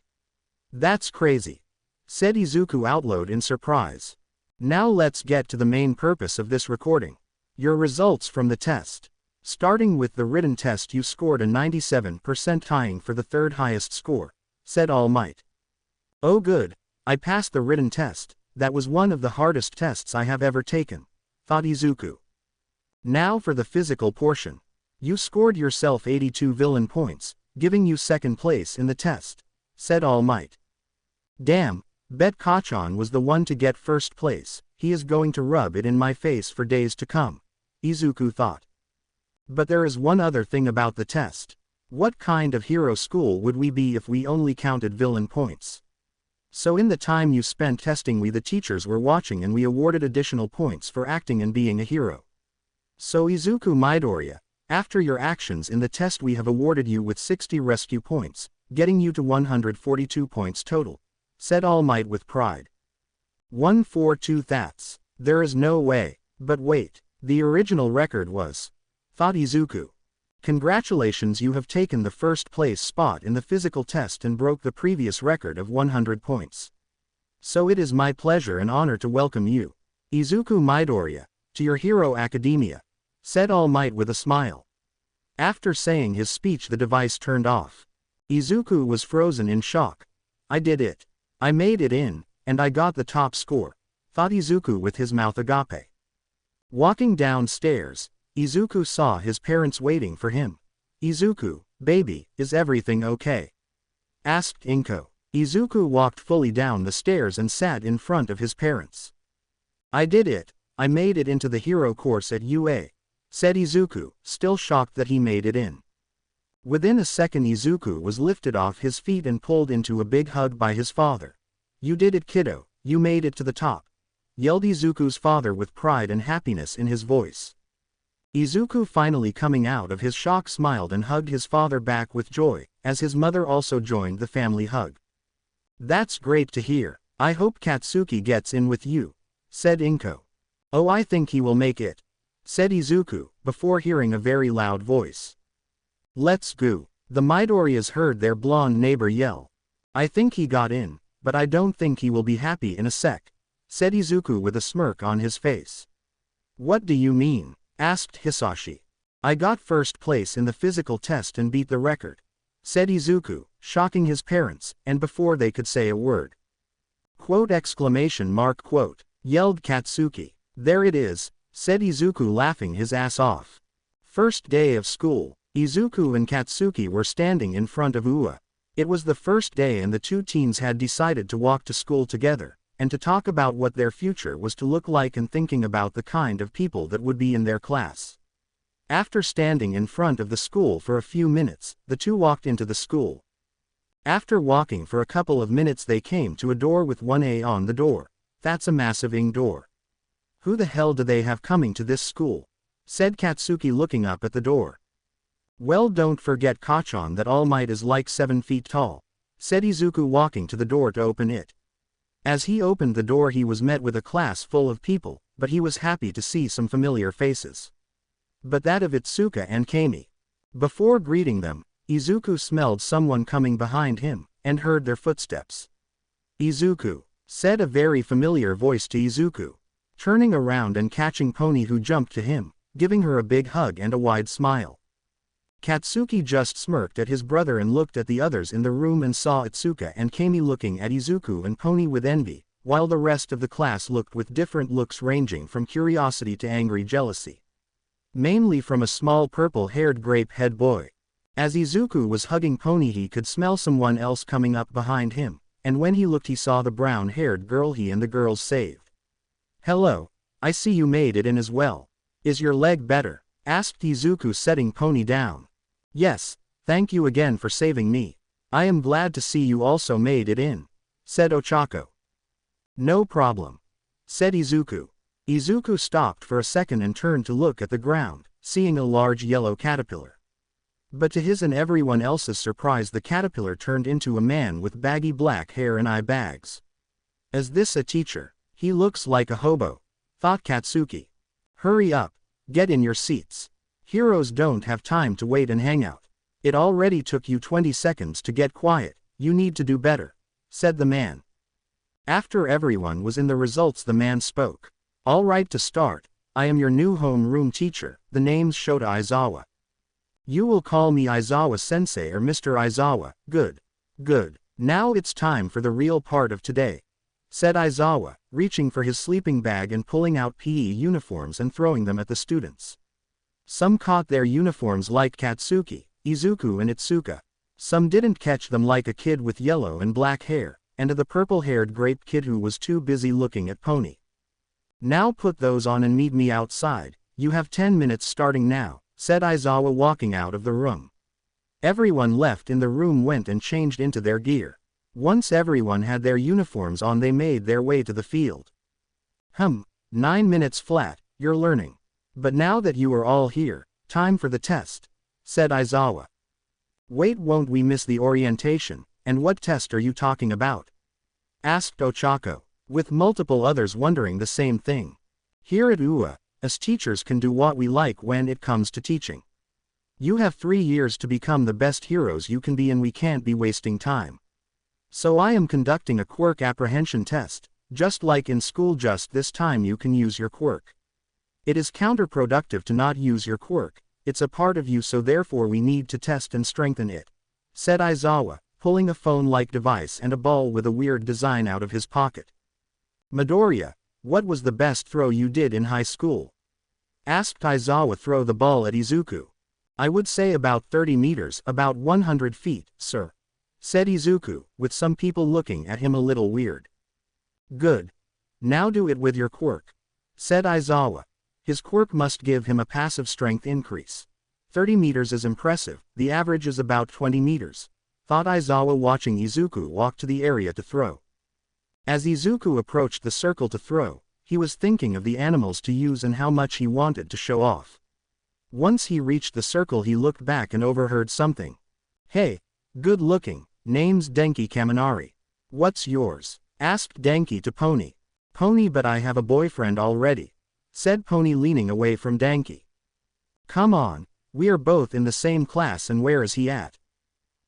That's crazy, said Izuku out loud in surprise. Now let's get to the main purpose of this recording. Your results from the test. Starting with the written test, you scored a 97%, tying for the third highest score, said All Might. Oh good, I passed the written test. That was one of the hardest tests I have ever taken, thought Izuku. Now for the physical portion. You scored yourself 82 villain points, giving you second place in the test, said All Might. Damn, bet Kachan was the one to get first place. He is going to rub it in my face for days to come, Izuku thought. But there is one other thing about the test. What kind of hero school would we be if we only counted villain points? So in the time you spent testing, we the teachers were watching and we awarded additional points for acting and being a hero. So Izuku Midoriya, after your actions in the test we have awarded you with 60 rescue points, getting you to 142 points total, said All Might with pride. 142, that's. There is no way. But wait, the original record was, thought Izuku. Congratulations, you have taken the first place spot in the physical test and broke the previous record of 100 points. So it is my pleasure and honor to welcome you, Izuku Midoriya, to your Hero Academia, said All Might with a smile. After saying his speech, the device turned off. Izuku was frozen in shock. I did it. I made it in, and I got the top score, thought Izuku with his mouth agape. Walking downstairs, Izuku saw his parents waiting for him. Izuku, baby, is everything okay? Asked Inko. Izuku walked fully down the stairs and sat in front of his parents. I did it. I made it into the hero course at UA, said Izuku, still shocked that he made it in. Within a second Izuku was lifted off his feet and pulled into a big hug by his father. You did it, kiddo, you made it to the top, yelled Izuku's father with pride and happiness in his voice. Izuku, finally coming out of his shock, smiled and hugged his father back with joy, as his mother also joined the family hug. That's great to hear. I hope Katsuki gets in with you, said Inko. Oh, I think he will make it, said Izuku, before hearing a very loud voice. Let's go. The Midoriyas heard their blonde neighbor yell. I think he got in, but I don't think he will be happy in a sec, said Izuku with a smirk on his face. What do you mean? Asked Hisashi. I got first place in the physical test and beat the record, said Izuku, shocking his parents, and before they could say a word. Quote, exclamation mark, quote, yelled Katsuki. There it is, said Izuku, laughing his ass off. First day of school, Izuku and Katsuki were standing in front of UA. It was the first day and the two teens had decided to walk to school together, and to talk about what their future was to look like and thinking about the kind of people that would be in their class. After standing in front of the school for a few minutes, the two walked into the school. After walking for a couple of minutes they came to a door with 1A on the door. That's a massive ing door. Who the hell do they have coming to this school? Said Katsuki looking up at the door. Well, don't forget Kachan that All Might is like 7 feet tall, said Izuku walking to the door to open it. As he opened the door he was met with a class full of people, but he was happy to see some familiar faces. But that of Itsuka and Kami. Before greeting them, Izuku smelled someone coming behind him, and heard their footsteps. Izuku, said a very familiar voice to Izuku, turning around and catching Pony, who jumped to him, giving her a big hug and a wide smile. Katsuki just smirked at his brother and looked at the others in the room and saw Itsuka and Kami looking at Izuku and Pony with envy, while the rest of the class looked with different looks ranging from curiosity to angry jealousy. Mainly from a small purple-haired grape-head boy. As Izuku was hugging Pony, he could smell someone else coming up behind him, and when he looked he saw the brown-haired girl he and the girls saved. "Hello, I see you made it in as well. Is your leg better?" asked Izuku, setting Pony down. "Yes, thank you again for saving me. I am glad to see you also made it in," said Ochako. "No problem," said Izuku. Izuku stopped for a second and turned to look at the ground, seeing a large yellow caterpillar. But to his and everyone else's surprise, the caterpillar turned into a man with baggy black hair and eye bags. "Is this a teacher? He looks like a hobo," thought Katsuki. "Hurry up, get in your seats. Heroes don't have time to wait and hang out. It already took you 20 seconds to get quiet, you need to do better," said the man. After everyone was in, the results, the man spoke. "All right, to start, I am your new homeroom teacher, the name's Shota Aizawa. You will call me Aizawa-sensei or Mr. Aizawa." "Good. Good. Now it's time for the real part of today," said Aizawa, reaching for his sleeping bag and pulling out PE uniforms and throwing them at the students. Some caught their uniforms like Katsuki, Izuku and Itsuka. Some didn't catch them like a kid with yellow and black hair, and the purple-haired grape kid who was too busy looking at Pony. "Now put those on and meet me outside, you have 10 minutes starting now," said Aizawa, walking out of the room. Everyone left in the room went and changed into their gear. Once everyone had their uniforms on, they made their way to the field. 9 minutes flat, you're learning. But now that you are all here, time for the test," said Aizawa. "Wait, won't we miss the orientation, and what test are you talking about?" asked Ochako, with multiple others wondering the same thing. "Here at UA, us teachers can do what we like when it comes to teaching. You have 3 years to become the best heroes you can be, and we can't be wasting time. So I am conducting a quirk apprehension test, just like in school, just this time you can use your quirk. It is counterproductive to not use your quirk, it's a part of you, so therefore we need to test and strengthen it," said Aizawa, pulling a phone-like device and a ball with a weird design out of his pocket. "Midoriya, what was the best throw you did in high school?" asked Aizawa. "Throw the ball at Izuku. I would say about 30 meters, about 100 feet, sir," said Izuku, with some people looking at him a little weird. "Good. Now do it with your quirk," said Aizawa. His quirk must give him a passive strength increase. 30 meters is impressive, the average is about 20 meters, thought Aizawa, watching Izuku walk to the area to throw. As Izuku approached the circle to throw, he was thinking of the animals to use and how much he wanted to show off. Once he reached the circle, he looked back and overheard something. "Hey, good looking, name's Denki Kaminari. What's yours?" asked Denki to Pony. "Pony, but I have a boyfriend already," said Pony, leaning away from Denki. "Come on, we are both in the same class, and where is he at?"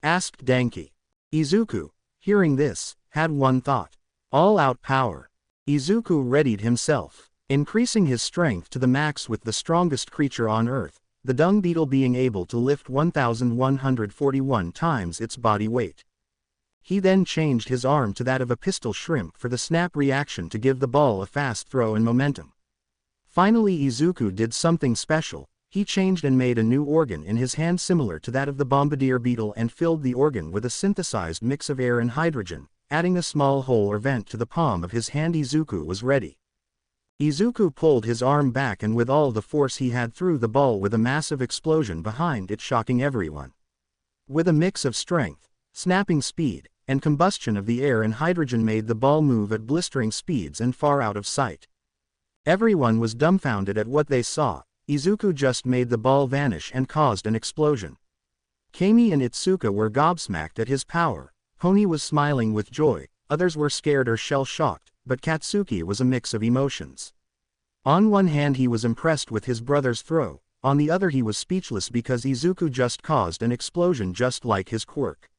asked Denki. Izuku, hearing this, had one thought. All-out power. Izuku readied himself, increasing his strength to the max with the strongest creature on Earth, the dung beetle, being able to lift 1,141 times its body weight. He then changed his arm to that of a pistol shrimp for the snap reaction to give the ball a fast throw and momentum. Finally, Izuku did something special. He changed and made a new organ in his hand similar to that of the bombardier beetle and filled the organ with a synthesized mix of air and hydrogen, adding a small hole or vent to the palm of his hand. Izuku was ready. Izuku pulled his arm back and with all the force he had threw the ball with a massive explosion behind it, shocking everyone. With a mix of strength, snapping speed, and combustion of the air and hydrogen made the ball move at blistering speeds and far out of sight. Everyone was dumbfounded at what they saw. Izuku just made the ball vanish and caused an explosion. Kami and Itsuka were gobsmacked at his power. Pony was smiling with joy, others were scared or shell-shocked, but Katsuki was a mix of emotions. On one hand, he was impressed with his brother's throw, on the other he was speechless because Izuku just caused an explosion just like his quirk.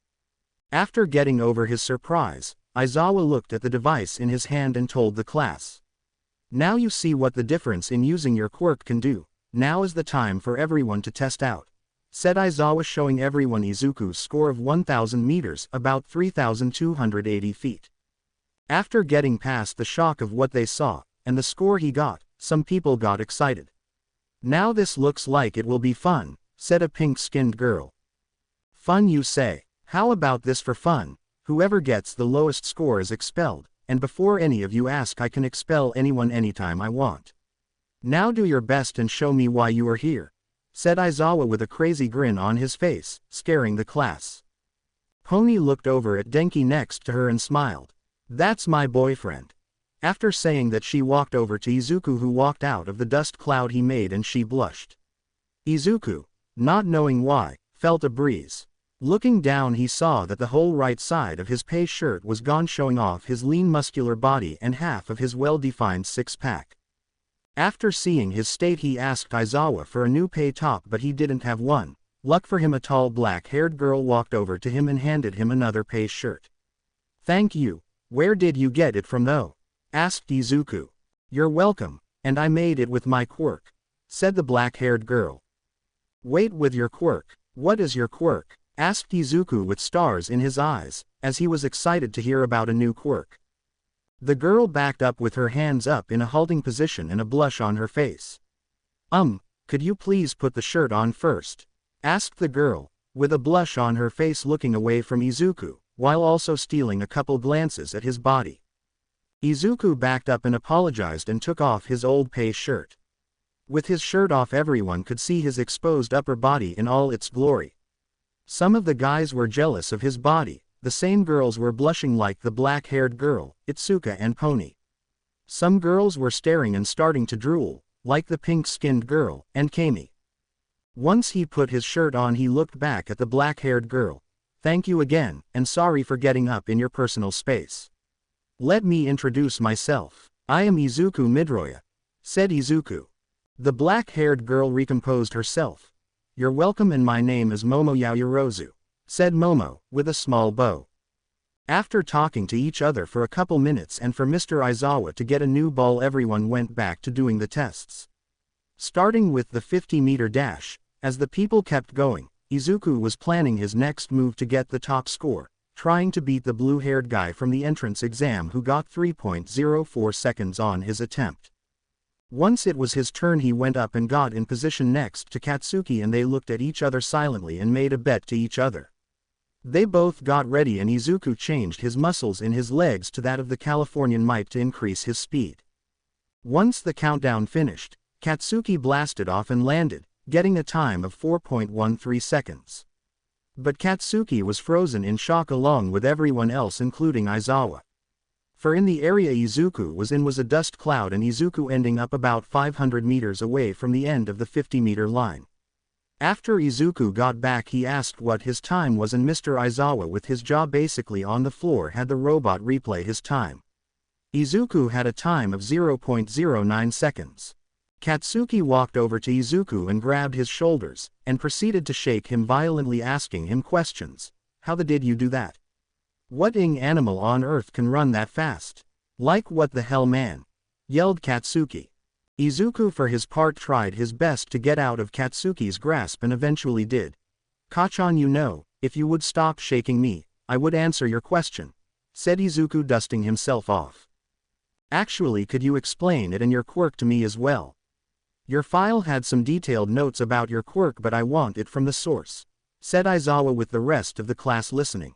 After getting over his surprise, Izawa looked at the device in his hand and told the class. Now you see what the difference in using your quirk can do. Now is the time for everyone to test out, said Izawa, showing everyone Izuku's score of 1000 meters, about 3,280 feet. After getting past the shock of what they saw, and the score he got, some people got excited. Now this looks like it will be fun, said a pink-skinned girl. Fun, you say? How about this for fun? Whoever gets the lowest score is expelled, and before any of you ask, I can expel anyone anytime I want. Now do your best and show me why you are here, said Izawa with a crazy grin on his face, scaring the class. Pony looked over at Denki next to her and smiled. That's my boyfriend. After saying that, she walked over to Izuku, who walked out of the dust cloud he made, and she blushed. Izuku, not knowing why, felt a breeze. Looking down, he saw that the whole right side of his pay shirt was gone, showing off his lean muscular body and half of his well-defined six-pack. After seeing his state, he asked Izawa for a new pay top, but he didn't have one. Luck for him, a tall black-haired girl walked over to him and handed him another pay shirt. Thank you. Where did you get it from though? Asked Izuku. You're welcome, and I made it with my quirk, said the black-haired girl. Wait, with your quirk? What is your quirk? Asked Izuku with stars in his eyes, as he was excited to hear about a new quirk. The girl backed up with her hands up in a halting position and a blush on her face. Could you please put the shirt on first? Asked the girl, with a blush on her face, looking away from Izuku, while also stealing a couple glances at his body. Izuku backed up and apologized and took off his old pay shirt. With his shirt off, everyone could see his exposed upper body in all its glory. Some of the guys were jealous of his body. The same girls were blushing like the black-haired girl, Itsuka and Pony. Some girls were staring and starting to drool, like the pink-skinned girl, and Kami. Once he put his shirt on, he looked back at the black-haired girl. Thank you again, and sorry for getting up in your personal space. Let me introduce myself. I am Izuku Midoriya, said Izuku. The black-haired girl recomposed herself. You're welcome, and my name is Momo Yaoyorozu, said Momo, with a small bow. After talking to each other for a couple minutes and for Mr. Izawa to get a new ball, everyone went back to doing the tests. Starting with the 50-meter dash, as the people kept going, Izuku was planning his next move to get the top score, trying to beat the blue-haired guy from the entrance exam who got 3.04 seconds on his attempt. Once it was his turn, he went up and got in position next to Katsuki, and they looked at each other silently and made a bet to each other. They both got ready, and Izuku changed his muscles in his legs to that of the Californian mite to increase his speed. Once the countdown finished, Katsuki blasted off and landed, getting a time of 4.13 seconds. But Katsuki was frozen in shock along with everyone else, including Izawa. For in the area Izuku was in was a dust cloud, and Izuku ending up about 500 meters away from the end of the 50-meter line. After Izuku got back, he asked what his time was, and Mr. Izawa, with his jaw basically on the floor, had the robot replay his time. Izuku had a time of 0.09 seconds. Katsuki walked over to Izuku and grabbed his shoulders, and proceeded to shake him violently, asking him questions. How the did you do that? What animal on earth can run that fast? Like what the hell, man? Yelled Katsuki. Izuku for his part tried his best to get out of Katsuki's grasp and eventually did. Kachan, you know, if you would stop shaking me, I would answer your question, said Izuku, dusting himself off. Actually, could you explain it and your quirk to me as well? Your file had some detailed notes about your quirk, but I want it from the source, said Izawa with the rest of the class listening.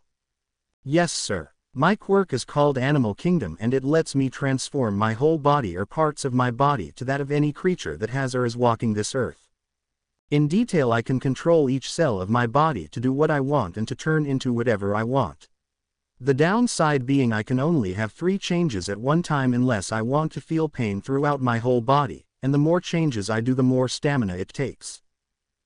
Yes, sir. My quirk is called Animal Kingdom, and it lets me transform my whole body or parts of my body to that of any creature that has or is walking this earth. In detail, I can control each cell of my body to do what I want and to turn into whatever I want. The downside being I can only have 3 changes at one time unless I want to feel pain throughout my whole body, and the more changes I do, the more stamina it takes.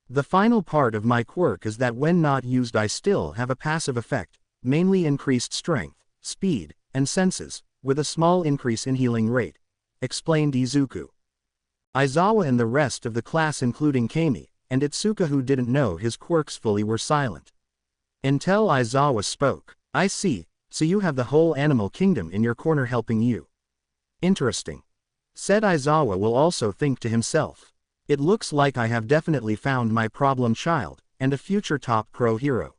The final part of my quirk is that when not used, I still have a passive effect, mainly increased strength, speed, and senses, with a small increase in healing rate, explained Izuku. Izawa and the rest of the class, including Kami and Itsuka, who didn't know his quirks fully, were silent. Until Izawa spoke. I see. So you have the whole animal kingdom in your corner helping you. Interesting. Said Aizawa will also think to himself. It looks like I have definitely found my problem child, and a future top pro hero.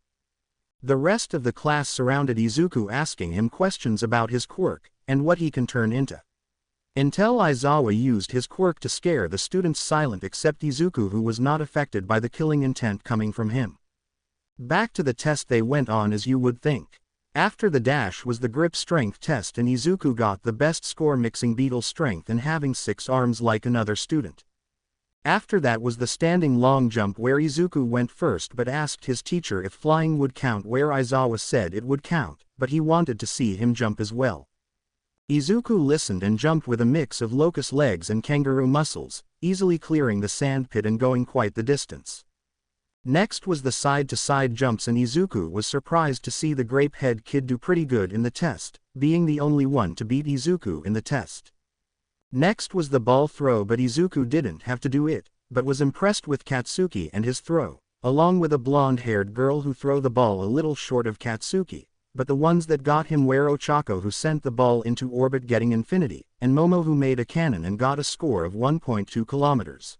The rest of the class surrounded Izuku asking him questions about his quirk, and what he can turn into. Until Aizawa used his quirk to scare the students silent except Izuku, who was not affected by the killing intent coming from him. Back to the test they went on as you would think. After the dash was the grip strength test, and Izuku got the best score, mixing beetle strength and having 6 arms like another student. After that was the standing long jump, where Izuku went first but asked his teacher if flying would count, where Aizawa said it would count, but he wanted to see him jump as well. Izuku listened and jumped with a mix of locust legs and kangaroo muscles, easily clearing the sand pit and going quite the distance. Next was the side-to-side jumps, and Izuku was surprised to see the grape-head kid do pretty good in the test, being the only one to beat Izuku in the test. Next was the ball throw, but Izuku didn't have to do it, but was impressed with Katsuki and his throw, along with a blonde-haired girl who threw the ball a little short of Katsuki, but the ones that got him were Ochako, who sent the ball into orbit getting infinity, and Momo, who made a cannon and got a score of 1.2 kilometers.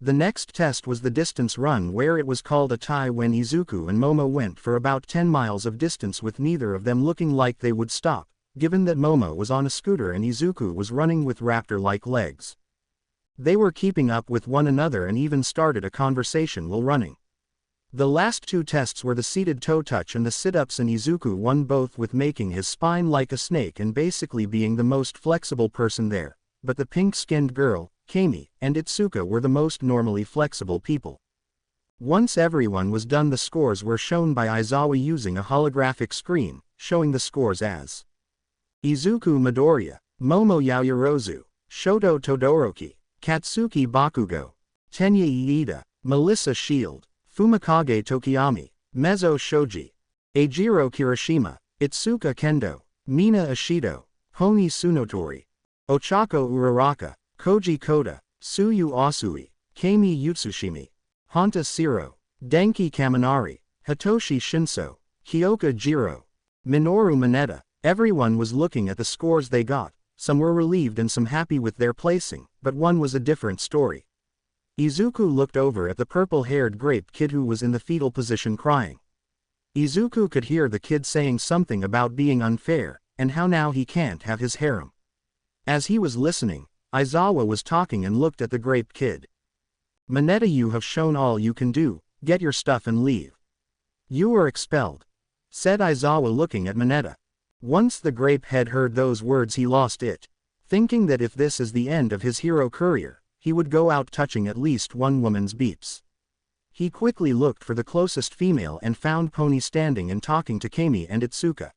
The next test was the distance run, where it was called a tie when Izuku and Momo went for about 10 miles of distance, with neither of them looking like they would stop, given that Momo was on a scooter and Izuku was running with raptor-like legs. They were keeping up with one another and even started a conversation while running. The last 2 tests were the seated toe touch and the sit-ups, and Izuku won both, with making his spine like a snake and basically being the most flexible person there, but the pink-skinned girl, Kami, and Itsuka were the most normally flexible people. Once everyone was done, the scores were shown by Aizawa using a holographic screen, showing the scores as Izuku Midoriya, Momo Yaoyorozu, Shoto Todoroki, Katsuki Bakugo, Tenya Iida, Melissa Shield, Fumikage Tokiyami, Mezzo Shoji, Eijiro Kirishima, Itsuka Kendo, Mina Ishido, Honi Tsunotori, Ochako Uraraka, Koji Koda, Tsuyu Asui, Kami Utsushimi, Honta Siro, Denki Kaminari, Hitoshi Shinso, Kyoka Jiro, Minoru Mineta. Everyone was looking at the scores they got. Some were relieved and some happy with their placing, but one was a different story. Izuku looked over at the purple-haired grape kid who was in the fetal position crying. Izuku could hear the kid saying something about being unfair, and how now he can't have his harem. As he was listening, Aizawa was talking and looked at the grape kid. Mineta, you have shown all you can do, get your stuff and leave. You were expelled, said Aizawa looking at Mineta. Once the grape head heard those words, he lost it, thinking that if this is the end of his hero career, he would go out touching at least one woman's beeps. He quickly looked for the closest female and found Pony standing and talking to Kami and Itsuka.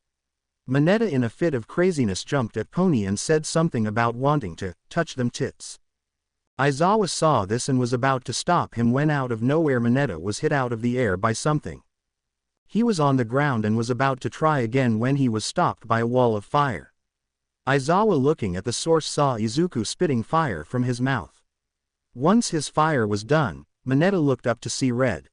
Mineta, in a fit of craziness, jumped at Pony and said something about wanting to touch them tits. Aizawa saw this and was about to stop him when out of nowhere Mineta was hit out of the air by something. He was on the ground and was about to try again when he was stopped by a wall of fire. Aizawa, looking at the source, saw Izuku spitting fire from his mouth. Once his fire was done, Mineta looked up to see red.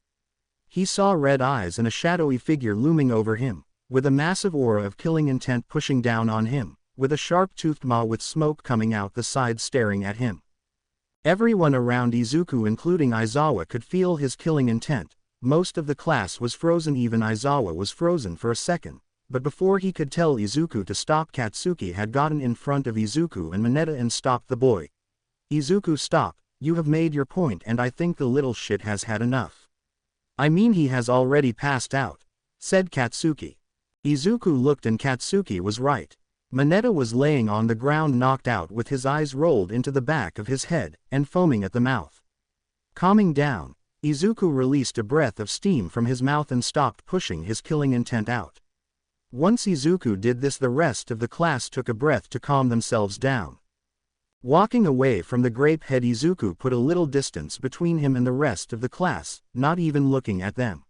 He saw red eyes and a shadowy figure looming over him, with a massive aura of killing intent pushing down on him, with a sharp-toothed maw with smoke coming out the side staring at him. Everyone around Izuku, including Aizawa, could feel his killing intent. Most of the class was frozen, even Aizawa was frozen for a second, but before he could tell Izuku to stop, Katsuki had gotten in front of Izuku and Mineta and stopped the boy. Izuku, stop, you have made your point and I think the little shit has had enough. I mean, he has already passed out, said Katsuki. Izuku looked and Katsuki was right. Mineta was laying on the ground knocked out with his eyes rolled into the back of his head and foaming at the mouth. Calming down, Izuku released a breath of steam from his mouth and stopped pushing his killing intent out. Once Izuku did this, the rest of the class took a breath to calm themselves down. Walking away from the grape head, Izuku put a little distance between him and the rest of the class, not even looking at them.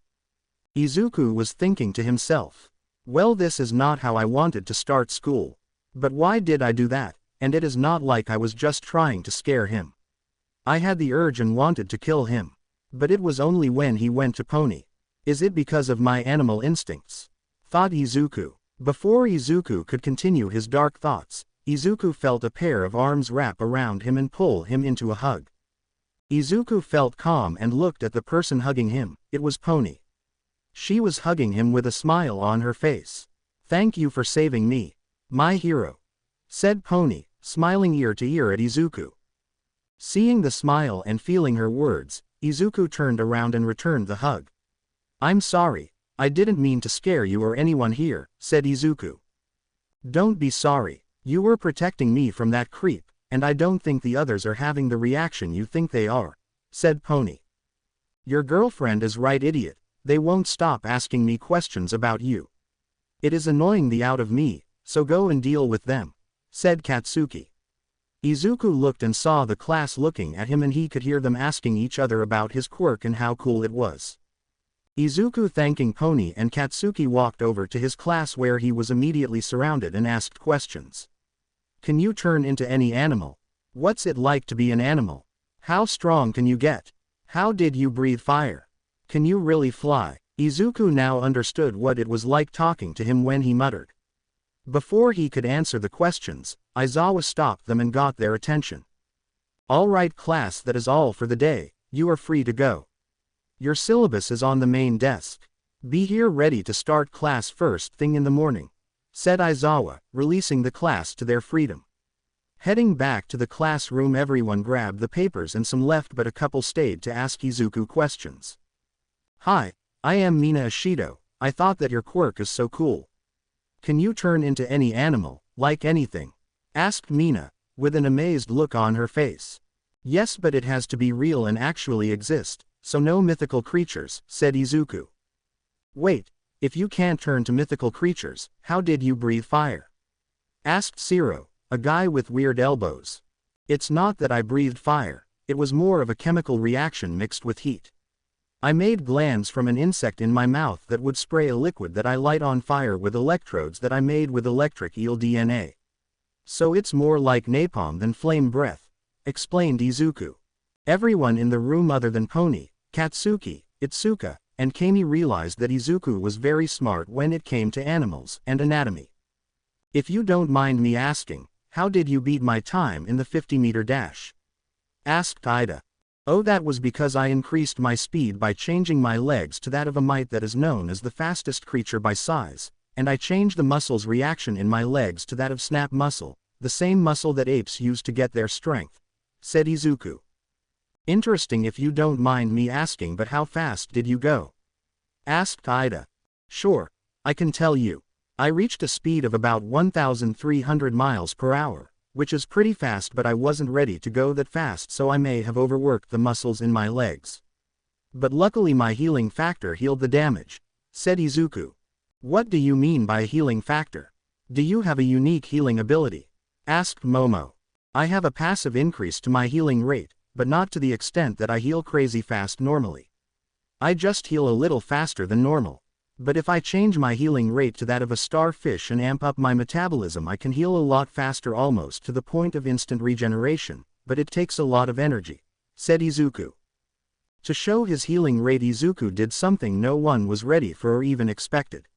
Izuku was thinking to himself, well, this is not how I wanted to start school. But why did I do that? And it is not like I was just trying to scare him. I had the urge and wanted to kill him. But it was only when he went to Pony. Is it because of my animal instincts? Thought Izuku. Before Izuku could continue his dark thoughts, Izuku felt a pair of arms wrap around him and pull him into a hug. Izuku felt calm and looked at the person hugging him. It was Pony. She was hugging him with a smile on her face. "Thank you for saving me, my hero," said Pony, smiling ear to ear at Izuku. Seeing the smile and feeling her words, Izuku turned around and returned the hug. "I'm sorry, I didn't mean to scare you or anyone here," said Izuku. "Don't be sorry, you were protecting me from that creep, and I don't think the others are having the reaction you think they are," said Pony. "Your girlfriend is right, idiot, they won't stop asking me questions about you. It is annoying the out of me, so go and deal with them," said Katsuki. Izuku looked and saw the class looking at him, and he could hear them asking each other about his quirk and how cool it was. Izuku, thanking Pony and Katsuki, walked over to his class where he was immediately surrounded and asked questions. "Can you turn into any animal? What's it like to be an animal? How strong can you get? How did you breathe fire? Can you really fly?" Izuku now understood what it was like talking to him when he muttered. Before he could answer the questions, Aizawa stopped them and got their attention. "All right class, that is all for the day, you are free to go. Your syllabus is on the main desk. Be here ready to start class first thing in the morning," said Aizawa, releasing the class to their freedom. Heading back to the classroom, everyone grabbed the papers and some left, but a couple stayed to ask Izuku questions. "Hi, I am Mina Ashido, I thought that your quirk is so cool. Can you turn into any animal, like anything?" asked Mina, with an amazed look on her face. "Yes, but it has to be real and actually exist, so no mythical creatures," said Izuku. "Wait, if you can't turn to mythical creatures, how did you breathe fire?" asked Siro, a guy with weird elbows. "It's not that I breathed fire, it was more of a chemical reaction mixed with heat. I made glands from an insect in my mouth that would spray a liquid that I light on fire with electrodes that I made with electric eel DNA. So it's more like napalm than flame breath," explained Izuku. Everyone in the room other than Pony, Katsuki, Itsuka, and Kami realized that Izuku was very smart when it came to animals and anatomy. "If you don't mind me asking, how did you beat my time in the 50-meter dash?" asked Ida. "Oh, that was because I increased my speed by changing my legs to that of a mite that is known as the fastest creature by size, and I changed the muscle's reaction in my legs to that of snap muscle, the same muscle that apes use to get their strength," said Izuku. "Interesting. If you don't mind me asking, but how fast did you go?" asked Ida. "Sure, I can tell you. I reached a speed of about 1,300 miles per hour. Which is pretty fast, but I wasn't ready to go that fast, so I may have overworked the muscles in my legs. But luckily my healing factor healed the damage," said Izuku. "What do you mean by a healing factor? Do you have a unique healing ability?" asked Momo. "I have a passive increase to my healing rate, but not to the extent that I heal crazy fast normally. I just heal a little faster than normal. But if I change my healing rate to that of a starfish and amp up my metabolism, I can heal a lot faster, almost to the point of instant regeneration, but it takes a lot of energy," said Izuku. To show his healing rate, Izuku did something no one was ready for or even expected.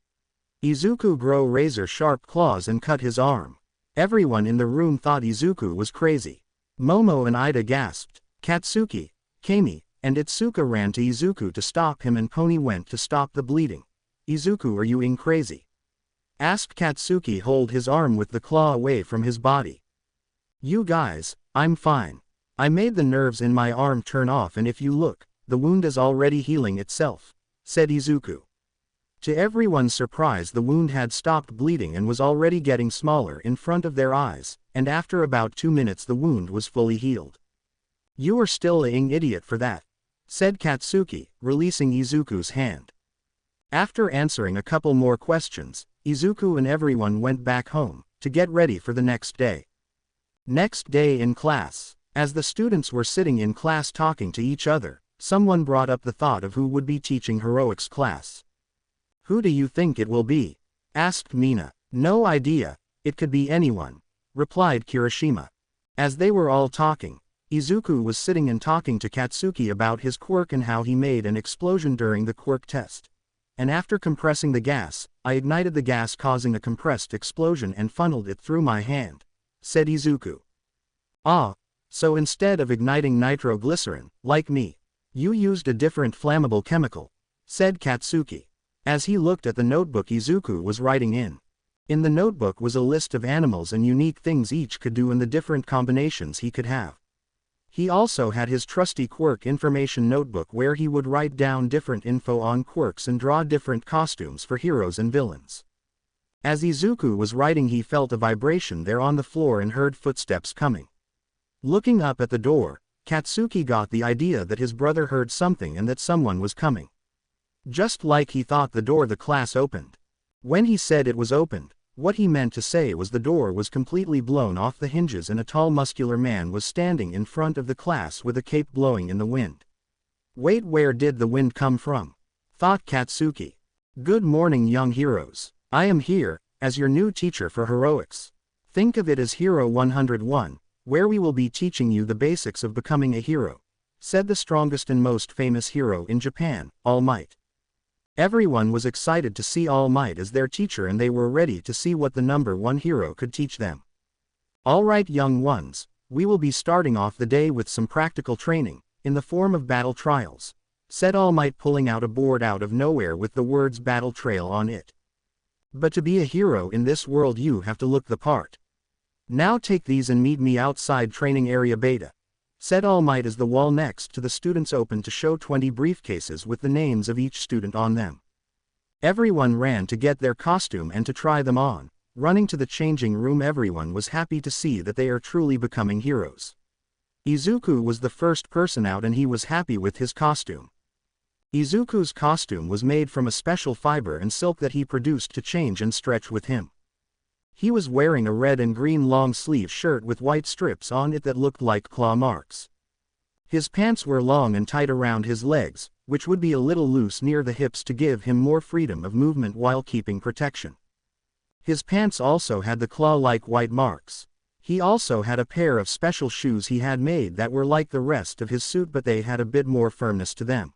Izuku grew razor-sharp claws and cut his arm. Everyone in the room thought Izuku was crazy. Momo and Ida gasped. Katsuki, Kami, and Itsuka ran to Izuku to stop him, and Pony went to stop the bleeding. "Izuku, are you crazy?" asked Katsuki, hold his arm with the claw away from his body. "You guys, I'm fine. I made the nerves in my arm turn off, and if you look, the wound is already healing itself," said Izuku. To everyone's surprise, the wound had stopped bleeding and was already getting smaller in front of their eyes, and after about 2 minutes the wound was fully healed. "You are still an idiot for that," said Katsuki, releasing Izuku's hand. After answering a couple more questions, Izuku and everyone went back home to get ready for the next day. Next day in class, as the students were sitting in class talking to each other, someone brought up the thought of who would be teaching heroics class. "Who do you think it will be?" asked Mina. "No idea, it could be anyone," replied Kirishima. As they were all talking, Izuku was sitting and talking to Katsuki about his quirk and how he made an explosion during the quirk test. And after compressing the gas, I ignited the gas causing a compressed explosion and funneled it through my hand," said Izuku. "Ah, so instead of igniting nitroglycerin, like me, you used a different flammable chemical," said Katsuki, as he looked at the notebook Izuku was writing in. In the notebook was a list of animals and unique things each could do and the different combinations he could have. He also had his trusty Quirk information notebook where he would write down different info on quirks and draw different costumes for heroes and villains. As Izuku was writing, he felt a vibration there on the floor and heard footsteps coming. Looking up at the door, Katsuki got the idea that his brother heard something and that someone was coming. Just like he thought the door the class opened. When he said it was opened, what he meant to say was the door was completely blown off the hinges and a tall muscular man was standing in front of the class with a cape blowing in the wind. Wait, where did the wind come from? Thought Katsuki. Good morning, young heroes. I am here, as your new teacher for heroics. Think of it as Hero 101, where we will be teaching you the basics of becoming a hero, said the strongest and most famous hero in Japan, All Might. Everyone was excited to see All Might as their teacher and they were ready to see what the number one hero could teach them. Alright, young ones, we will be starting off the day with some practical training, in the form of battle trials, said All Might, pulling out a board out of nowhere with the words battle trail on it. But to be a hero in this world you have to look the part. Now take these and meet me outside training area beta, said All Might as the wall next to the students opened to show 20 briefcases with the names of each student on them. Everyone ran to get their costume and to try them on. Running to the changing room, everyone was happy to see that they are truly becoming heroes. Izuku was the first person out and he was happy with his costume. Izuku's costume was made from a special fiber and silk that he produced to change and stretch with him. He was wearing a red and green long-sleeve shirt with white strips on it that looked like claw marks. His pants were long and tight around his legs, which would be a little loose near the hips to give him more freedom of movement while keeping protection. His pants also had the claw-like white marks. He also had a pair of special shoes he had made that were like the rest of his suit, but they had a bit more firmness to them.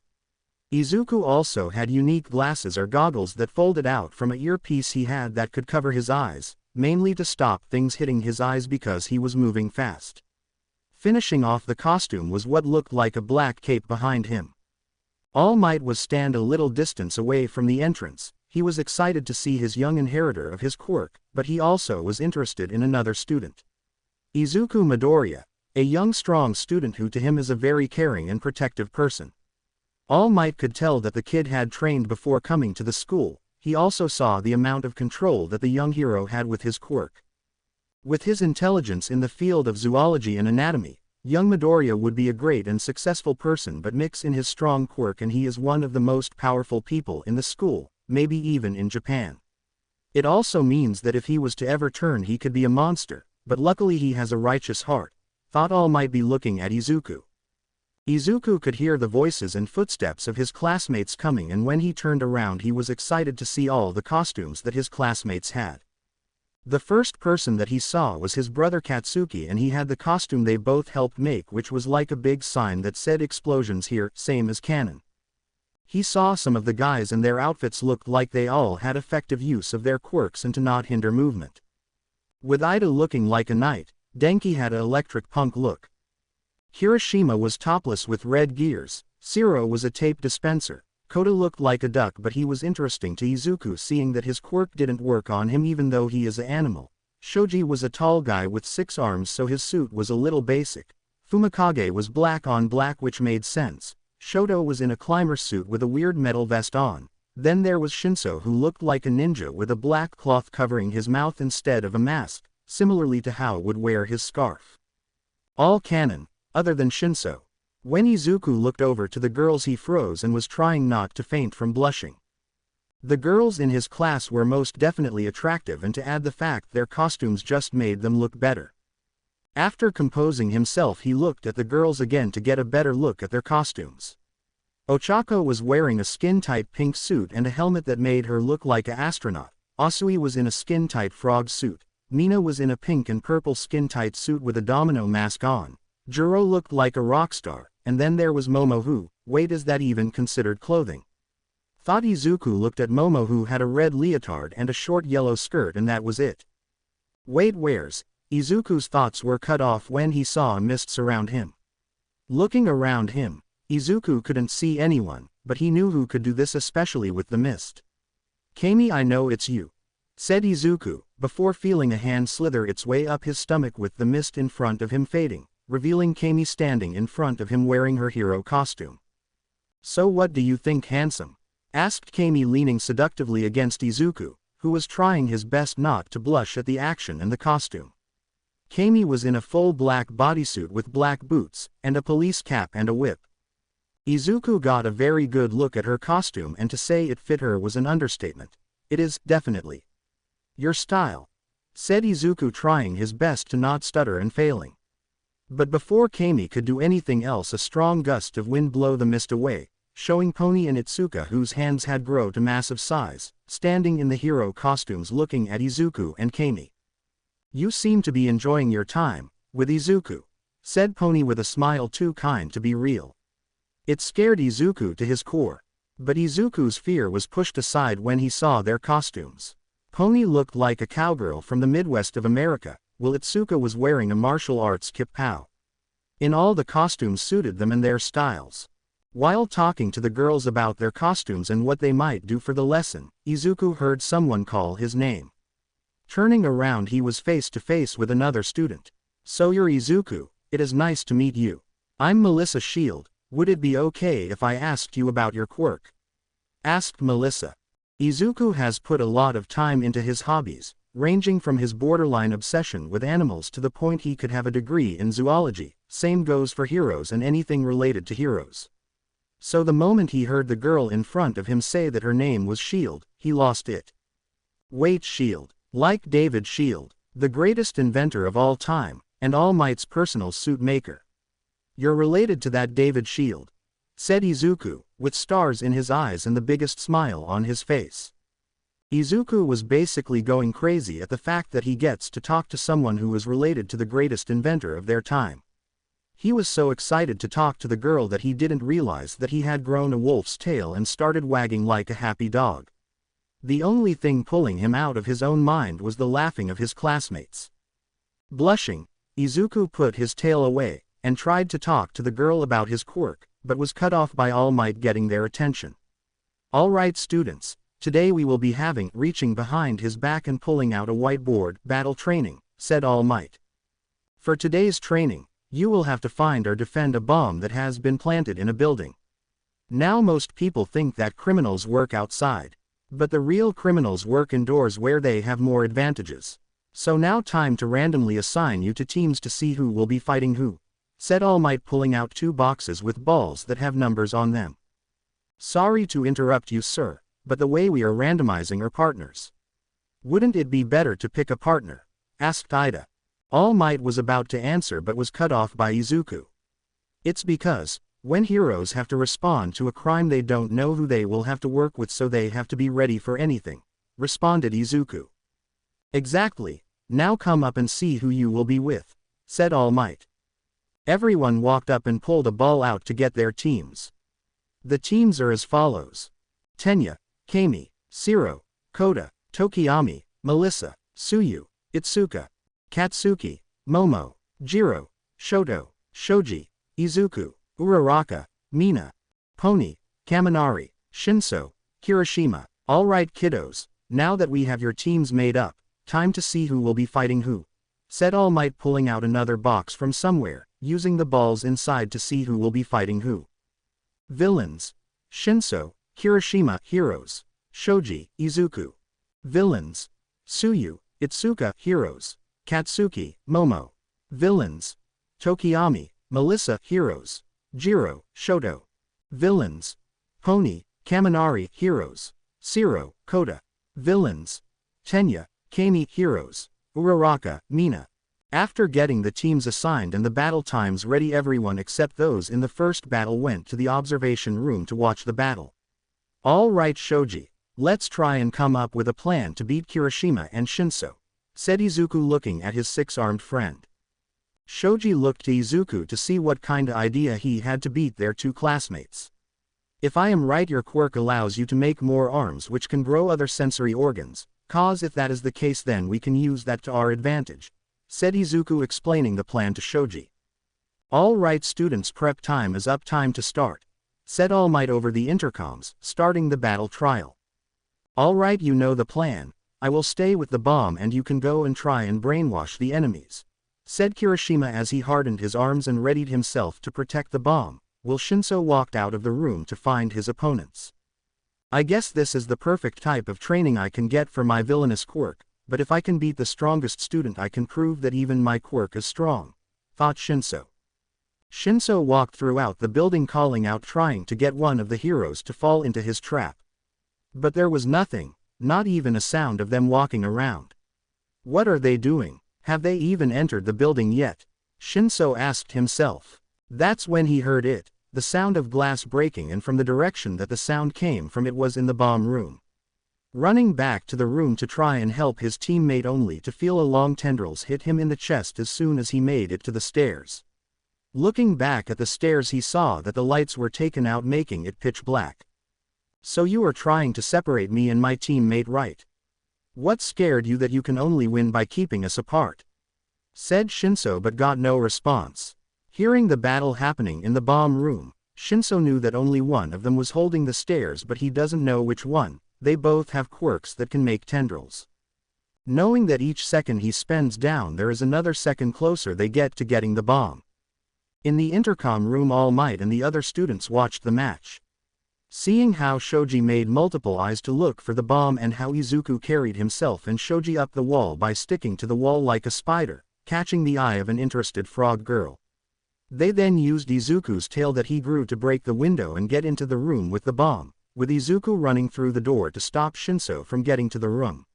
Izuku also had unique glasses or goggles that folded out from an earpiece he had that could cover his eyes, mainly to stop things hitting his eyes because he was moving fast. Finishing off the costume was what looked like a black cape behind him. All Might was stand a little distance away from the entrance. He was excited to see his young inheritor of his quirk, but he also was interested in another student. Izuku Midoriya, a young strong student who to him is a very caring and protective person. All Might could tell that the kid had trained before coming to the school. He also saw the amount of control that the young hero had with his quirk. With his intelligence in the field of zoology and anatomy, young Midoriya would be a great and successful person, but mix in his strong quirk and he is one of the most powerful people in the school, maybe even in Japan. It also means that if he was to ever turn he could be a monster, but luckily he has a righteous heart, thought All Might be looking at Izuku. Izuku could hear the voices and footsteps of his classmates coming, and when he turned around he was excited to see all the costumes that his classmates had. The first person that he saw was his brother Katsuki, and he had the costume they both helped make, which was like a big sign that said explosions here, same as canon. He saw some of the guys and their outfits looked like they all had effective use of their quirks and to not hinder movement. With Ida looking like a knight, Denki had an electric punk look. Hiroshima was topless with red gears, Zero was a tape dispenser, Kota looked like a duck, but he was interesting to Izuku seeing that his quirk didn't work on him even though he is an animal. Shoji was a tall guy with 6 arms, so his suit was a little basic. Fumikage was black on black, which made sense. Shoto was in a climber's suit with a weird metal vest on. Then there was Shinso, who looked like a ninja with a black cloth covering his mouth instead of a mask, similarly to how would wear his scarf. All canon, other than Shinso. When Izuku looked over to the girls he froze and was trying not to faint from blushing. The girls in his class were most definitely attractive, and to add the fact their costumes just made them look better. After composing himself he looked at the girls again to get a better look at their costumes. Ochako was wearing a skin-tight pink suit and a helmet that made her look like an astronaut. Asui was in a skin-tight frog suit. Mina was in a pink and purple skin-tight suit with a domino mask on. Juro looked like a rock star, and then there was Momo who, wait, is that even considered clothing? Thought Izuku looked at Momo, who had a red leotard and a short yellow skirt, and that was it. Wait, where's? Izuku's thoughts were cut off when he saw a mist surround him. Looking around him, Izuku couldn't see anyone, but he knew who could do this, especially with the mist. Kami, I know it's you, said Izuku, before feeling a hand slither its way up his stomach with the mist in front of him fading, revealing Kami standing in front of him wearing her hero costume. So what do you think, handsome? Asked Kami, leaning seductively against Izuku, who was trying his best not to blush at the action and the costume. Kami was in a full black bodysuit with black boots, and a police cap and a whip. Izuku got a very good look at her costume, and to say it fit her was an understatement. It is, definitely. Your style, said Izuku, trying his best to not stutter and failing. But before Kami could do anything else, a strong gust of wind blew the mist away, showing Pony and Itsuka, whose hands had grown to massive size, standing in the hero costumes looking at Izuku and Kami. You seem to be enjoying your time with Izuku, said Pony with a smile too kind to be real. It scared Izuku to his core. But Izuku's fear was pushed aside when he saw their costumes. Pony looked like a cowgirl from the Midwest of America, while Itsuka was wearing a martial arts kip-pow. In all, the costumes suited them and their styles. While talking to the girls about their costumes and what they might do for the lesson, Izuku heard someone call his name. Turning around, he was face to face with another student. So you're Izuku, it is nice to meet you. I'm Melissa Shield. Would it be okay if I asked you about your quirk? Asked Melissa. Izuku has put a lot of time into his hobbies, ranging from his borderline obsession with animals to the point he could have a degree in zoology. Same goes for heroes and anything related to heroes. So the moment he heard the girl in front of him say that her name was Shield, he lost it. Wait, Shield? Like David Shield, the greatest inventor of all time, and All Might's personal suit maker. You're related to that David Shield, said Izuku, with stars in his eyes and the biggest smile on his face. Izuku was basically going crazy at the fact that he gets to talk to someone who is related to the greatest inventor of their time. He was so excited to talk to the girl that he didn't realize that he had grown a wolf's tail and started wagging like a happy dog. The only thing pulling him out of his own mind was the laughing of his classmates. Blushing, Izuku put his tail away, and tried to talk to the girl about his quirk, but was cut off by All Might getting their attention. Alright students, today we will be having reaching behind his back and pulling out a whiteboard battle training, said All Might. For today's training, you will have to find or defend a bomb that has been planted in a building. Now most people think that criminals work outside, but the real criminals work indoors where they have more advantages. So now time to randomly assign you to teams to see who will be fighting who, said All Might, pulling out 2 boxes with balls that have numbers on them. Sorry to interrupt you, sir, but the way we are randomizing are partners. Wouldn't it be better to pick a partner? Asked Ida. All Might was about to answer but was cut off by Izuku. It's because, when heroes have to respond to a crime, they don't know who they will have to work with, so they have to be ready for anything, responded Izuku. Exactly, now come up and see who you will be with, said All Might. Everyone walked up and pulled a ball out to get their teams. The teams are as follows: Tenya, Kami, Shiro, Kota, Tokiyami, Melissa, Tsuyu, Itsuka, Katsuki, Momo, Jiro, Shoto, Shoji, Izuku, Uraraka, Mina, Pony, Kaminari, Shinso, Kirishima. Alright kiddos, now that we have your teams made up, time to see who will be fighting who, said All Might, pulling out another box from somewhere, using the balls inside to see who will be fighting who. Villains: Shinso, Kirishima. Heroes: Shoji, Izuku. Villains: Tsuyu, Itsuka. Heroes: Katsuki, Momo. Villains: Tokiyami, Melissa. Heroes: Jiro, Shoto. Villains: Pony, Kaminari. Heroes: Shiro, Kota. Villains: Tenya, Kami. Heroes: Uraraka, Mina. After getting the teams assigned and the battle times ready, everyone except those in the first battle went to the observation room to watch the battle. All right Shoji, let's try and come up with a plan to beat Kirishima and Shinso, said Izuku, looking at his 6-armed friend. Shoji looked to Izuku to see what kinda idea he had to beat their 2 classmates. If I am right, your quirk allows you to make more arms which can grow other sensory organs, cause if that is the case then we can use that to our advantage, said Izuku, explaining the plan to Shoji. All right students, prep time is up, time to start, said All Might over the intercoms, starting the battle trial. All right, you know the plan. I will stay with the bomb and you can go and try and brainwash the enemies, said Kirishima as he hardened his arms and readied himself to protect the bomb, while Shinso walked out of the room to find his opponents. I guess this is the perfect type of training I can get for my villainous quirk, but if I can beat the strongest student I can prove that even my quirk is strong, thought Shinso. Shinso walked throughout the building calling out, trying to get one of the heroes to fall into his trap. But there was nothing, not even a sound of them walking around. What are they doing? Have they even entered the building yet? Shinso asked himself. That's when he heard it, the sound of glass breaking, and from the direction that the sound came from it was in the bomb room. Running back to the room to try and help his teammate only to feel a long tendrils hit him in the chest as soon as he made it to the stairs. Looking back at the stairs he saw that the lights were taken out, making it pitch black. So you are trying to separate me and my teammate, right? What scared you that you can only win by keeping us apart? Said Shinso, but got no response. Hearing the battle happening in the bomb room, Shinso knew that only one of them was holding the stairs, but he doesn't know which one. They both have quirks that can make tendrils. Knowing that each second he spends down there is another second closer they get to getting the bomb. In the intercom room, All Might and the other students watched the match. Seeing how Shoji made multiple eyes to look for the bomb and how Izuku carried himself and Shoji up the wall by sticking to the wall like a spider, catching the eye of an interested frog girl. They then used Izuku's tail that he grew to break the window and get into the room with the bomb, with Izuku running through the door to stop Shinso from getting to the room.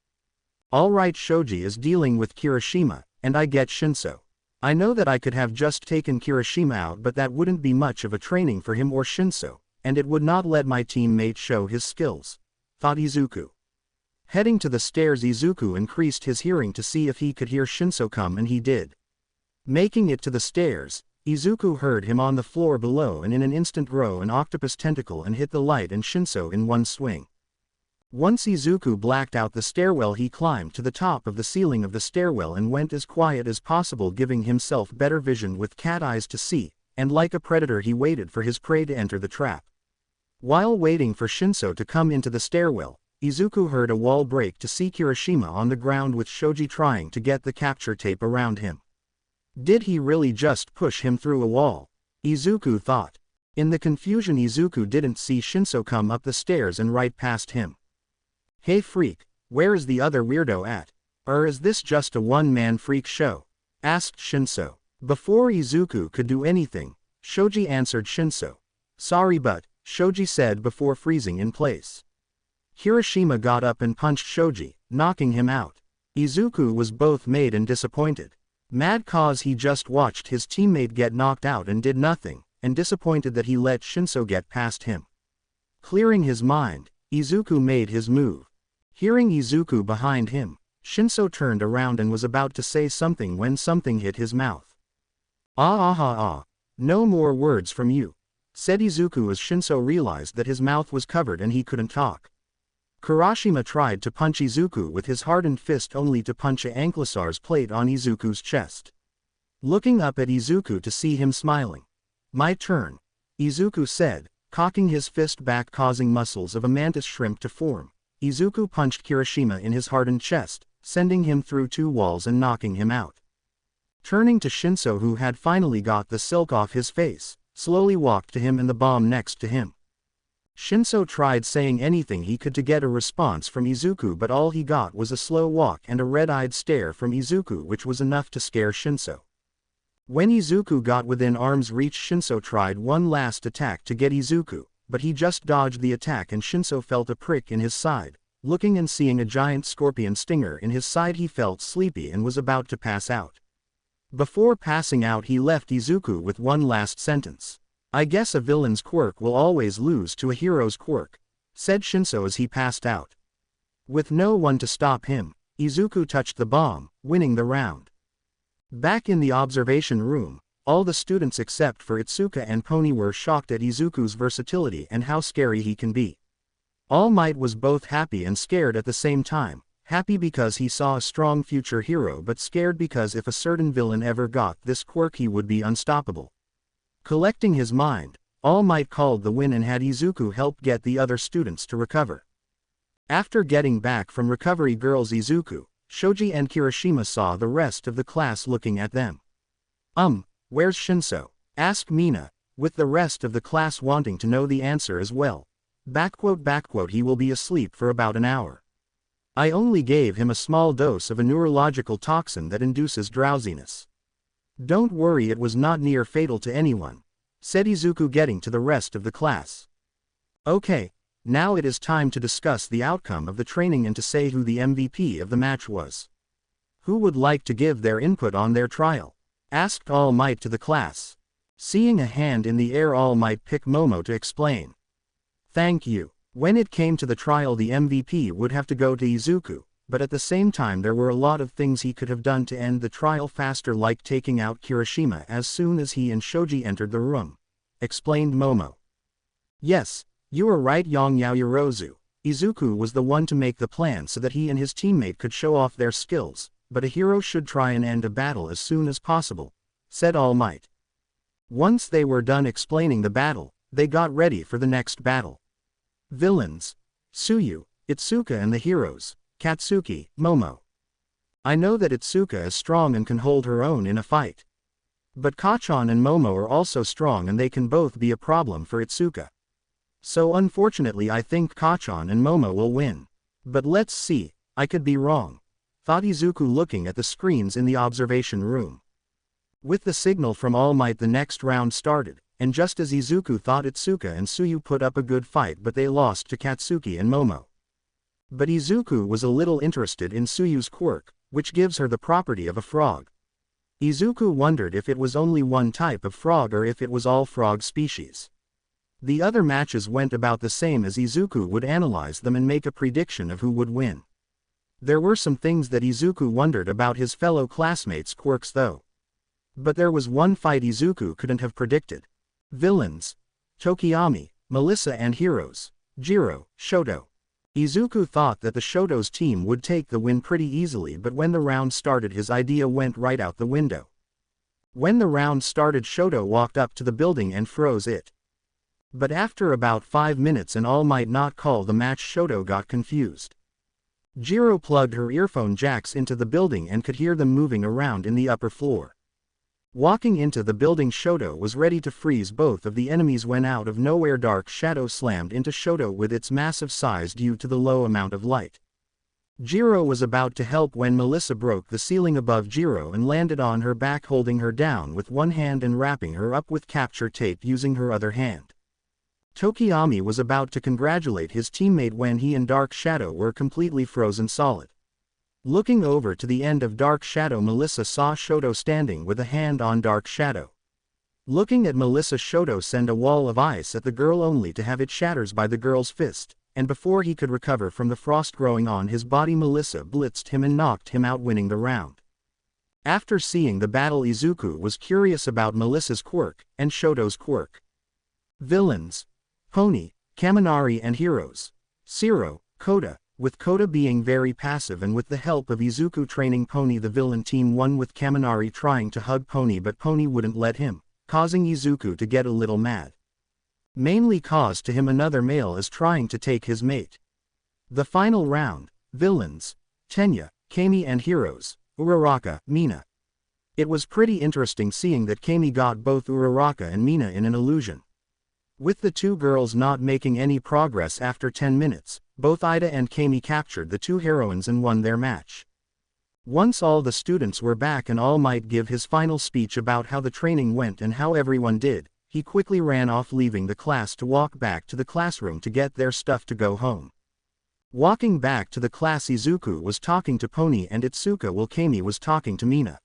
Alright, Shoji is dealing with Kirishima, and I get Shinso. I know that I could have just taken Kirishima out, but that wouldn't be much of a training for him or Shinso, and it would not let my teammate show his skills, thought Izuku. Heading to the stairs, Izuku increased his hearing to see if he could hear Shinso come, and he did. Making it to the stairs, Izuku heard him on the floor below and in an instant grow an octopus tentacle and hit the light and Shinso in one swing. Once Izuku blacked out the stairwell, he climbed to the top of the ceiling of the stairwell and went as quiet as possible, giving himself better vision with cat eyes to see, and like a predator he waited for his prey to enter the trap. While waiting for Shinso to come into the stairwell, Izuku heard a wall break to see Kirishima on the ground with Shoji trying to get the capture tape around him. Did he really just push him through a wall? Izuku thought. In the confusion, Izuku didn't see Shinso come up the stairs and right past him. Hey freak, where is the other weirdo at? Or is this just a one-man freak show? Asked Shinso. Before Izuku could do anything, Shoji answered Shinso. Sorry, but, Shoji said before freezing in place. Kirishima got up and punched Shoji, knocking him out. Izuku was both mad and disappointed. Mad cause he just watched his teammate get knocked out and did nothing, and disappointed that he let Shinso get past him. Clearing his mind, Izuku made his move. Hearing Izuku behind him, Shinso turned around and was about to say something when something hit his mouth. No more words from you, said Izuku as Shinso realized that his mouth was covered and he couldn't talk. Kirishima tried to punch Izuku with his hardened fist only to punch a Ankylosar's plate on Izuku's chest. Looking up at Izuku to see him smiling. My turn, Izuku said, cocking his fist back causing muscles of a mantis shrimp to form. Izuku punched Kirishima in his hardened chest, sending him through two walls and knocking him out. Turning to Shinso, who had finally got the silk off his face, slowly walked to him and the bomb next to him. Shinso tried saying anything he could to get a response from Izuku, but all he got was a slow walk and a red-eyed stare from Izuku, which was enough to scare Shinso. When Izuku got within arm's reach, Shinso tried one last attack to get Izuku, but he just dodged the attack and Shinso felt a prick in his side. Looking and seeing a giant scorpion stinger in his side, he felt sleepy and was about to pass out. Before passing out, he left Izuku with one last sentence. I guess a villain's quirk will always lose to a hero's quirk, said Shinso as he passed out. With no one to stop him, Izuku touched the bomb, winning the round. Back in the observation room, All the students except for Itsuka and Pony were shocked at Izuku's versatility and how scary he can be. All Might was both happy and scared at the same time, happy because he saw a strong future hero but scared because if a certain villain ever got this quirk he would be unstoppable. Collecting his mind, All Might called the win and had Izuku help get the other students to recover. After getting back from Recovery Girls, Izuku, Shoji and Kirishima saw the rest of the class looking at them. Where's Shinso?" asked Mina, with the rest of the class wanting to know the answer as well. He will be asleep for about an hour. I only gave him a small dose of a neurological toxin that induces drowsiness. Don't worry, it was not near fatal to anyone, said Izuku, getting to the rest of the class. Okay, now it is time to discuss the outcome of the training and to say who the MVP of the match was. Who would like to give their input on their trial? Asked All Might to the class. Seeing a hand in the air, All Might picked Momo to explain. Thank you. When it came to the trial, the MVP would have to go to Izuku, but at the same time there were a lot of things he could have done to end the trial faster, like taking out Kirishima as soon as he and Shoji entered the room, explained Momo. Yes, you are right, Yaoyorozu. Izuku was the one to make the plan so that he and his teammate could show off their skills, but a hero should try and end a battle as soon as possible, said All Might. Once they were done explaining the battle, they got ready for the next battle. Villains: Tsuyu, Itsuka, and the heroes: Katsuki, Momo. I know that Itsuka is strong and can hold her own in a fight. But Kacchan and Momo are also strong and they can both be a problem for Itsuka. So unfortunately I think Kacchan and Momo will win. But let's see, I could be wrong, thought Izuku, looking at the screens in the observation room. With the signal from All Might, the next round started, and just as Izuku thought, Itsuka and Tsuyu put up a good fight, but they lost to Katsuki and Momo. But Izuku was a little interested in Tsuyu's quirk, which gives her the property of a frog. Izuku wondered if it was only one type of frog or if it was all frog species. The other matches went about the same, as Izuku would analyze them and make a prediction of who would win. There were some things that Izuku wondered about his fellow classmates' quirks though. But there was one fight Izuku couldn't have predicted. Villains: Tokiyami, Melissa, and heroes: Jiro, Shoto. Izuku thought that the Shoto's team would take the win pretty easily, but when the round started his idea went right out the window. When the round started, Shoto walked up to the building and froze it. But after about 5 minutes and All Might not call the match, Shoto got confused. Jiro plugged her earphone jacks into the building and could hear them moving around in the upper floor. Walking into the building, Shoto was ready to freeze both of the enemies when out of nowhere Dark Shadow slammed into Shoto with its massive size due to the low amount of light. Jiro was about to help when Melissa broke the ceiling above Jiro and landed on her back, holding her down with one hand and wrapping her up with capture tape using her other hand. Tokiyami was about to congratulate his teammate when he and Dark Shadow were completely frozen solid. Looking over to the end of Dark Shadow, Melissa saw Shoto standing with a hand on Dark Shadow. Looking at Melissa, Shoto sent a wall of ice at the girl only to have it shatters by the girl's fist, and before he could recover from the frost growing on his body, Melissa blitzed him and knocked him out, winning the round. After seeing the battle, Izuku was curious about Melissa's quirk and Shoto's quirk. Villains: Pony, Kaminari, and heroes: Zero, Kota, with Kota being very passive and with the help of Izuku training Pony, the villain team won, with Kaminari trying to hug Pony but Pony wouldn't let him, causing Izuku to get a little mad. Mainly caused to him another male is trying to take his mate. The final round: Villains: Tenya, Kami, and heroes: Uraraka, Mina. It was pretty interesting seeing that Kami got both Uraraka and Mina in an illusion. With the two girls not making any progress after 10 minutes, both Ida and Kami captured the two heroines and won their match. Once all the students were back and All Might give his final speech about how the training went and how everyone did, he quickly ran off, leaving the class to walk back to the classroom to get their stuff to go home. Walking back to the class, Izuku was talking to Pony and Itsuka while Kami was talking to Mina.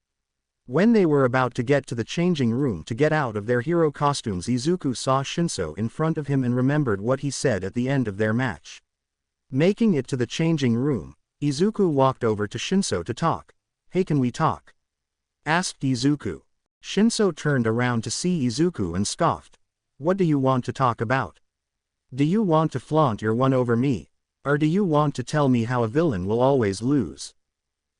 When they were about to get to the changing room to get out of their hero costumes, Izuku saw Shinso in front of him and remembered what he said at the end of their match. Making it to the changing room, Izuku walked over to Shinso to talk. "Hey, can we talk?" asked Izuku. Shinso turned around to see Izuku and scoffed. What do you want to talk about? Do you want to flaunt your one over me? Or do you want to tell me how a villain will always lose?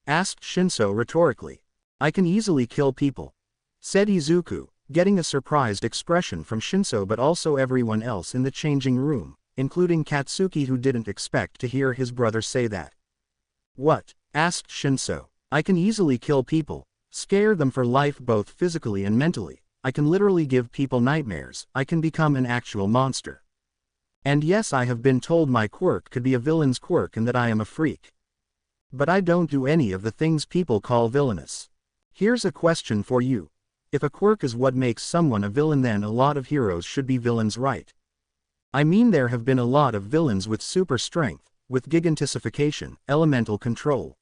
Asked Shinso rhetorically. I can easily kill people, said Izuku, getting a surprised expression from Shinso but also everyone else in the changing room, including Katsuki, who didn't expect to hear his brother say that. What? Asked Shinso. I can easily kill people, scare them for life both physically and mentally. I can literally give people nightmares. I can become an actual monster. And yes, I have been told my quirk could be a villain's quirk and that I am a freak. But I don't do any of the things people call villainous. Here's a question for you. If a quirk is what makes someone a villain, then a lot of heroes should be villains, right? I mean, there have been a lot of villains with super strength, with gigantification, elemental control.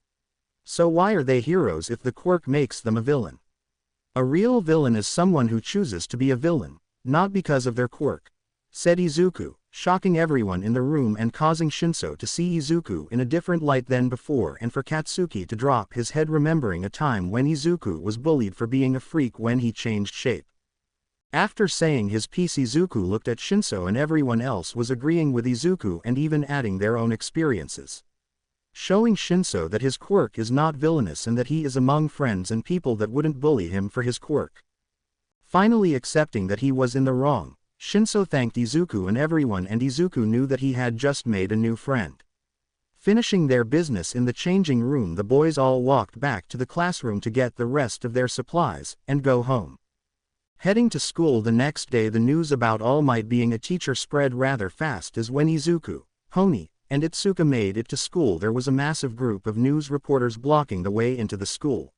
So why are they heroes if the quirk makes them a villain? A real villain is someone who chooses to be a villain, not because of their quirk, said Izuku, shocking everyone in the room and causing Shinso to see Izuku in a different light than before, and for Katsuki to drop his head, remembering a time when Izuku was bullied for being a freak when he changed shape. After saying his piece, Izuku looked at Shinso and everyone else was agreeing with Izuku and even adding their own experiences, showing Shinso that his quirk is not villainous and that he is among friends and people that wouldn't bully him for his quirk. Finally accepting that he was in the wrong, Shinso thanked Izuku and everyone, and Izuku knew that he had just made a new friend. Finishing their business in the changing room, the boys all walked back to the classroom to get the rest of their supplies and go home. Heading to school the next day, the news about All Might being a teacher spread rather fast, as when Izuku, Honi, and Itsuka made it to school, there was a massive group of news reporters blocking the way into the school.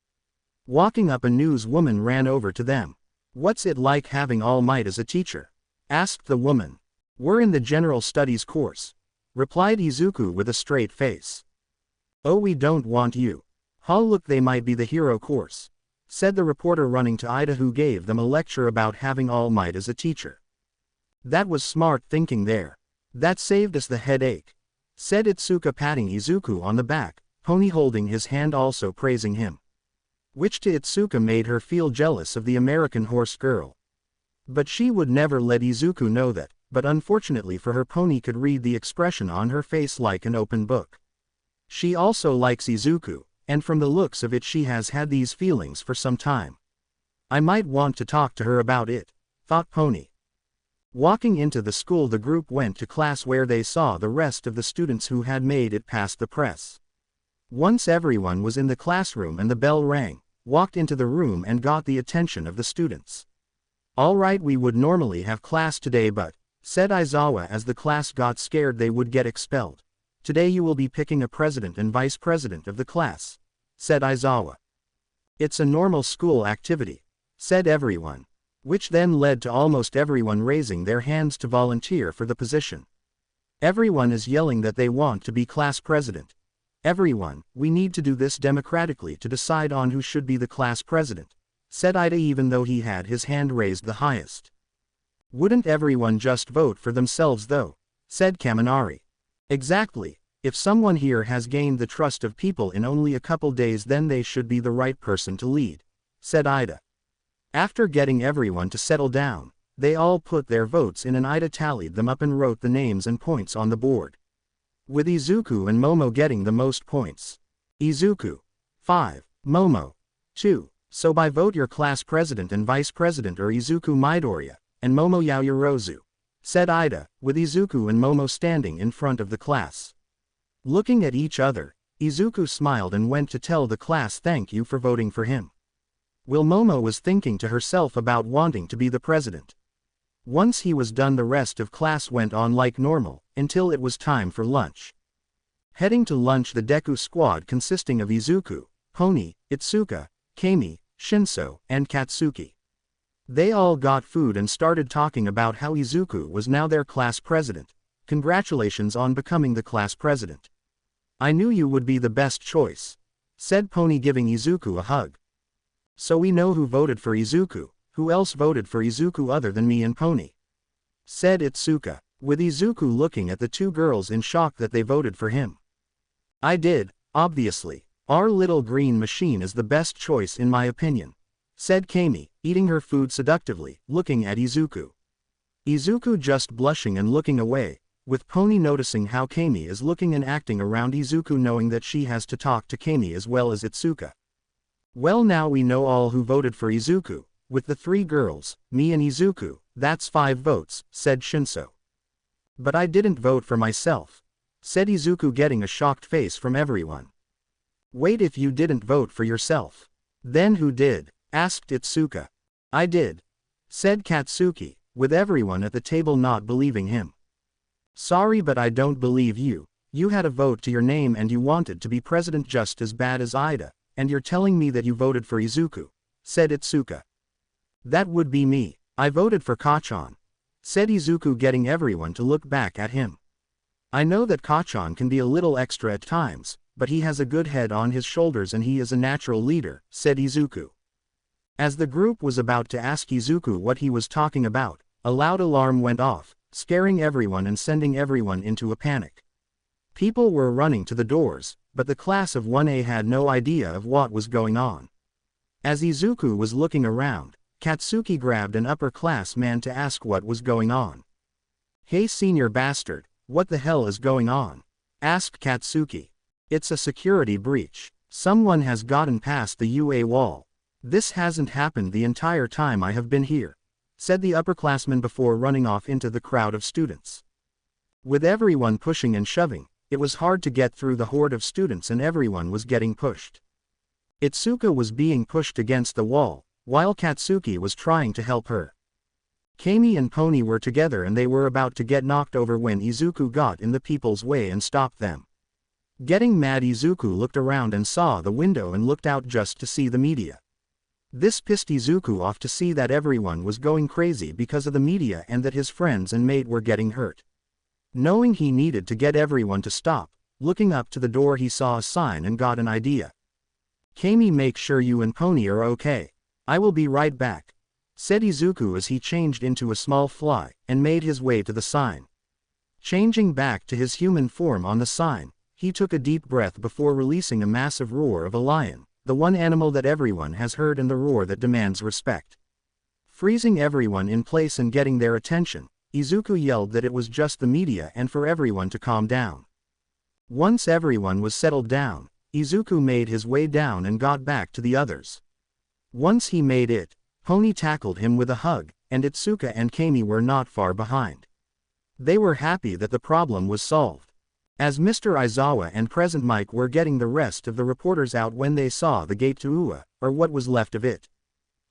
Walking up, a newswoman ran over to them. What's it like having All Might as a teacher? Asked the woman. We're in the general studies course, replied Izuku with a straight face. Oh, we don't want you. Look, they might be the hero course, said the reporter, running to Ida, who gave them a lecture about having All Might as a teacher. That was smart thinking there. That saved us the headache, said Itsuka, patting Izuku on the back, Honi holding his hand, also praising him. Which to Itsuka made her feel jealous of the American horse girl. But she would never let Izuku know that, but unfortunately for her, Pony could read the expression on her face like an open book. She also likes Izuku, and from the looks of it she has had these feelings for some time. I might want to talk to her about it, thought Pony. Walking into the school, the group went to class where they saw the rest of the students who had made it past the press. Once everyone was in the classroom and the bell rang, walked into the room and got the attention of the students. All right, we would normally have class today, but, said Aizawa as the class got scared they would get expelled. Today you will be picking a president and vice president of the class, said Aizawa. It's a normal school activity, said everyone, which then led to almost everyone raising their hands to volunteer for the position. Everyone is yelling that they want to be class president. Everyone, we need to do this democratically to decide on who should be the class president, said Ida, even though he had his hand raised the highest. Wouldn't everyone just vote for themselves though? Said Kaminari. Exactly. If someone here has gained the trust of people in only a couple days, then they should be the right person to lead, said Ida. After getting everyone to settle down, they all put their votes in and Ida tallied them up and wrote the names and points on the board, with Izuku and Momo getting the most points. Izuku, 5, Momo, 2. So by vote your class president and vice president are Izuku Midoriya and Momo Yaoyorozu, said Ida, with Izuku and Momo standing in front of the class. Looking at each other, Izuku smiled and went to tell the class thank you for voting for him. While Momo was thinking to herself about wanting to be the president. Once he was done, the rest of class went on like normal, until it was time for lunch. Heading to lunch, the Deku squad consisting of Izuku, Honi, Itsuka, Kami, Shinso, and Katsuki. They all got food and started talking about how Izuku was now their class president. Congratulations on becoming the class president. I knew you would be the best choice, said Pony, giving Izuku a hug. So we know who voted for Izuku. Who else voted for Izuku other than me and Pony? Said Itsuka, with Izuku looking at the two girls in shock that they voted for him. I did, obviously. Our little green machine is the best choice in my opinion, said Kami, eating her food seductively, looking at Izuku. Izuku just blushing and looking away, with Pony noticing how Kami is looking and acting around Izuku, knowing that she has to talk to Kami as well as Itsuka. Well, now we know all who voted for Izuku, with the 3 girls, me and Izuku, that's 5 votes, said Shinso. But I didn't vote for myself, said Izuku, getting a shocked face from everyone. Wait, if you didn't vote for yourself, then who did? Asked Itsuka. I did, said Katsuki, with everyone at the table not believing him. Sorry, but I don't believe you. You had a vote to your name and you wanted to be president just as bad as Ida, and you're telling me that you voted for Izuku, said Itsuka. That would be me. I voted for Kachan, said Izuku, getting everyone to look back at him. I know that Kachan can be a little extra at times, but he has a good head on his shoulders and he is a natural leader, said Izuku. As the group was about to ask Izuku what he was talking about, a loud alarm went off, scaring everyone and sending everyone into a panic. People were running to the doors, but the class of 1A had no idea of what was going on. As Izuku was looking around, Katsuki grabbed an upper-class man to ask what was going on. Hey senior bastard, what the hell is going on? Asked Katsuki. It's a security breach. Someone has gotten past the UA wall. This hasn't happened the entire time I have been here, said the upperclassman before running off into the crowd of students. With everyone pushing and shoving, it was hard to get through the horde of students and everyone was getting pushed. Itsuka was being pushed against the wall, while Katsuki was trying to help her. Kami and Pony were together and they were about to get knocked over when Izuku got in the people's way and stopped them. Getting mad, Izuku looked around and saw the window and looked out just to see the media. This pissed Izuku off to see that everyone was going crazy because of the media and that his friends and mate were getting hurt. Knowing he needed to get everyone to stop, looking up to the door he saw a sign and got an idea. Kami, make sure you and Pony are okay. I will be right back, said Izuku as he changed into a small fly and made his way to the sign. Changing back to his human form on the sign, he took a deep breath before releasing a massive roar of a lion, the one animal that everyone has heard and the roar that demands respect. Freezing everyone in place and getting their attention, Izuku yelled that it was just the media and for everyone to calm down. Once everyone was settled down, Izuku made his way down and got back to the others. Once he made it, Pony tackled him with a hug, and Itsuka and Kami were not far behind. They were happy that the problem was solved. As Mr. Aizawa and Present Mike were getting the rest of the reporters out when they saw the gate to Ua, or what was left of it.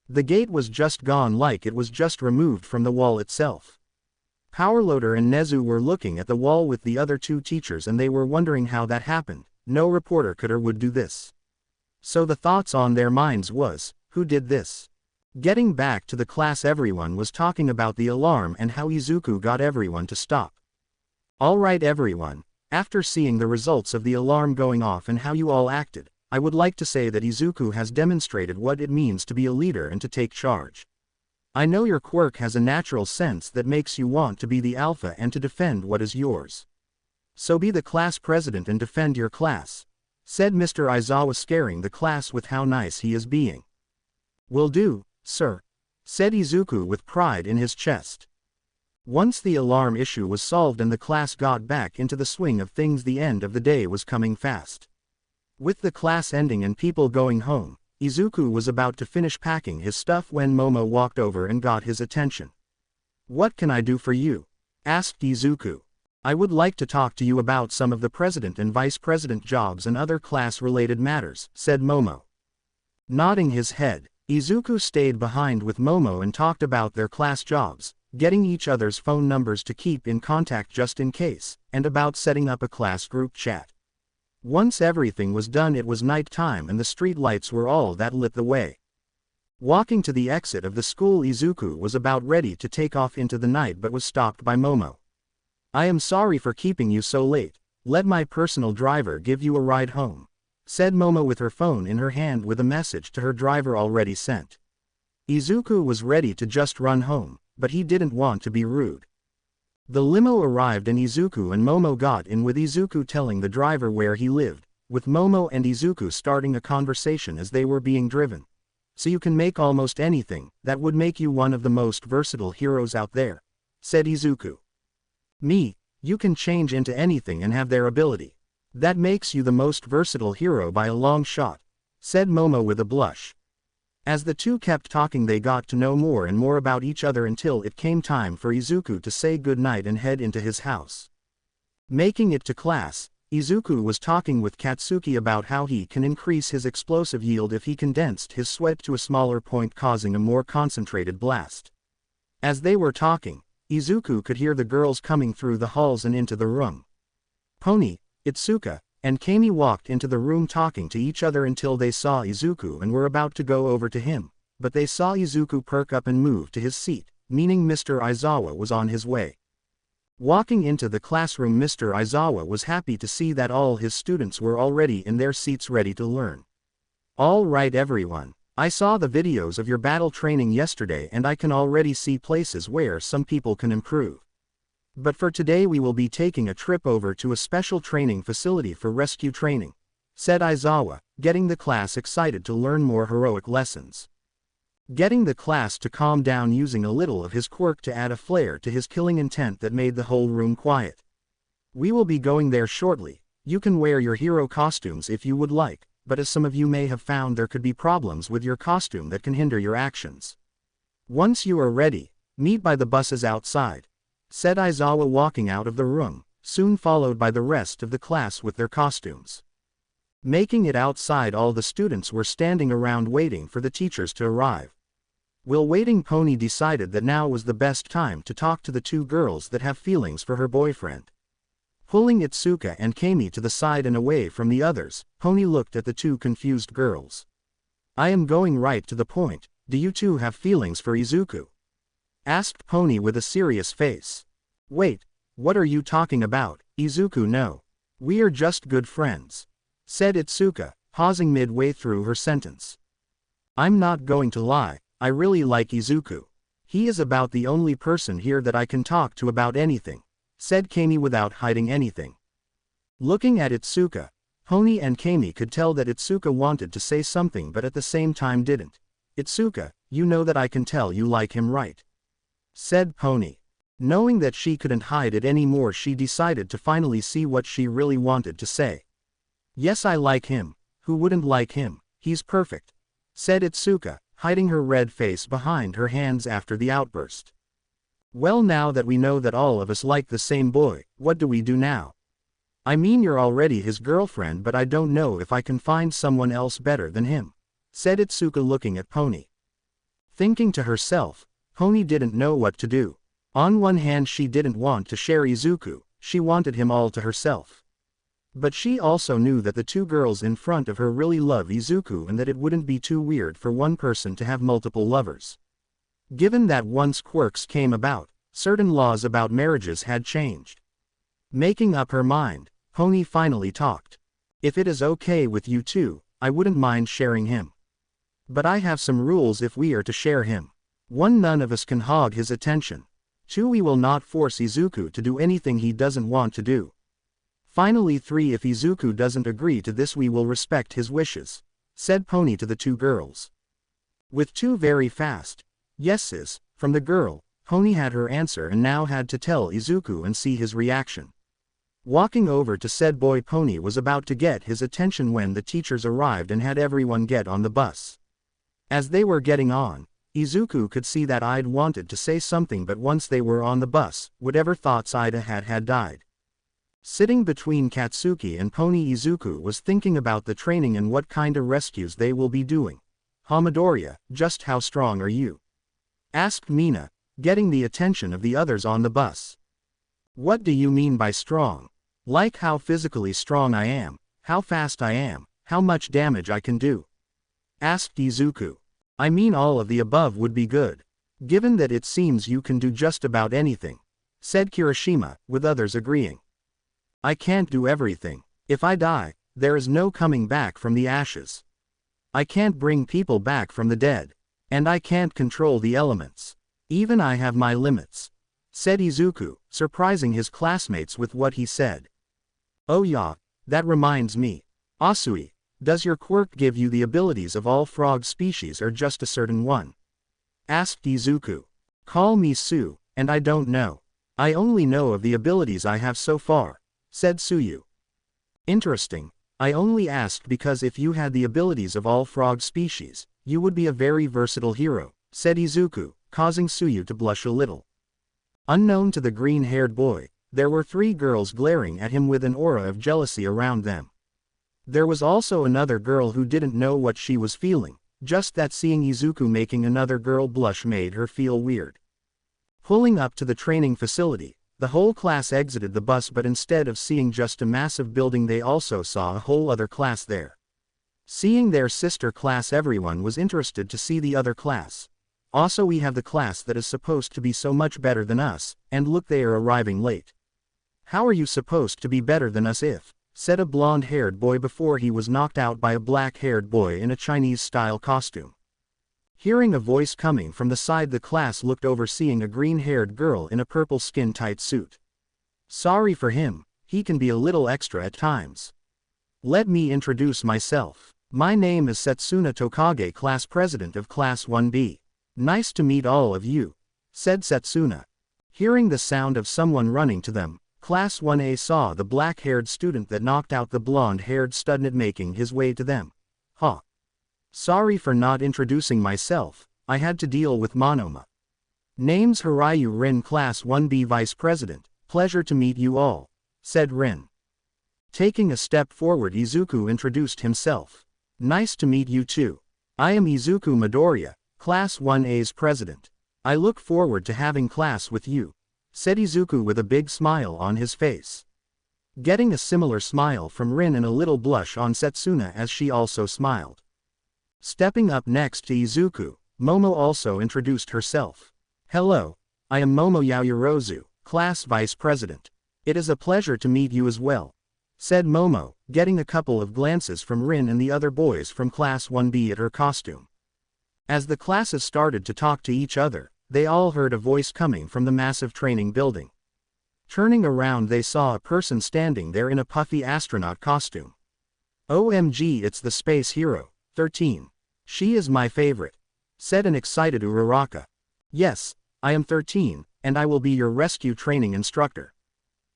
The gate was just gone, like it was just removed from the wall itself. Powerloader and Nezu were looking at the wall with the other 2 teachers and they were wondering how that happened. No reporter could or would do this. So the thoughts on their minds was, who did this? Getting back to the class, everyone was talking about the alarm and how Izuku got everyone to stop. Alright everyone, after seeing the results of the alarm going off and how you all acted, I would like to say that Izuku has demonstrated what it means to be a leader and to take charge. I know your Quirk has a natural sense that makes you want to be the alpha and to defend what is yours. So be the class president and defend your class, said Mr. Aizawa, scaring the class with how nice he is being. Will do, sir, said Izuku with pride in his chest. Once the alarm issue was solved and the class got back into the swing of things, the end of the day was coming fast. With the class ending and people going home, Izuku was about to finish packing his stuff when Momo walked over and got his attention. What can I do for you? Asked Izuku. I would like to talk to you about some of the president and vice president jobs and other class-related matters, said Momo. Nodding his head, Izuku stayed behind with Momo and talked about their class jobs, getting each other's phone numbers to keep in contact just in case, and about setting up a class group chat. Once everything was done, it was night time and the street lights were all that lit the way. Walking to the exit of the school, Izuku was about ready to take off into the night but was stopped by Momo. I am sorry for keeping you so late, let my personal driver give you a ride home, said Momo with her phone in her hand with a message to her driver already sent. Izuku was ready to just run home, but he didn't want to be rude. The limo arrived and Izuku and Momo got in, with Izuku telling the driver where he lived, with Momo and Izuku starting a conversation as they were being driven. so you can make almost anything. That would make you one of the most versatile heroes out there," said Izuku. "Me, you can change into anything and have their ability. That makes you the most versatile hero by a long shot," said Momo with a blush. As the two kept talking, they got to know more and more about each other until it came time for Izuku to say goodnight and head into his house. Making it to class, Izuku was talking with Katsuki about how he can increase his explosive yield if he condensed his sweat to a smaller point, causing a more concentrated blast. As they were talking, Izuku could hear the girls coming through the halls and into the room. Pony, Itsuka, and Kami walked into the room talking to each other until they saw Izuku and were about to go over to him, but they saw Izuku perk up and move to his seat, meaning Mr. Aizawa was on his way. Walking into the classroom, Mr. Aizawa was happy to see that all his students were already in their seats ready to learn. "All right everyone, I saw the videos of your battle training yesterday and I can already see places where some people can improve. But for today we will be taking a trip over to a special training facility for rescue training," said Aizawa, getting the class excited to learn more heroic lessons. Getting the class to calm down using a little of his quirk to add a flair to his killing intent that made the whole room quiet. "We will be going there shortly. You can wear your hero costumes if you would like, but as some of you may have found, there could be problems with your costume that can hinder your actions. Once you are ready, meet by the buses outside," said Aizawa, walking out of the room, soon followed by the rest of the class with their costumes. Making it outside, all the students were standing around waiting for the teachers to arrive. While waiting, Pony decided that now was the best time to talk to the two girls that have feelings for her boyfriend. Pulling Itsuka and Kami to the side and away from the others, Pony looked at the two confused girls. "I am going right to the point. Do you two have feelings for Izuku?" asked Pony with a serious face. "Wait, what are you talking about, Izuku? No. We are just good friends," said Itsuka, pausing midway through her sentence. "I'm not going to lie, I really like Izuku. He is about the only person here that I can talk to about anything," said Kami without hiding anything. Looking at Itsuka, Pony and Kami could tell that Itsuka wanted to say something but at the same time didn't. "Itsuka, you know that I can tell you like him, right?" said Pony. Knowing that she couldn't hide it anymore, she decided to finally see what she really wanted to say. "Yes, I like him. Who wouldn't like him? He's perfect," said Itsuka, hiding her red face behind her hands after the outburst. "Well, now that we know that all of us like the same boy, what do we do now? I mean, you're already his girlfriend, but I don't know if I can find someone else better than him," said Itsuka, looking at Pony. Thinking to herself, Pony didn't know what to do. On one hand, she didn't want to share Izuku, she wanted him all to herself. But she also knew that the two girls in front of her really love Izuku and that it wouldn't be too weird for one person to have multiple lovers. Given that once quirks came about, certain laws about marriages had changed. Making up her mind, Pony finally talked. "If it is okay with you two, I wouldn't mind sharing him. But I have some rules if we are to share him. 1. None of us can hog his attention. 2. We will not force Izuku to do anything he doesn't want to do. Finally 3. If Izuku doesn't agree to this, we will respect his wishes," said Pony to the two girls. With two very fast yeses from the girl, Pony had her answer and now had to tell Izuku and see his reaction. Walking over to said boy, Pony was about to get his attention when the teachers arrived and had everyone get on the bus. As they were getting on, Izuku could see that Ida wanted to say something, but once they were on the bus, whatever thoughts Ida had died. Sitting between Katsuki and Pony, Izuku was thinking about the training and what kind of rescues they will be doing. "Midoriya, just how strong are you?" asked Mina, getting the attention of the others on the bus. "What do you mean by strong? Like how physically strong I am, how fast I am, how much damage I can do?" asked Izuku. "I mean all of the above would be good. Given that it seems you can do just about anything," said Kirishima, with others agreeing. "I can't do everything. If I die, there is no coming back from the ashes. I can't bring people back from the dead. And I can't control the elements. Even I have my limits," said Izuku, surprising his classmates with what he said. "Oh yeah, that reminds me. Asui, Does your quirk give you the abilities of all frog species or just a certain one? Asked Izuku. Call me Sue, and I don't know. I only know of the abilities I have so far, said Suyu. Interesting. I only asked because if you had the abilities of all frog species, you would be a very versatile hero, said Izuku, causing Suyu to blush a little. Unknown to the green-haired boy, there were 3 girls glaring at him with an aura of jealousy around them. There was also another girl who didn't know what she was feeling, just that seeing Izuku making another girl blush made her feel weird. Pulling up to the training facility, the whole class exited the bus, but instead of seeing just a massive building they also saw a whole other class there. Seeing their sister class, everyone was interested to see the other class. Also, we have the class that is supposed to be so much better than us, and look, they are arriving late. How are you supposed to be better than us if, said a blonde-haired boy before he was knocked out by a black-haired boy in a Chinese-style costume. Hearing a voice coming from the side, the class looked over, seeing a green-haired girl in a purple skin-tight suit. Sorry for him, he can be a little extra at times. Let me introduce myself. My name is Setsuna Tokage, class president of Class 1B. Nice to meet all of you, said Setsuna. Hearing the sound of someone running to them, Class 1A saw the black-haired student that knocked out the blonde-haired student making his way to them. Huh. Sorry for not introducing myself, I had to deal with Monoma. Name's Hiryu Rin, Class 1B Vice President, pleasure to meet you all, said Rin. Taking a step forward, Izuku introduced himself. Nice to meet you too. I am Izuku Midoriya, Class 1A's president. I look forward to having class with you, said Izuku with a big smile on his face. Getting a similar smile from Rin and a little blush on Setsuna as she also smiled. Stepping up next to Izuku, Momo also introduced herself. Hello, I am Momo Yaoyorozu, Class Vice President. It is a pleasure to meet you as well, said Momo, getting a couple of glances from Rin and the other boys from Class 1B at her costume. As the classes started to talk to each other, they all heard a voice coming from the massive training building. Turning around, they saw a person standing there in a puffy astronaut costume. OMG, it's the space hero, 13. She is my favorite, said an excited Uraraka. Yes, I am 13, and I will be your rescue training instructor.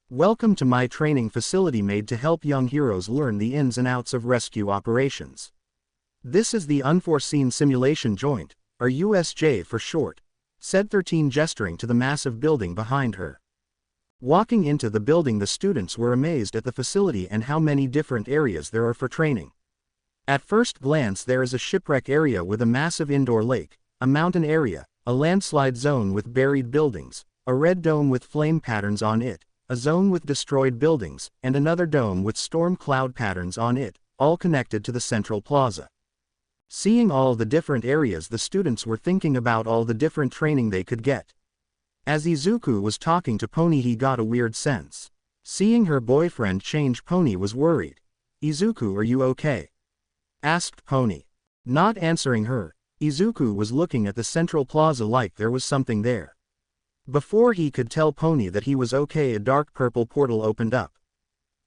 Welcome to my training facility made to help young heroes learn the ins and outs of rescue operations. This is the Unforeseen Simulation Joint, or USJ for short, said 13, gesturing to the massive building behind her. Walking into the building, the students were amazed at the facility and how many different areas there are for training. At first glance, there is a shipwreck area with a massive indoor lake, a mountain area, a landslide zone with buried buildings, a red dome with flame patterns on it, a zone with destroyed buildings, and another dome with storm cloud patterns on it, all connected to the central plaza. Seeing all the different areas, the students were thinking about all the different training they could get. As Izuku was talking to Pony, he got a weird sense. Seeing her boyfriend change, Pony was worried. Izuku, are you okay? Asked Pony. Not answering her, Izuku was looking at the central plaza like there was something there. Before he could tell Pony that he was okay, a dark purple portal opened up.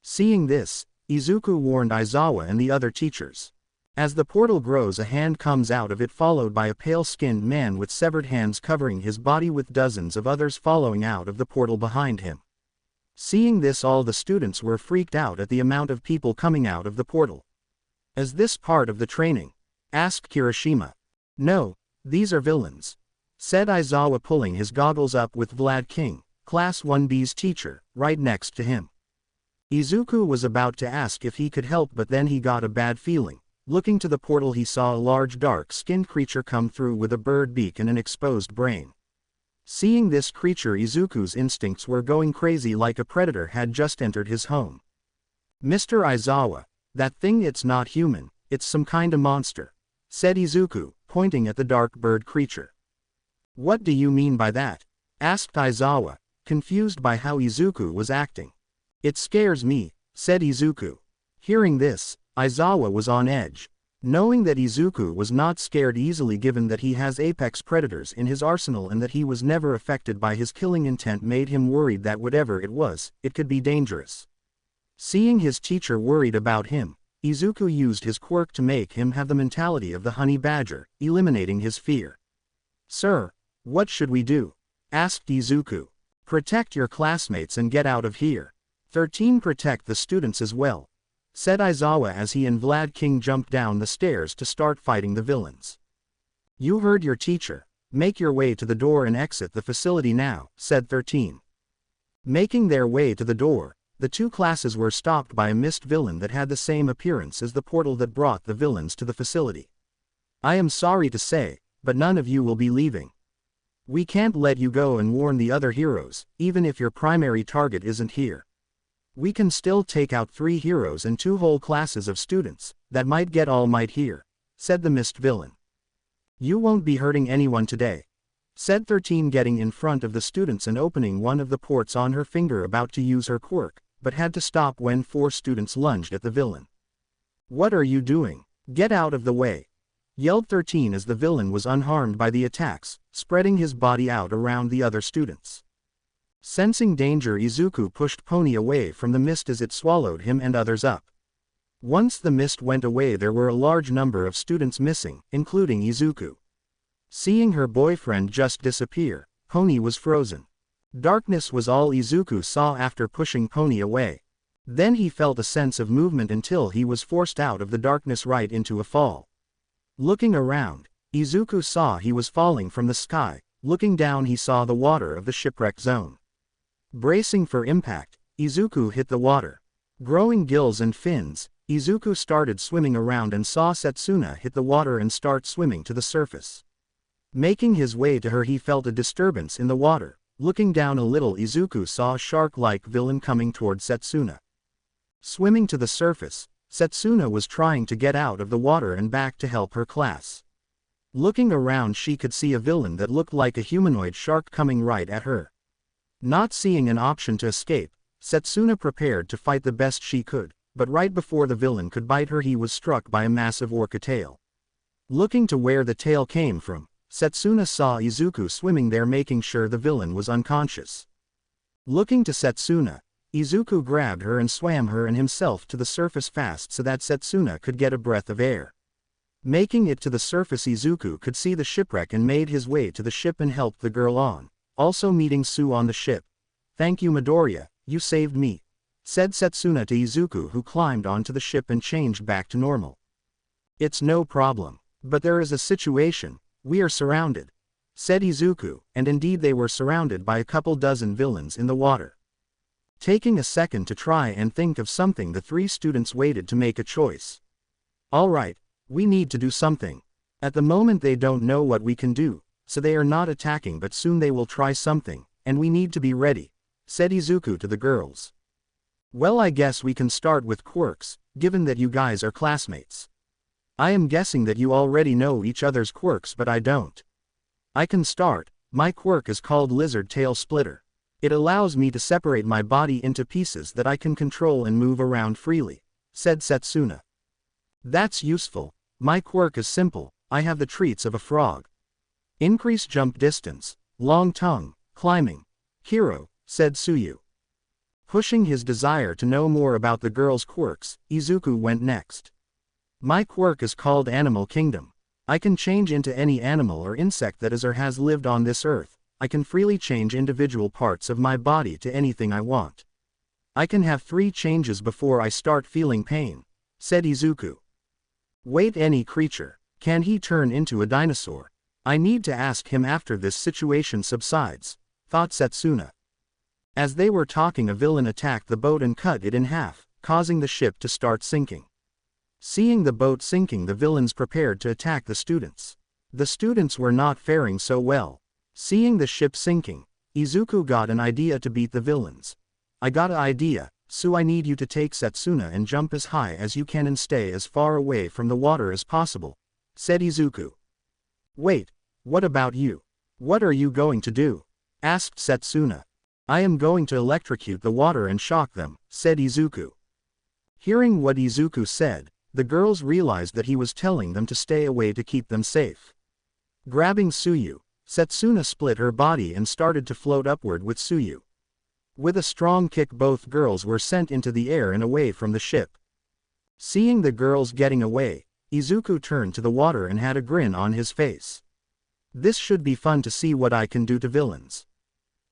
Seeing this, Izuku warned Aizawa and the other teachers. As the portal grows, a hand comes out of it, followed by a pale-skinned man with severed hands covering his body, with dozens of others following out of the portal behind him. Seeing this, all the students were freaked out at the amount of people coming out of the portal. Is this part of the training? Asked Kirishima. No, these are villains, said Aizawa, pulling his goggles up, with Vlad King, Class 1B's teacher, right next to him. Izuku was about to ask if he could help, but then he got a bad feeling. Looking to the portal, he saw a large dark-skinned creature come through with a bird beak and an exposed brain. Seeing this creature, Izuku's instincts were going crazy, like a predator had just entered his home. Mr. Aizawa, that thing, it's not human, it's some kind of monster, said Izuku, pointing at the dark bird creature. What do you mean by that? Asked Aizawa, confused by how Izuku was acting. It scares me, said Izuku. Hearing this, Aizawa was on edge. Knowing that Izuku was not scared easily, given that he has apex predators in his arsenal and that he was never affected by his killing intent, made him worried that whatever it was, it could be dangerous. Seeing his teacher worried about him, Izuku used his quirk to make him have the mentality of the honey badger, eliminating his fear. "Sir, what should we do?" asked Izuku. "Protect your classmates and get out of here. 13 Protect the students as well," said Aizawa as he and Vlad King jumped down the stairs to start fighting the villains. "You heard your teacher. Make your way to the door and exit the facility now," said 13. Making their way to the door, the two classes were stopped by a mist villain that had the same appearance as the portal that brought the villains to the facility. "I am sorry to say, but none of you will be leaving. We can't let you go and warn the other heroes, even if your primary target isn't here. We can still take out 3 heroes and 2 whole classes of students, that might get All Might here," said the mist villain. "You won't be hurting anyone today," said 13, getting in front of the students and opening one of the ports on her finger, about to use her quirk, but had to stop when 4 students lunged at the villain. "What are you doing? Get out of the way!" yelled 13 as the villain was unharmed by the attacks, spreading his body out around the other students. Sensing danger, Izuku pushed Pony away from the mist as it swallowed him and others up. Once the mist went away, there were a large number of students missing, including Izuku. Seeing her boyfriend just disappear, Pony was frozen. Darkness was all Izuku saw after pushing Pony away. Then he felt a sense of movement until he was forced out of the darkness right into a fall. Looking around, Izuku saw he was falling from the sky. Looking down, he saw the water of the shipwreck zone. Bracing for impact, Izuku hit the water. Growing gills and fins, Izuku started swimming around and saw Setsuna hit the water and start swimming to the surface. Making his way to her, he felt a disturbance in the water. Looking down a little, Izuku saw a shark-like villain coming toward Setsuna. Swimming to the surface, Setsuna was trying to get out of the water and back to help her class. Looking around, she could see a villain that looked like a humanoid shark coming right at her. Not seeing an option to escape, Setsuna prepared to fight the best she could, but right before the villain could bite her, he was struck by a massive orca tail. Looking to where the tail came from, Setsuna saw Izuku swimming there, making sure the villain was unconscious. Looking to Setsuna, Izuku grabbed her and swam her and himself to the surface fast so that Setsuna could get a breath of air. Making it to the surface, Izuku could see the shipwreck and made his way to the ship and helped the girl on, also meeting Sue on the ship. "Thank you, Midoriya, you saved me," said Setsuna to Izuku, who climbed onto the ship and changed back to normal. "It's no problem. But there is a situation. We are surrounded," said Izuku, and indeed they were surrounded by a couple dozen villains in the water. Taking a second to try and think of something, the 3 students waited to make a choice. "All right, we need to do something. At the moment they don't know what we can do, so they are not attacking, but soon they will try something, and we need to be ready," said Izuku to the girls. "Well, I guess we can start with quirks, given that you guys are classmates. I am guessing that you already know each other's quirks, but I don't. I can start. My quirk is called Lizard Tail Splitter. It allows me to separate my body into pieces that I can control and move around freely," said Setsuna. "That's useful. My quirk is simple. I have the treats of a frog. Increase jump distance, long tongue, climbing. Hero," said Tsuyu. Pushing his desire to know more about the girl's quirks, Izuku went next. "My quirk is called Animal Kingdom. I can change into any animal or insect that is or has lived on this earth. I can freely change individual parts of my body to anything I want. I can have 3 changes before I start feeling pain," said Izuku. "Wait, any creature. Can he turn into a dinosaur? I need to ask him after this situation subsides," thought Setsuna. As they were talking, a villain attacked the boat and cut it in half, causing the ship to start sinking. Seeing the boat sinking, the villains prepared to attack the students. The students were not faring so well. Seeing the ship sinking, Izuku got an idea to beat the villains. "I got an idea, so I need you to take Setsuna and jump as high as you can and stay as far away from the water as possible," said Izuku. "Wait, what about you? What are you going to do?" asked Setsuna. "I am going to electrocute the water and shock them," said Izuku. Hearing what Izuku said, the girls realized that he was telling them to stay away to keep them safe. Grabbing Tsuyu, Setsuna split her body and started to float upward with Tsuyu. With a strong kick, both girls were sent into the air and away from the ship. Seeing the girls getting away, Izuku turned to the water and had a grin on his face. This should be fun to see what I can do to villains.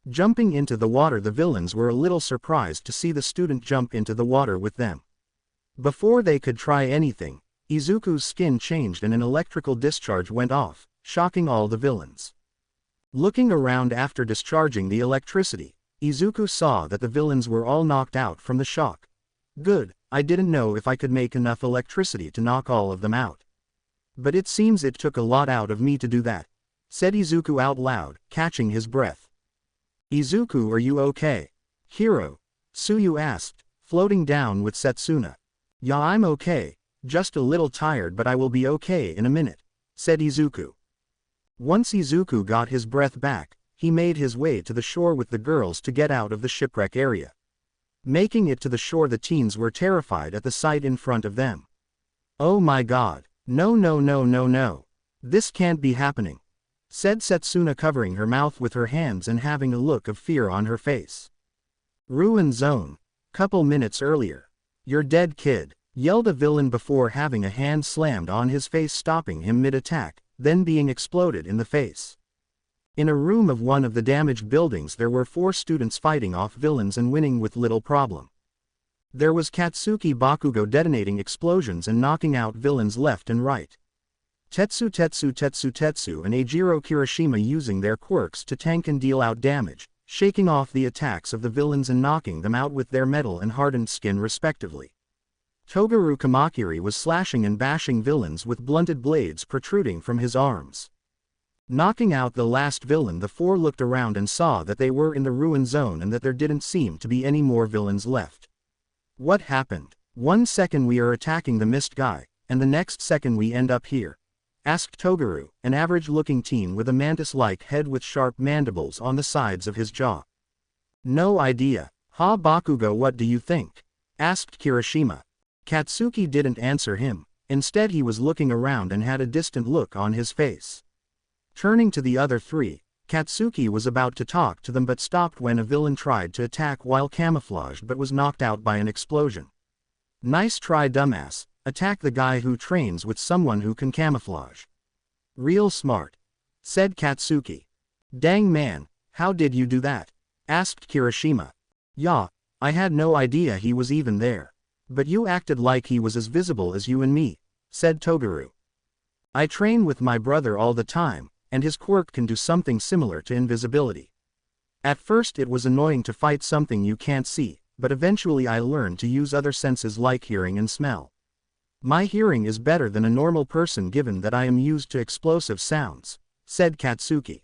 Jumping into the water, the villains were a little surprised to see the student jump into the water with them. Before they could try anything, Izuku's skin changed and an electrical discharge went off, shocking all the villains. Looking around after discharging the electricity, Izuku saw that the villains were all knocked out from the shock. Good, I didn't know if I could make enough electricity to knock all of them out. But it seems it took a lot out of me to do that, said Izuku out loud, catching his breath. Izuku, are you okay? Hiro, Tsuyu asked, floating down with Setsuna. Yeah, I'm okay, just a little tired, but I will be okay in a minute, said Izuku. Once Izuku got his breath back, he made his way to the shore with the girls to get out of the shipwreck area. Making it to the shore, the teens were terrified at the sight in front of them. Oh my god, no no no no no. This can't be happening, said Setsuna, covering her mouth with her hands and having a look of fear on her face. Ruin zone. Couple minutes earlier. You're dead, kid, yelled a villain before having a hand slammed on his face, stopping him mid-attack, then being exploded in the face. In a room of one of the damaged buildings, there were 4 students fighting off villains and winning with little problem. There was Katsuki Bakugo detonating explosions and knocking out villains left and right. Tetsu and Eijiro Kirishima using their quirks to tank and deal out damage, shaking off the attacks of the villains and knocking them out with their metal and hardened skin respectively. Togaru Kamakiri was slashing and bashing villains with blunted blades protruding from his arms. Knocking out the last villain, the 4 looked around and saw that they were in the ruin zone and that there didn't seem to be any more villains left. What happened? One second we are attacking the mist guy, and the next second we end up here, asked Togaru, an average-looking teen with a mantis-like head with sharp mandibles on the sides of his jaw. No idea. Ha Bakugo, what do you think? Asked Kirishima. Katsuki didn't answer him, instead he was looking around and had a distant look on his face. Turning to the other 3, Katsuki was about to talk to them but stopped when a villain tried to attack while camouflaged but was knocked out by an explosion. Nice try, dumbass, attack the guy who trains with someone who can camouflage. Real smart, said Katsuki. Dang man, how did you do that? Asked Kirishima. Yeah, I had no idea he was even there. But you acted like he was as visible as you and me, said Togaru. I train with my brother all the time, and his quirk can do something similar to invisibility. At first it was annoying to fight something you can't see, but eventually I learned to use other senses like hearing and smell. My hearing is better than a normal person given that I am used to explosive sounds, said Katsuki.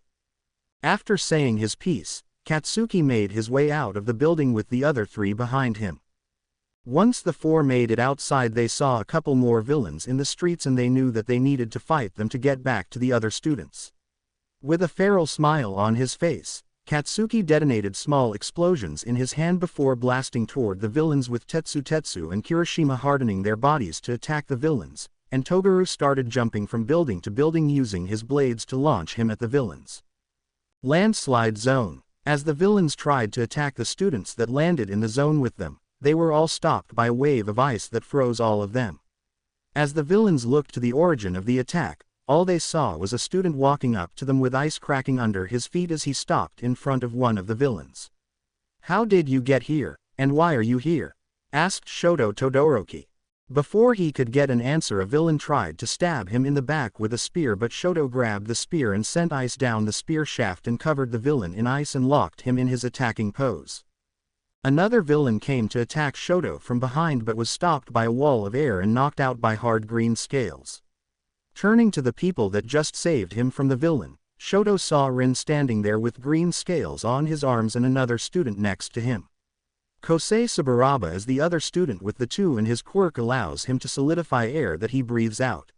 After saying his piece, Katsuki made his way out of the building with the other 3 behind him. Once the 4 made it outside, they saw a couple more villains in the streets and they knew that they needed to fight them to get back to the other students. With a feral smile on his face, Katsuki detonated small explosions in his hand before blasting toward the villains with Tetsu and Kirishima hardening their bodies to attack the villains, and Togaru started jumping from building to building using his blades to launch him at the villains. Landslide zone. As the villains tried to attack the students that landed in the zone with them, they were all stopped by a wave of ice that froze all of them. As the villains looked to the origin of the attack, all they saw was a student walking up to them with ice cracking under his feet as he stopped in front of one of the villains. How did you get here, and why are you here? Asked Shoto Todoroki. Before he could get an answer, a villain tried to stab him in the back with a spear, but Shoto grabbed the spear and sent ice down the spear shaft and covered the villain in ice and locked him in his attacking pose. Another villain came to attack Shoto from behind but was stopped by a wall of air and knocked out by hard green scales. Turning to the people that just saved him from the villain, Shoto saw Rin standing there with green scales on his arms and another student next to him. Kosei Saburaba is the other student with the 2 and his quirk allows him to solidify air that he breathes out.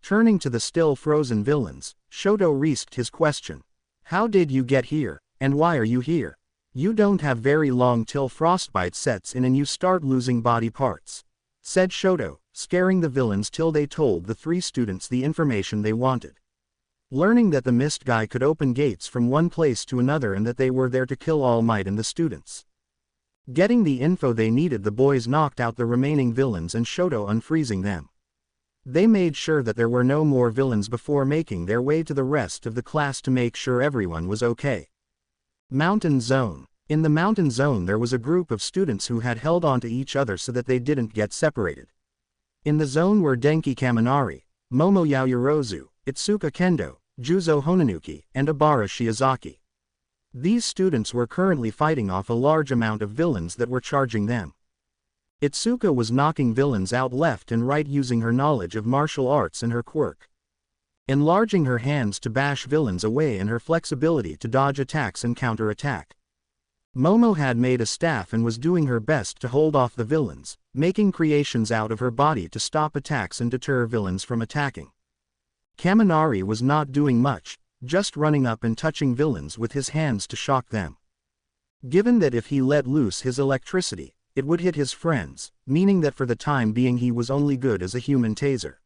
Turning to the still frozen villains, Shoto risked his question. How did you get here, and why are you here? You don't have very long till frostbite sets in and you start losing body parts, said Shoto, scaring the villains till they told the 3 students the information they wanted. Learning that the mist guy could open gates from one place to another and that they were there to kill All Might and the students. Getting the info they needed, the boys knocked out the remaining villains and Shoto unfreezing them. They made sure that there were no more villains before making their way to the rest of the class to make sure everyone was okay. Mountain Zone. In the Mountain Zone there was a group of students who had held on to each other so that they didn't get separated. In the zone were Denki Kaminari, Momo Yaoyorozu, Itsuka Kendo, Juzo Honanuki, and Abara Shiozaki. These students were currently fighting off a large amount of villains that were charging them. Itsuka was knocking villains out left and right using her knowledge of martial arts and her quirk. Enlarging her hands to bash villains away and her flexibility to dodge attacks and counter-attack. Momo had made a staff and was doing her best to hold off the villains, making creations out of her body to stop attacks and deter villains from attacking. Kaminari was not doing much, just running up and touching villains with his hands to shock them. Given that if he let loose his electricity, it would hit his friends, meaning that for the time being he was only good as a human taser.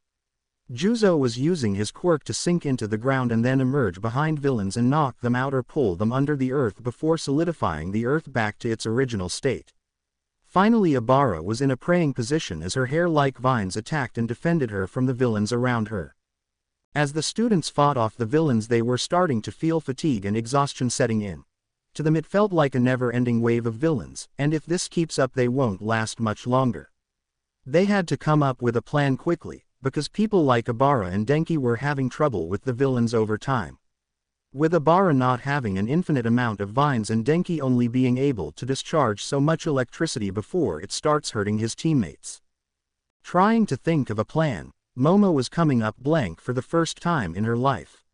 Juzo was using his quirk to sink into the ground and then emerge behind villains and knock them out or pull them under the earth before solidifying the earth back to its original state. Finally, Abara was in a praying position as her hair-like vines attacked and defended her from the villains around her. As the students fought off the villains, they were starting to feel fatigue and exhaustion setting in. To them it felt like a never-ending wave of villains, and if this keeps up they won't last much longer. They had to come up with a plan quickly, because people like Abara and Denki were having trouble with the villains over time. With Abara not having an infinite amount of vines and Denki only being able to discharge so much electricity before it starts hurting his teammates. Trying to think of a plan, Momo was coming up blank for the first time in her life.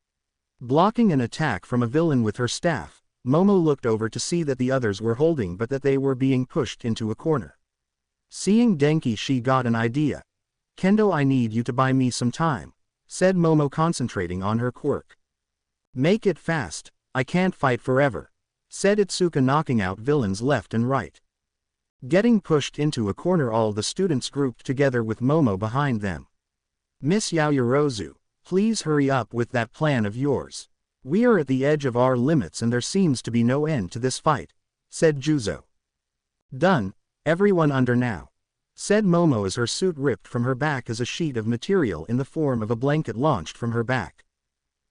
Blocking an attack from a villain with her staff, Momo looked over to see that the others were holding but that they were being pushed into a corner. Seeing Denki, she got an idea. "Kendo, I need you to buy me some time," said Momo, concentrating on her quirk. "Make it fast, I can't fight forever," said Itsuka, knocking out villains left and right. Getting pushed into a corner, all the students grouped together with Momo behind them. "Miss Yaoyorozu, please hurry up with that plan of yours. We are at the edge of our limits and there seems to be no end to this fight," said Juzo. "Done, everyone under now," said Momo as her suit ripped from her back as a sheet of material in the form of a blanket launched from her back,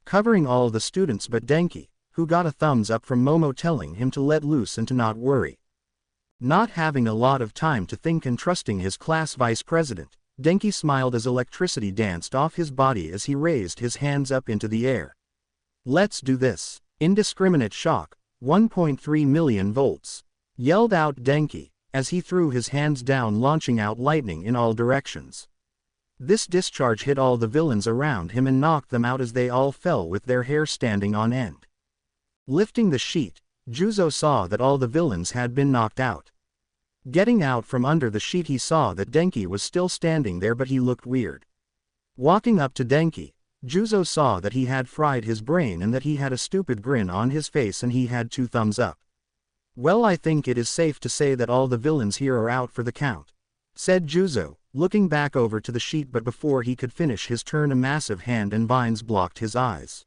covering all the students but Denki, who got a thumbs up from Momo telling him to let loose and to not worry. Not having a lot of time to think and trusting his class vice president, Denki smiled as electricity danced off his body as he raised his hands up into the air. "Let's do this." "Indiscriminate shock, 1.3 million volts," yelled out Denki, as he threw his hands down, launching out lightning in all directions. This discharge hit all the villains around him and knocked them out as they all fell with their hair standing on end. Lifting the sheet, Juzo saw that all the villains had been knocked out. Getting out from under the sheet, he saw that Denki was still standing there, but he looked weird. Walking up to Denki, Juzo saw that he had fried his brain and that he had a stupid grin on his face and he had 2 thumbs up. "Well, I think it is safe to say that all the villains here are out for the count," said Juzo, looking back over to the sheet, but before he could finish his turn a massive hand and vines blocked his eyes.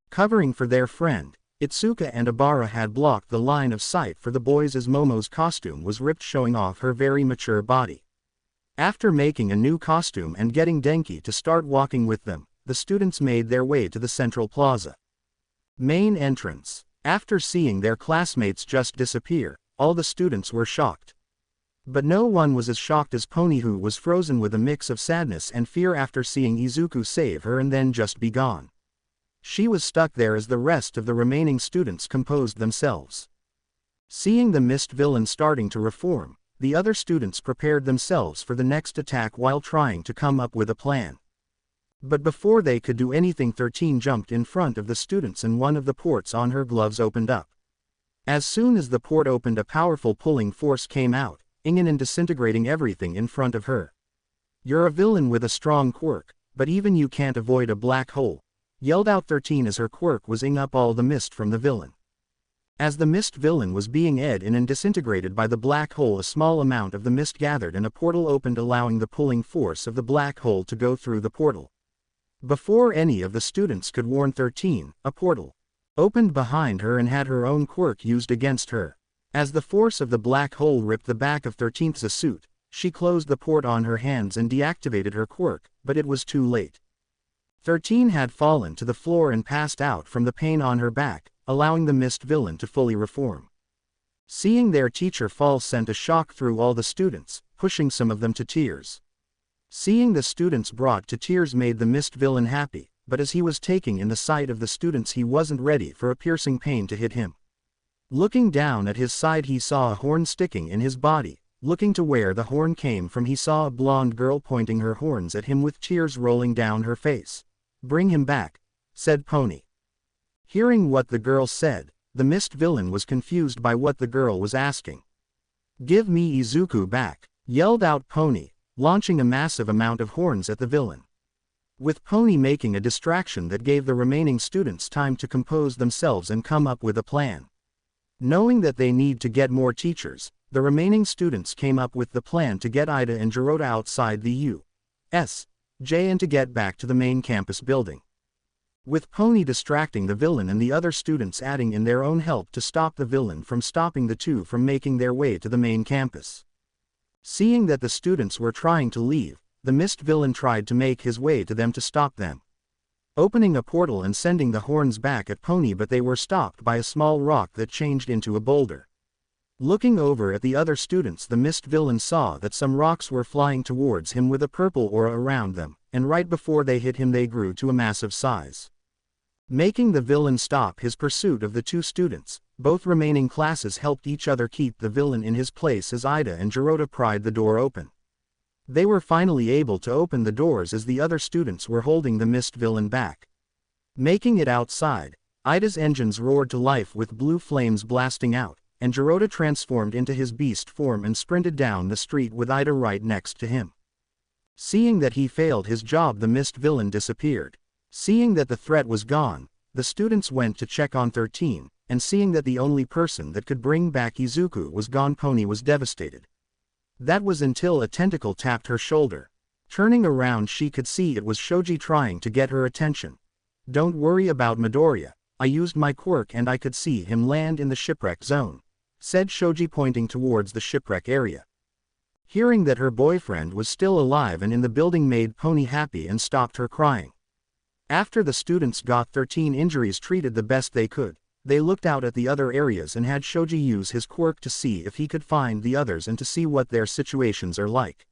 Covering for their friend, Itsuka and Abara had blocked the line of sight for the boys as Momo's costume was ripped, showing off her very mature body. After making a new costume and getting Denki to start walking with them, the students made their way to the central plaza. Main entrance. After seeing their classmates just disappear, all the students were shocked. But no one was as shocked as Pony, who was frozen with a mix of sadness and fear after seeing Izuku save her and then just be gone. She was stuck there as the rest of the remaining students composed themselves. Seeing the mist villain starting to reform, the other students prepared themselves for the next attack while trying to come up with a plan. But before they could do anything, 13 jumped in front of the students and one of the ports on her gloves opened up. As soon as the port opened, a powerful pulling force came out, inging and disintegrating everything in front of her. "You're a villain with a strong quirk, but even you can't avoid a black hole," yelled out 13 as her quirk was inging up all the mist from the villain. As the mist villain was being ed in and disintegrated by the black hole, a small amount of the mist gathered and a portal opened, allowing the pulling force of the black hole to go through the portal. Before any of the students could warn 13, a portal opened behind her and had her own quirk used against her. As the force of the black hole ripped the back of 13th's suit, she closed the port on her hands and deactivated her quirk, but it was too late. 13 had fallen to the floor and passed out from the pain on her back, allowing the mist villain to fully reform. Seeing their teacher fall sent a shock through all the students, pushing some of them to tears. Seeing the students brought to tears made the mist villain happy, but as he was taking in the sight of the students he wasn't ready for a piercing pain to hit him. Looking down at his side he saw a horn sticking in his body. Looking to where the horn came from he saw a blonde girl pointing her horns at him with tears rolling down her face. "Bring him back," said Pony. Hearing what the girl said, the mist villain was confused by what the girl was asking. "Give me Izuku back," yelled out Pony, launching a massive amount of horns at the villain. With Pony making a distraction that gave the remaining students time to compose themselves and come up with a plan. Knowing that they need to get more teachers, the remaining students came up with the plan to get Ida and Jirota outside the U.S.J. and to get back to the main campus building. With Pony distracting the villain and the other students adding in their own help to stop the villain from stopping the two from making their way to the main campus. Seeing that the students were trying to leave, the mist villain tried to make his way to them to stop them. Opening a portal and sending the horns back at Pony, but they were stopped by a small rock that changed into a boulder. Looking over at the other students, the mist villain saw that some rocks were flying towards him with a purple aura around them, and right before they hit him they grew to a massive size. Making the villain stop his pursuit of the two students, both remaining classes helped each other keep the villain in his place as Ida and Jirota pried the door open. They were finally able to open the doors as the other students were holding the mist villain back. Making it outside, Ida's engines roared to life with blue flames blasting out, and Jirota transformed into his beast form and sprinted down the street with Ida right next to him. Seeing that he failed his job, the mist villain disappeared. Seeing that the threat was gone, the students went to check on 13, and seeing that the only person that could bring back Izuku was gone, Pony was devastated. That was until a tentacle tapped her shoulder. Turning around she could see it was Shoji trying to get her attention. "Don't worry about Midoriya, I used my quirk and I could see him land in the shipwreck zone," said Shoji pointing towards the shipwreck area. Hearing that her boyfriend was still alive and in the building made Pony happy and stopped her crying. After the students got 13 injuries treated the best they could, they looked out at the other areas and had Shoji use his quirk to see if he could find the others and to see what their situations are like.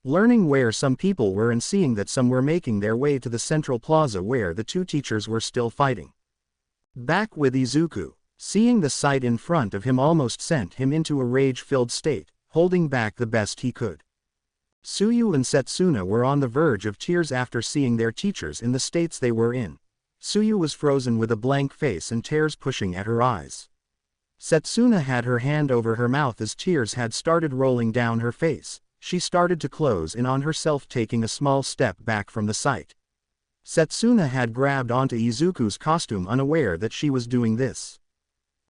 Learning where some people were and seeing that some were making their way to the central plaza where the two teachers were still fighting. Back with Izuku, seeing the sight in front of him almost sent him into a rage-filled state, holding back the best he could. Tsuyu and Setsuna were on the verge of tears after seeing their teachers in the states they were in. Tsuyu was frozen with a blank face and tears pushing at her eyes. Setsuna had her hand over her mouth as tears had started rolling down her face. She started to close in on herself, taking a small step back from the sight. Setsuna had grabbed onto Izuku's costume, unaware that she was doing this.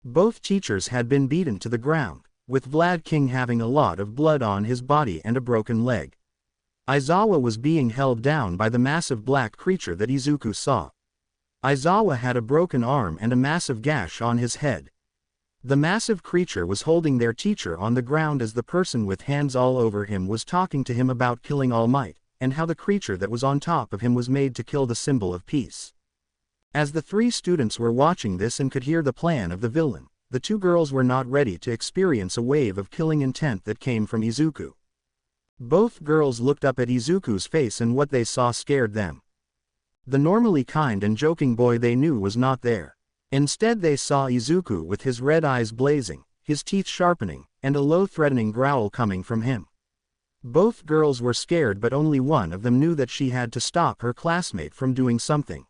Both teachers had been beaten to the ground, with Vlad King having a lot of blood on his body and a broken leg. Aizawa was being held down by the massive black creature that Izuku saw. Aizawa had a broken arm and a massive gash on his head. The massive creature was holding their teacher on the ground as the person with hands all over him was talking to him about killing All Might, and how the creature that was on top of him was made to kill the symbol of peace. As the three students were watching this and could hear the plan of the villain, the two girls were not ready to experience a wave of killing intent that came from Izuku. Both girls looked up at Izuku's face and what they saw scared them. The normally kind and joking boy they knew was not there. Instead they saw Izuku with his red eyes blazing, his teeth sharpening, and a low threatening growl coming from him. Both girls were scared, but only one of them knew that she had to stop her classmate from doing something.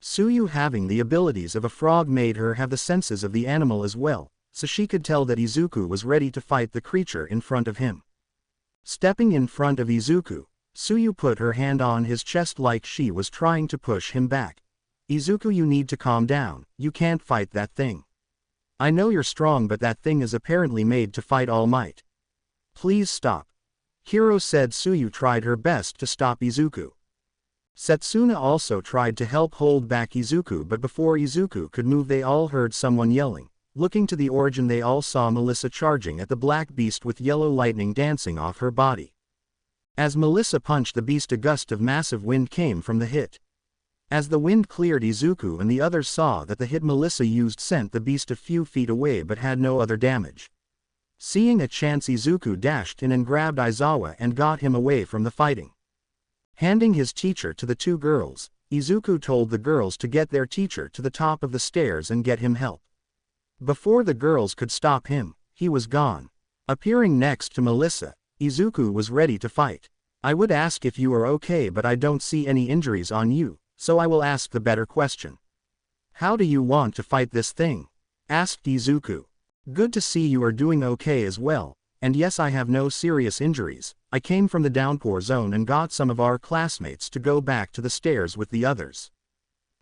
Tsuyu, having the abilities of a frog, made her have the senses of the animal as well, so she could tell that Izuku was ready to fight the creature in front of him. Stepping in front of Izuku, Tsuyu put her hand on his chest like she was trying to push him back. "Izuku, you need to calm down, you can't fight that thing. I know you're strong, but that thing is apparently made to fight All Might. Please stop," Hiro said. Tsuyu tried her best to stop Izuku. Setsuna also tried to help hold back Izuku, but before Izuku could move they all heard someone yelling, Looking to the origin, they all saw Melissa charging at the black beast with yellow lightning dancing off her body. As Melissa punched the beast, a gust of massive wind came from the hit. As the wind cleared, Izuku and the others saw that the hit Melissa used sent the beast a few feet away but had no other damage. Seeing a chance, Izuku dashed in and grabbed Aizawa and got him away from the fighting. Handing his teacher to the two girls, Izuku told the girls to get their teacher to the top of the stairs and get him help. Before the girls could stop him, he was gone. Appearing next to Melissa, Izuku was ready to fight. "I would ask if you are okay, but I don't see any injuries on you, so I will ask the better question. How do you want to fight this thing?" asked Izuku. "Good to see you are doing okay as well, and yes, I have no serious injuries. I came from the downpour zone and got some of our classmates to go back to the stairs with the others.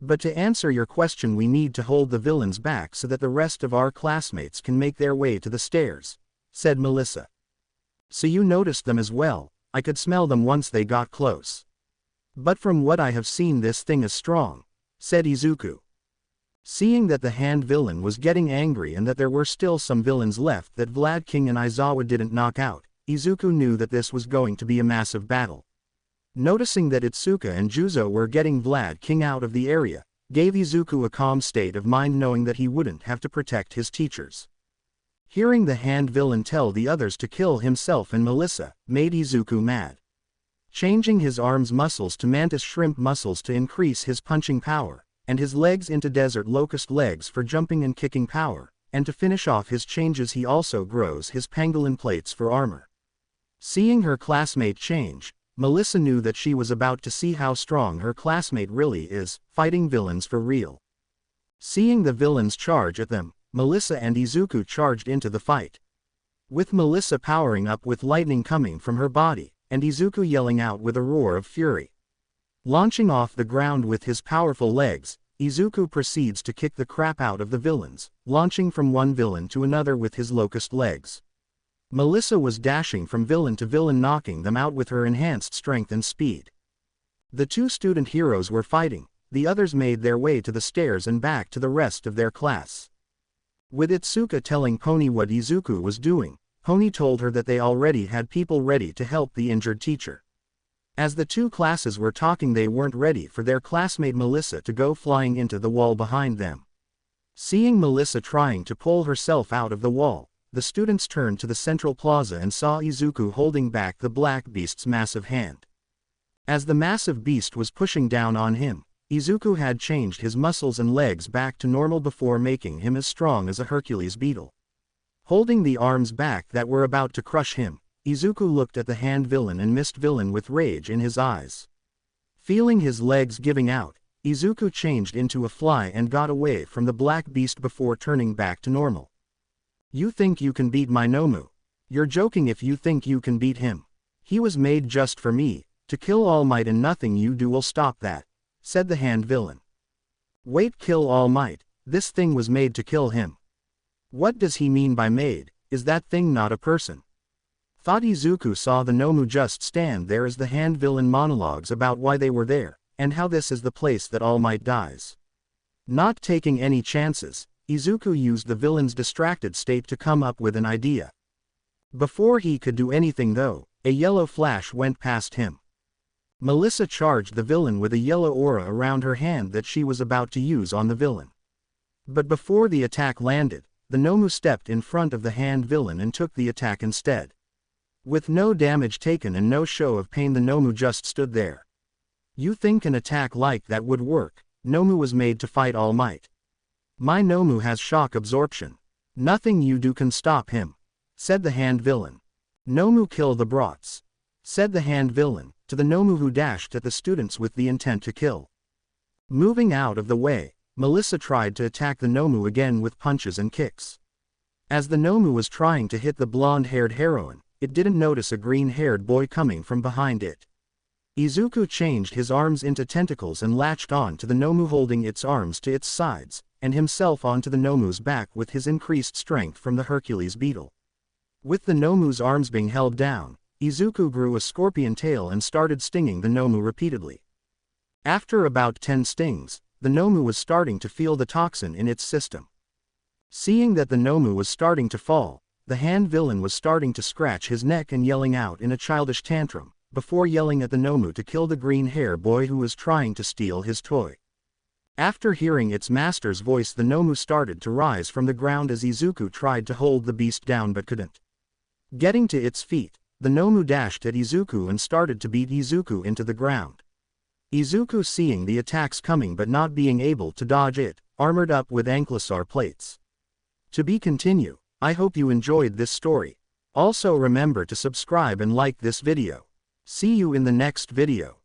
But to answer your question, we need to hold the villains back so that the rest of our classmates can make their way to the stairs," said Melissa. "So you noticed them as well? I could smell them once they got close. But from what I have seen, this thing is strong," said Izuku. Seeing that the hand villain was getting angry and that there were still some villains left that Vlad King and Aizawa didn't knock out, Izuku knew that this was going to be a massive battle. Noticing that Itsuka and Juzo were getting Vlad King out of the area, gave Izuku a calm state of mind, knowing that he wouldn't have to protect his teachers. Hearing the hand villain tell the others to kill himself and Melissa, made Izuku mad. Changing his arms muscles to mantis shrimp muscles to increase his punching power, and his legs into desert locust legs for jumping and kicking power, and to finish off his changes he also grows his pangolin plates for armor. Seeing her classmate change, Melissa knew that she was about to see how strong her classmate really is, fighting villains for real. Seeing the villains charge at them, Melissa and Izuku charged into the fight. With Melissa powering up with lightning coming from her body, and Izuku yelling out with a roar of fury. Launching off the ground with his powerful legs, Izuku proceeds to kick the crap out of the villains, launching from one villain to another with his locust legs. Melissa was dashing from villain to villain, knocking them out with her enhanced strength and speed. The two student heroes were fighting, the others made their way to the stairs and back to the rest of their class. With Itsuka telling Pony what Izuku was doing, Pony told her that they already had people ready to help the injured teacher. As the two classes were talking, they weren't ready for their classmate Melissa to go flying into the wall behind them. Seeing Melissa trying to pull herself out of the wall, the students turned to the central plaza and saw Izuku holding back the black beast's massive hand. As the massive beast was pushing down on him, Izuku had changed his muscles and legs back to normal before making him as strong as a Hercules beetle. Holding the arms back that were about to crush him, Izuku looked at the hand villain and mist villain with rage in his eyes. Feeling his legs giving out, Izuku changed into a fly and got away from the black beast before turning back to normal. "You think you can beat my Nomu? You're joking if you think you can beat him. He was made just for me, to kill All Might, and nothing you do will stop that," said the hand villain. "Wait, kill All Might? This thing was made to kill him. What does he mean by made? Is that thing not a person?" Thought Izuku saw the Nomu just stand there as the hand villain monologues about why they were there, and how this is the place that All Might dies. Not taking any chances, Izuku used the villain's distracted state to come up with an idea. Before he could do anything though, a yellow flash went past him. Melissa charged the villain with a yellow aura around her hand that she was about to use on the villain. But before the attack landed, the Nomu stepped in front of the hand villain and took the attack instead. With no damage taken and no show of pain, the Nomu just stood there. "You think an attack like that would work? Nomu was made to fight All Might. My Nomu has shock absorption. Nothing you do can stop him," said the hand villain. "Nomu kill the brats," said the hand villain, to the Nomu who dashed at the students with the intent to kill. Moving out of the way, Melissa tried to attack the Nomu again with punches and kicks. As the Nomu was trying to hit the blonde-haired heroine, it didn't notice a green-haired boy coming from behind it. Izuku changed his arms into tentacles and latched on to the Nomu, holding its arms to its sides, and himself onto the Nomu's back with his increased strength from the Hercules beetle. With the Nomu's arms being held down, Izuku grew a scorpion tail and started stinging the Nomu repeatedly. After about 10 stings, the Nomu was starting to feel the toxin in its system. Seeing that the Nomu was starting to fall, the hand villain was starting to scratch his neck and yelling out in a childish tantrum, before yelling at the Nomu to kill the green hair boy who was trying to steal his toy. After hearing its master's voice, the Nomu started to rise from the ground as Izuku tried to hold the beast down but couldn't. Getting to its feet, the Nomu dashed at Izuku and started to beat Izuku into the ground. Izuku, seeing the attacks coming but not being able to dodge it, armored up with Ankylosaur plates. To be continue. I hope you enjoyed this story. Also remember to subscribe and like this video. See you in the next video.